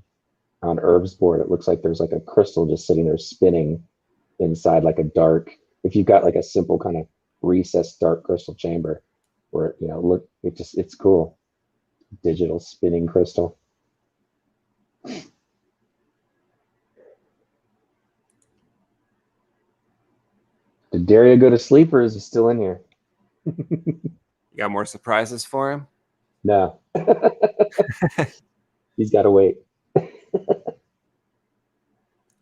On Herb's board, it looks like there's like a crystal just sitting there spinning inside like a dark. If you've got like a simple kind of recessed dark crystal chamber, where it's cool. Digital spinning crystal. Did Daria go to sleep or is he still in here? You got more surprises for him? No. He's got to wait.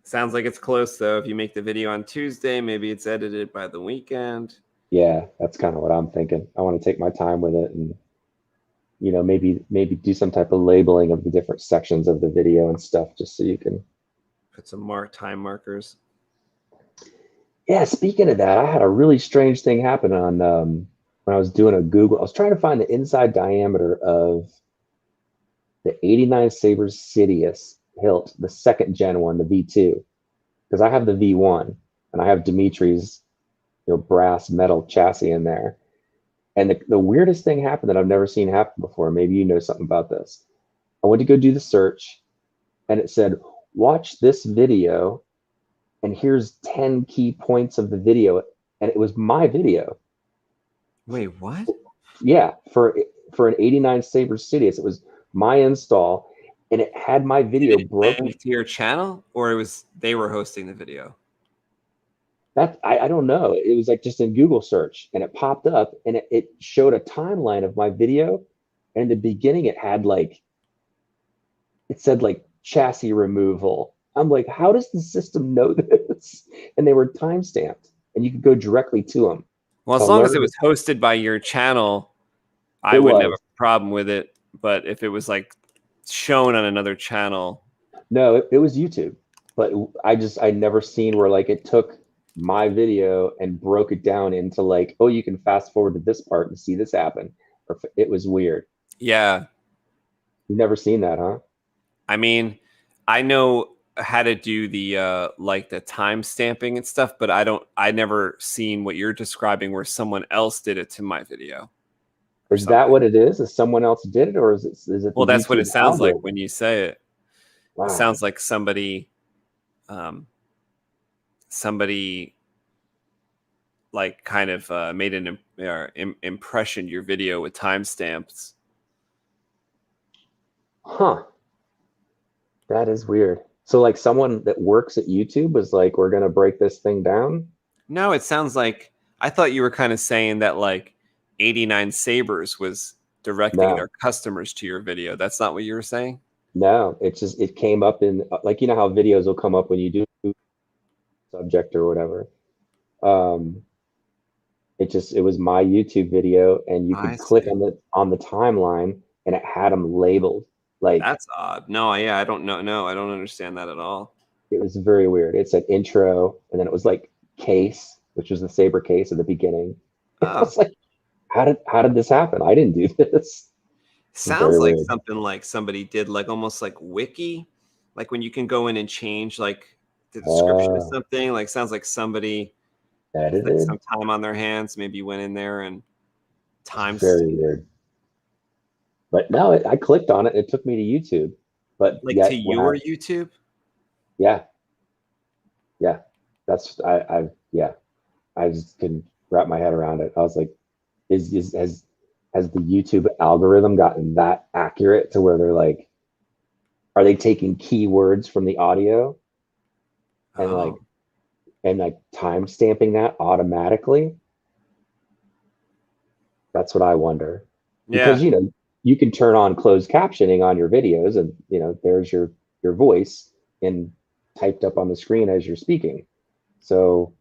Sounds like it's close though. If you make the video on Tuesday, maybe it's edited by the weekend. Yeah, that's kind of what I'm thinking. I want to take my time with it and maybe do some type of labeling of the different sections of the video and stuff just so you can Put some time markers. Yeah, speaking of that, I had a really strange thing happen on when I was doing a Google. I was trying to find the inside diameter of the 89 Saber Sidious hilt, the second gen one, the V2, because I have the V1 and I have Dimitri's brass metal chassis in there. And the weirdest thing happened that I've never seen happen before. Maybe you know something about this. I went to go do the search and it said, watch this video and here's 10 key points of the video. And it was my video. Wait, what? Yeah, for an 89 Saber Sidious. It was my install and it had my video broken to your channel, or they were hosting the video? That I don't know. It was like just in Google search and it popped up and it showed a timeline of my video. And in the beginning, it said like chassis removal. I'm like, how does the system know this? And they were timestamped and you could go directly to them. Well, as long as it was hosted by your channel, I wouldn't have a problem with it. But if it was like shown on another channel. No, it was YouTube. But I'd never seen where like it took my video and broke it down into like, oh, you can fast forward to this part and see this happen. It was weird. Yeah. You've never seen that, huh? I mean, I know how to do the like the time stamping and stuff, but I never seen what you're describing where someone else did it to my video. Is that what it is? Is someone else did it, or is it? Well, that's what it sounds like when you say it. Wow. It sounds like somebody like kind of made an impression your video with timestamps. Huh. That is weird. So like someone that works at YouTube was like, we're going to break this thing down? No, it sounds like, I thought you were kind of saying that like 89 Sabers was directing their customers to your video. That's not what you were saying? No, it came up in like, you know how videos will come up when you do subject or whatever. It was my YouTube video and you could click on the timeline and it had them labeled. Like, that's odd. No, yeah, I don't know. No, I don't understand that at all. It was very weird. It said intro, and then it was like case, which was the Saber case at the beginning. I was like, how did this happen? I didn't do this. Sounds like something like somebody did, like almost like wiki, like when you can go in and change like the description of something. Like sounds like somebody had some time on their hands, maybe went in there and time. Very weird. But no, I clicked on it. And it took me to YouTube. But like to your YouTube. Yeah. That's I just couldn't wrap my head around it. I was like, has the YouTube algorithm gotten that accurate to where they're like, are they taking keywords from the audio and like time stamping that automatically? That's what I wonder. Because you can turn on closed captioning on your videos and there's your voice and typed up on the screen as you're speaking. So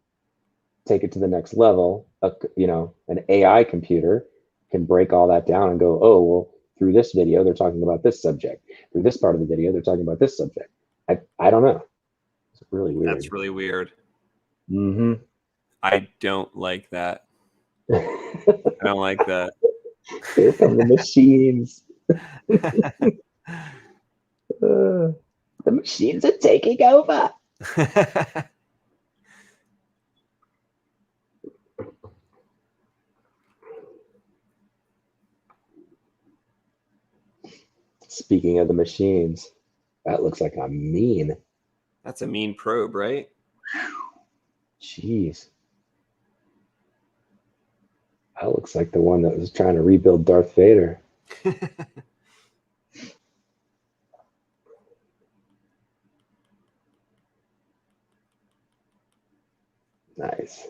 take it to the next level. An AI computer can break all that down and go, oh, well, through this video, they're talking about this subject. Through this part of the video, they're talking about this subject. I don't know. It's really weird. That's really weird. Mm-hmm. I don't like that. I don't like that. Here come the machines. The machines are taking over. Speaking of the machines, that looks like a mean. That's a mean probe, right? Jeez. That looks like the one that was trying to rebuild Darth Vader. Nice.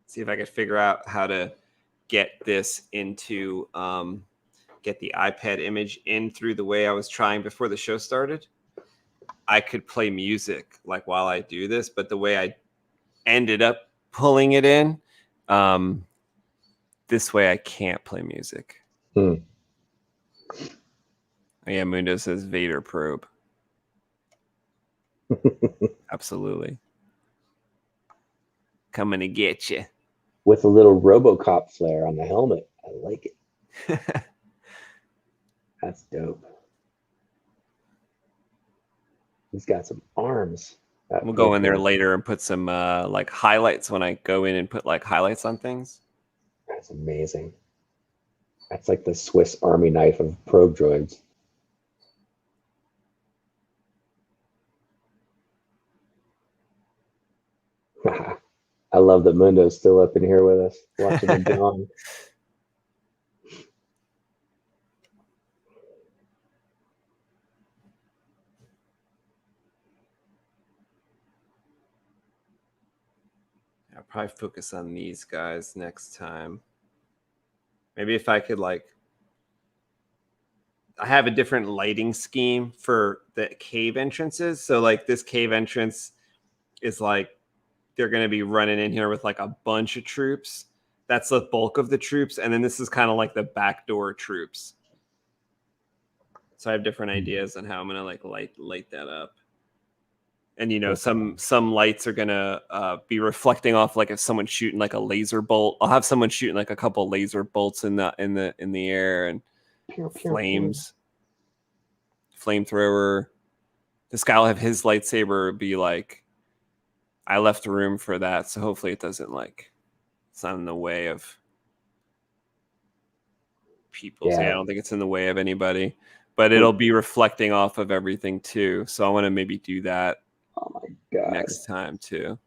See if I could figure out how to get this into get the iPad image in through the way I was trying before the show started. I could play music like while I do this, but the way I ended up pulling it in, this way I can't play music. Oh, yeah, Mundo says Vader probe. Absolutely. Coming to get you. With a little RoboCop flare on the helmet. I like it. That's dope. He's got some arms. We'll go in there later and put some like highlights when I go in and put like highlights on things. That's amazing. That's like the Swiss Army knife of probe droids. I love that Mundo's still up in here with us, watching him gone. I'll probably focus on these guys next time. Maybe if I could like, I have a different lighting scheme for the cave entrances. So like this cave entrance is like, they're going to be running in here with like a bunch of troops. That's the bulk of the troops. And then this is kind of like the backdoor troops. So I have different ideas on how I'm going to like light that up. And, you know, some lights are going to be reflecting off like if someone's shooting like a laser bolt. I'll have someone shooting like a couple laser bolts in the air and flames. Flamethrower. This guy will have his lightsaber be like, I left room for that, so hopefully it doesn't like, it's not in the way of people. Yeah. I don't think it's in the way of anybody, but it'll be reflecting off of everything too. So I want to maybe do that next time too.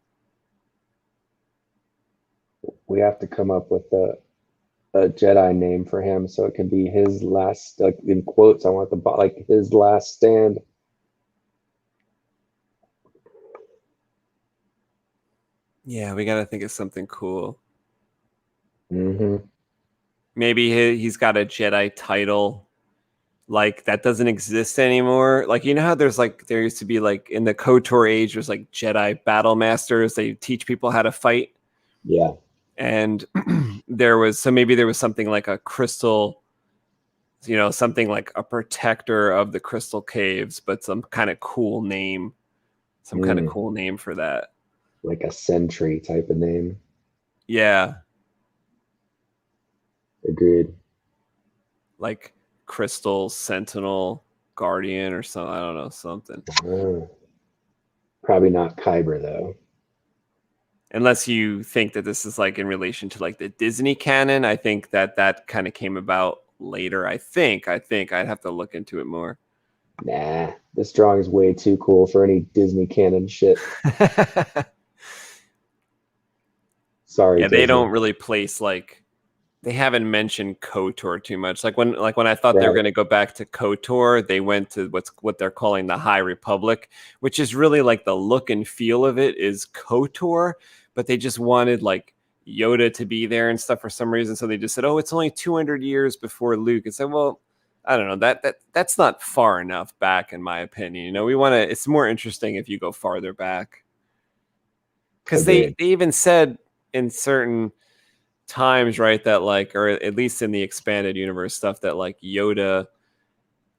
We have to come up with a Jedi name for him so it can be his last, like in quotes, I want the like his last stand. Yeah, we got to think of something cool. Mm-hmm. Maybe he's got a Jedi title like that doesn't exist anymore. Like, you know how there used to be like in the KOTOR age, there's like Jedi battle masters. They teach people how to fight. Yeah. And maybe there was something like a crystal, you know, something like a protector of the crystal caves, but some kind of cool name, kind of cool name for that. Like a sentry type of name. Yeah. Agreed. Like Crystal Sentinel Guardian or something. I don't know, something. Probably not Kyber though. Unless you think that this is like in relation to like the Disney canon. I think that kind of came about later. I think I'd have to look into it more. Nah, this drawing is way too cool for any Disney canon shit. Sorry. Yeah, Disney. They don't really place like, they haven't mentioned KOTOR too much. Like when I thought they were going to go back to KOTOR, they went to what they're calling the High Republic, which is really like the look and feel of it is KOTOR, but they just wanted like Yoda to be there and stuff for some reason. So they just said, "Oh, it's only 200 years before Luke." It's like, well, I don't know, that's not far enough back, in my opinion. You know, we want to. It's more interesting if you go farther back, because they even said in certain times, right, that like, or at least in the expanded universe stuff, that like Yoda,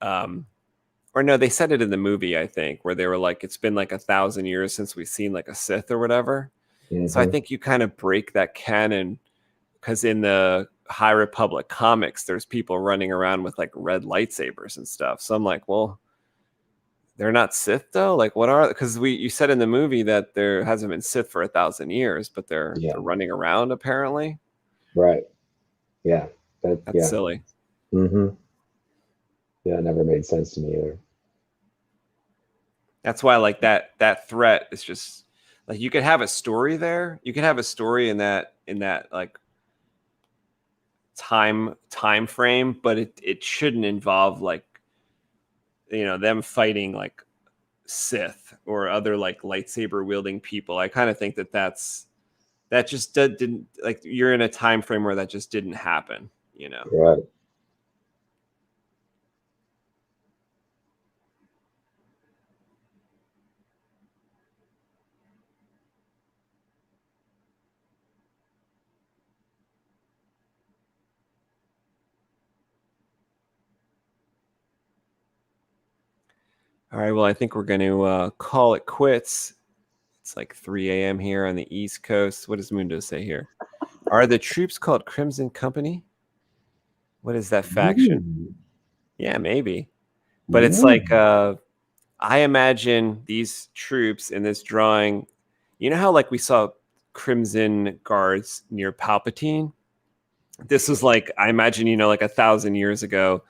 or no, they said it in the movie, I think, where they were like, it's been like 1,000 years since we've seen like a Sith or whatever. So I think you kind of break that canon, because in the High Republic comics, there's people running around with like red lightsabers and stuff. So I'm like, well, they're not Sith though. Like, what are? Because you said in the movie that there hasn't been Sith for 1,000 years, but they're running around apparently. Right. Yeah. That's silly. Mm-hmm. Yeah, it never made sense to me either. That's why like that threat is just like, you could have a story there. You could have a story in that like time frame, but it shouldn't involve like, you know, them fighting like Sith or other like lightsaber wielding people. I kind of think that just didn't, like, you're in a time frame where that just didn't happen, you know. Right. All right, well, I think we're going to call it quits. It's like 3 a.m. here on the East Coast. What does Mundo say here? Are the troops called Crimson Company? What is that faction? Yeah, maybe. But it's like, I imagine these troops in this drawing, you know how like we saw Crimson Guards near Palpatine? This was like, I imagine, you know, like 1,000 years ago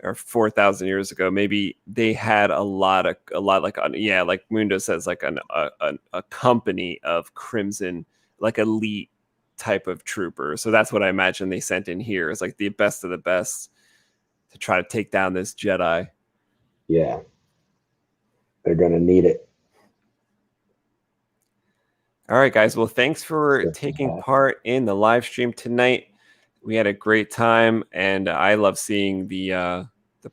or 4,000 years ago, maybe they had a lot like, yeah, like Mundo says, like a company of Crimson, like elite type of trooper. So that's what I imagine they sent in here, is like the best of the best to try to take down this Jedi. Yeah. They're going to need it. All right, guys. Well, thanks for taking part in the live stream tonight. We had a great time, and I love seeing the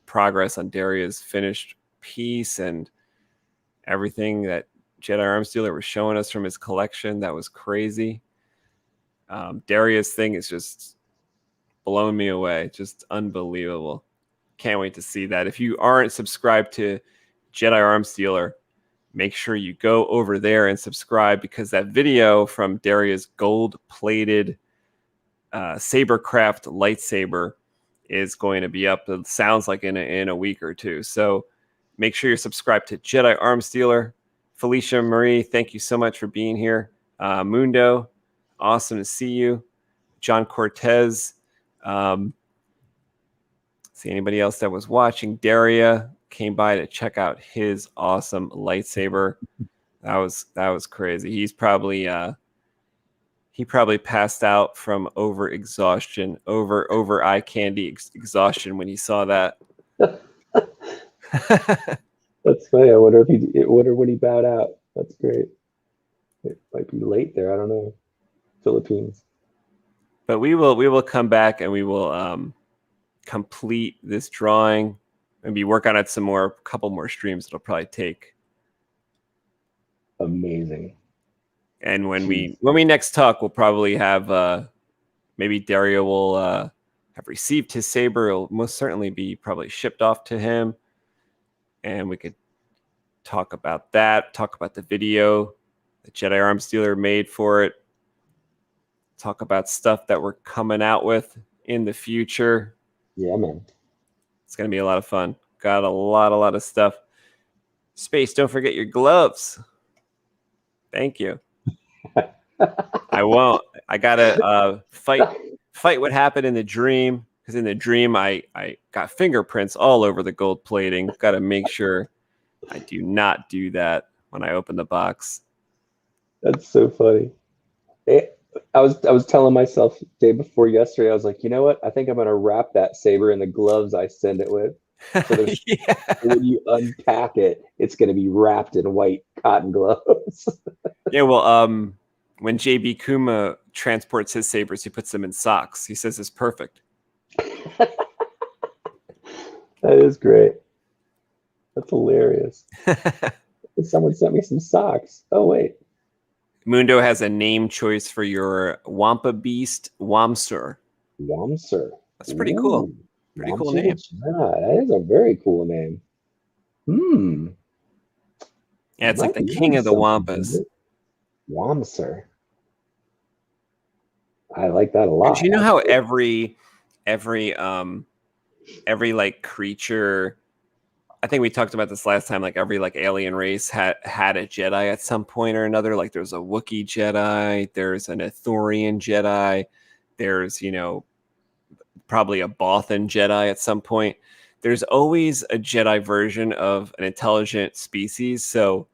progress on Daria's finished piece and everything that Jedi Armstealer was showing us from his collection. That was crazy. Daria's thing is just blowing me away. Just unbelievable. Can't wait to see that. If you aren't subscribed to Jedi Armstealer, make sure you go over there and subscribe, because that video from Daria's gold-plated Sabercraft lightsaber is going to be up. It sounds like in a week or two. So make sure you're subscribed to Jedi Armstealer. Felicia Marie, thank you so much for being here. Mundo, awesome to see you. John Cortez. See anybody else that was watching? Daria came by to check out his awesome lightsaber. That was crazy. He's probably he probably passed out from over exhaustion, over eye candy exhaustion when he saw that. That's funny. I wonder when he bowed out. That's great. It might be late there. I don't know. Philippines. But we will come back and we will complete this drawing. Maybe work on it some more, a couple more streams. It'll probably take. Amazing. And when we next talk, we'll probably have maybe Dario will have received his saber. It'll most certainly be probably shipped off to him, and we could talk about that. Talk about the video that Jedi Armstealer made for it. Talk about stuff that we're coming out with in the future. Yeah, man. It's gonna be a lot of fun. Got a lot of stuff. Space, don't forget your gloves. Thank you. I won't. I gotta fight what happened in the dream, because in the dream I got fingerprints all over the gold plating. Got to make sure I do not do that when I open the box. That's so funny. I was telling myself day before yesterday, I was like, you know what? I think I'm gonna wrap that saber in the gloves I send it with. So Yeah. when you unpack it, it's gonna be wrapped in white cotton gloves. Yeah, well, when JB Kuma transports his sabers, he puts them in socks. He says it's perfect. That is great. That's hilarious. Someone sent me some socks. Oh, wait. Mundo has a name choice for your Wampa Beast, Wamsur. Wamsur. That's pretty cool. Pretty cool name. That is a very cool name. Yeah, it's like the king of the Wampas. Wamsur. I like that a lot. Do you know how every like creature, I think we talked about this last time, like every like alien race had a Jedi at some point or another. Like there's a Wookiee Jedi, there's an Ithorian Jedi, there's, you know, probably a Bothan Jedi at some point. There's always a Jedi version of an intelligent species. So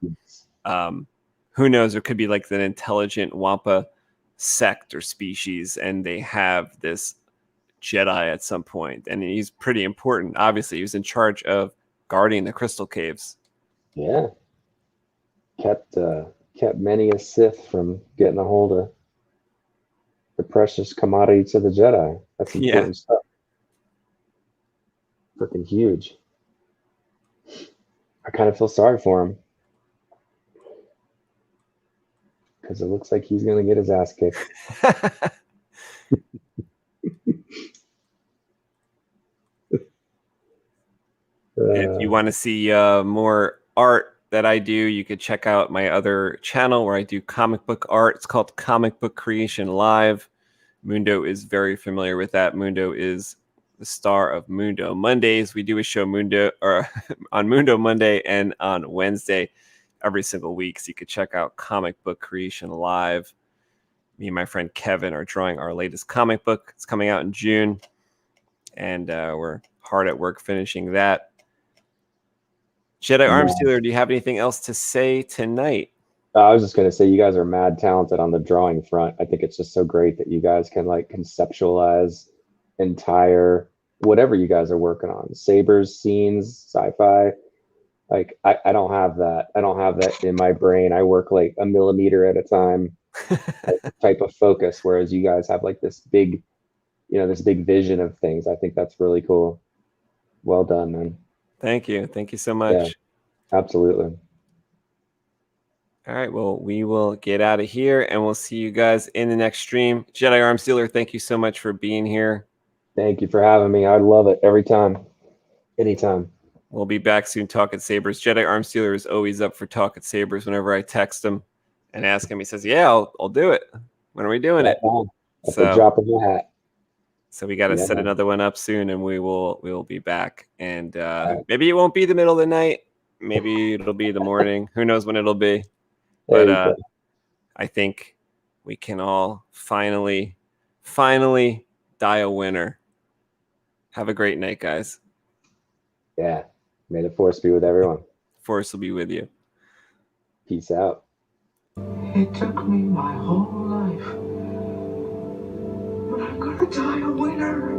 who knows, it could be like an intelligent Wampa sect or species, and they have this Jedi at some point, and he's pretty important. Obviously, he was in charge of guarding the crystal caves. Yeah, kept many a Sith from getting a hold of the precious commodity to the Jedi. That's important stuff. Freaking huge. I kind of feel sorry for him because it looks like he's gonna get his ass kicked. If you want to see more art that I do, you could check out my other channel where I do comic book art. It's called Comic Book Creation Live. Mundo is very familiar with that. Mundo is the star of Mundo Mondays. We do a show on Mundo Monday and on Wednesday every single week. So you could check out Comic Book Creation Live. Me and my friend Kevin are drawing our latest comic book. It's coming out in June, and we're hard at work finishing that. Jedi Arms Dealer, do you have anything else to say tonight? I was just going to say you guys are mad talented on the drawing front. I think it's just so great that you guys can like conceptualize entire whatever you guys are working on. Sabers, scenes, sci-fi. Like I don't have that. I don't have that in my brain. I work like a millimeter at a time type of focus, whereas you guys have like this big, this big vision of things. I think that's really cool. Well done, man. Thank you. Thank you so much. Yeah, absolutely. All right. Well, we will get out of here and we'll see you guys in the next stream. Jedi Arms Dealer, thank you so much for being here. Thank you for having me. I love it every time. Anytime. We'll be back soon. Talk at Sabers. Jedi Arms Dealer is always up for Talk at Sabers. Whenever I text him and ask him, he says, yeah, I'll do it. When are we doing it? At the drop of a hat. So we got to set another one up soon, and we will be back. And maybe it won't be the middle of the night. Maybe it'll be the morning. Who knows when it'll be? But I think we can all finally die a winner. Have a great night, guys. Yeah. May the Force be with everyone. Force will be with you. Peace out. It took me my whole life, but I'm gonna die a winner.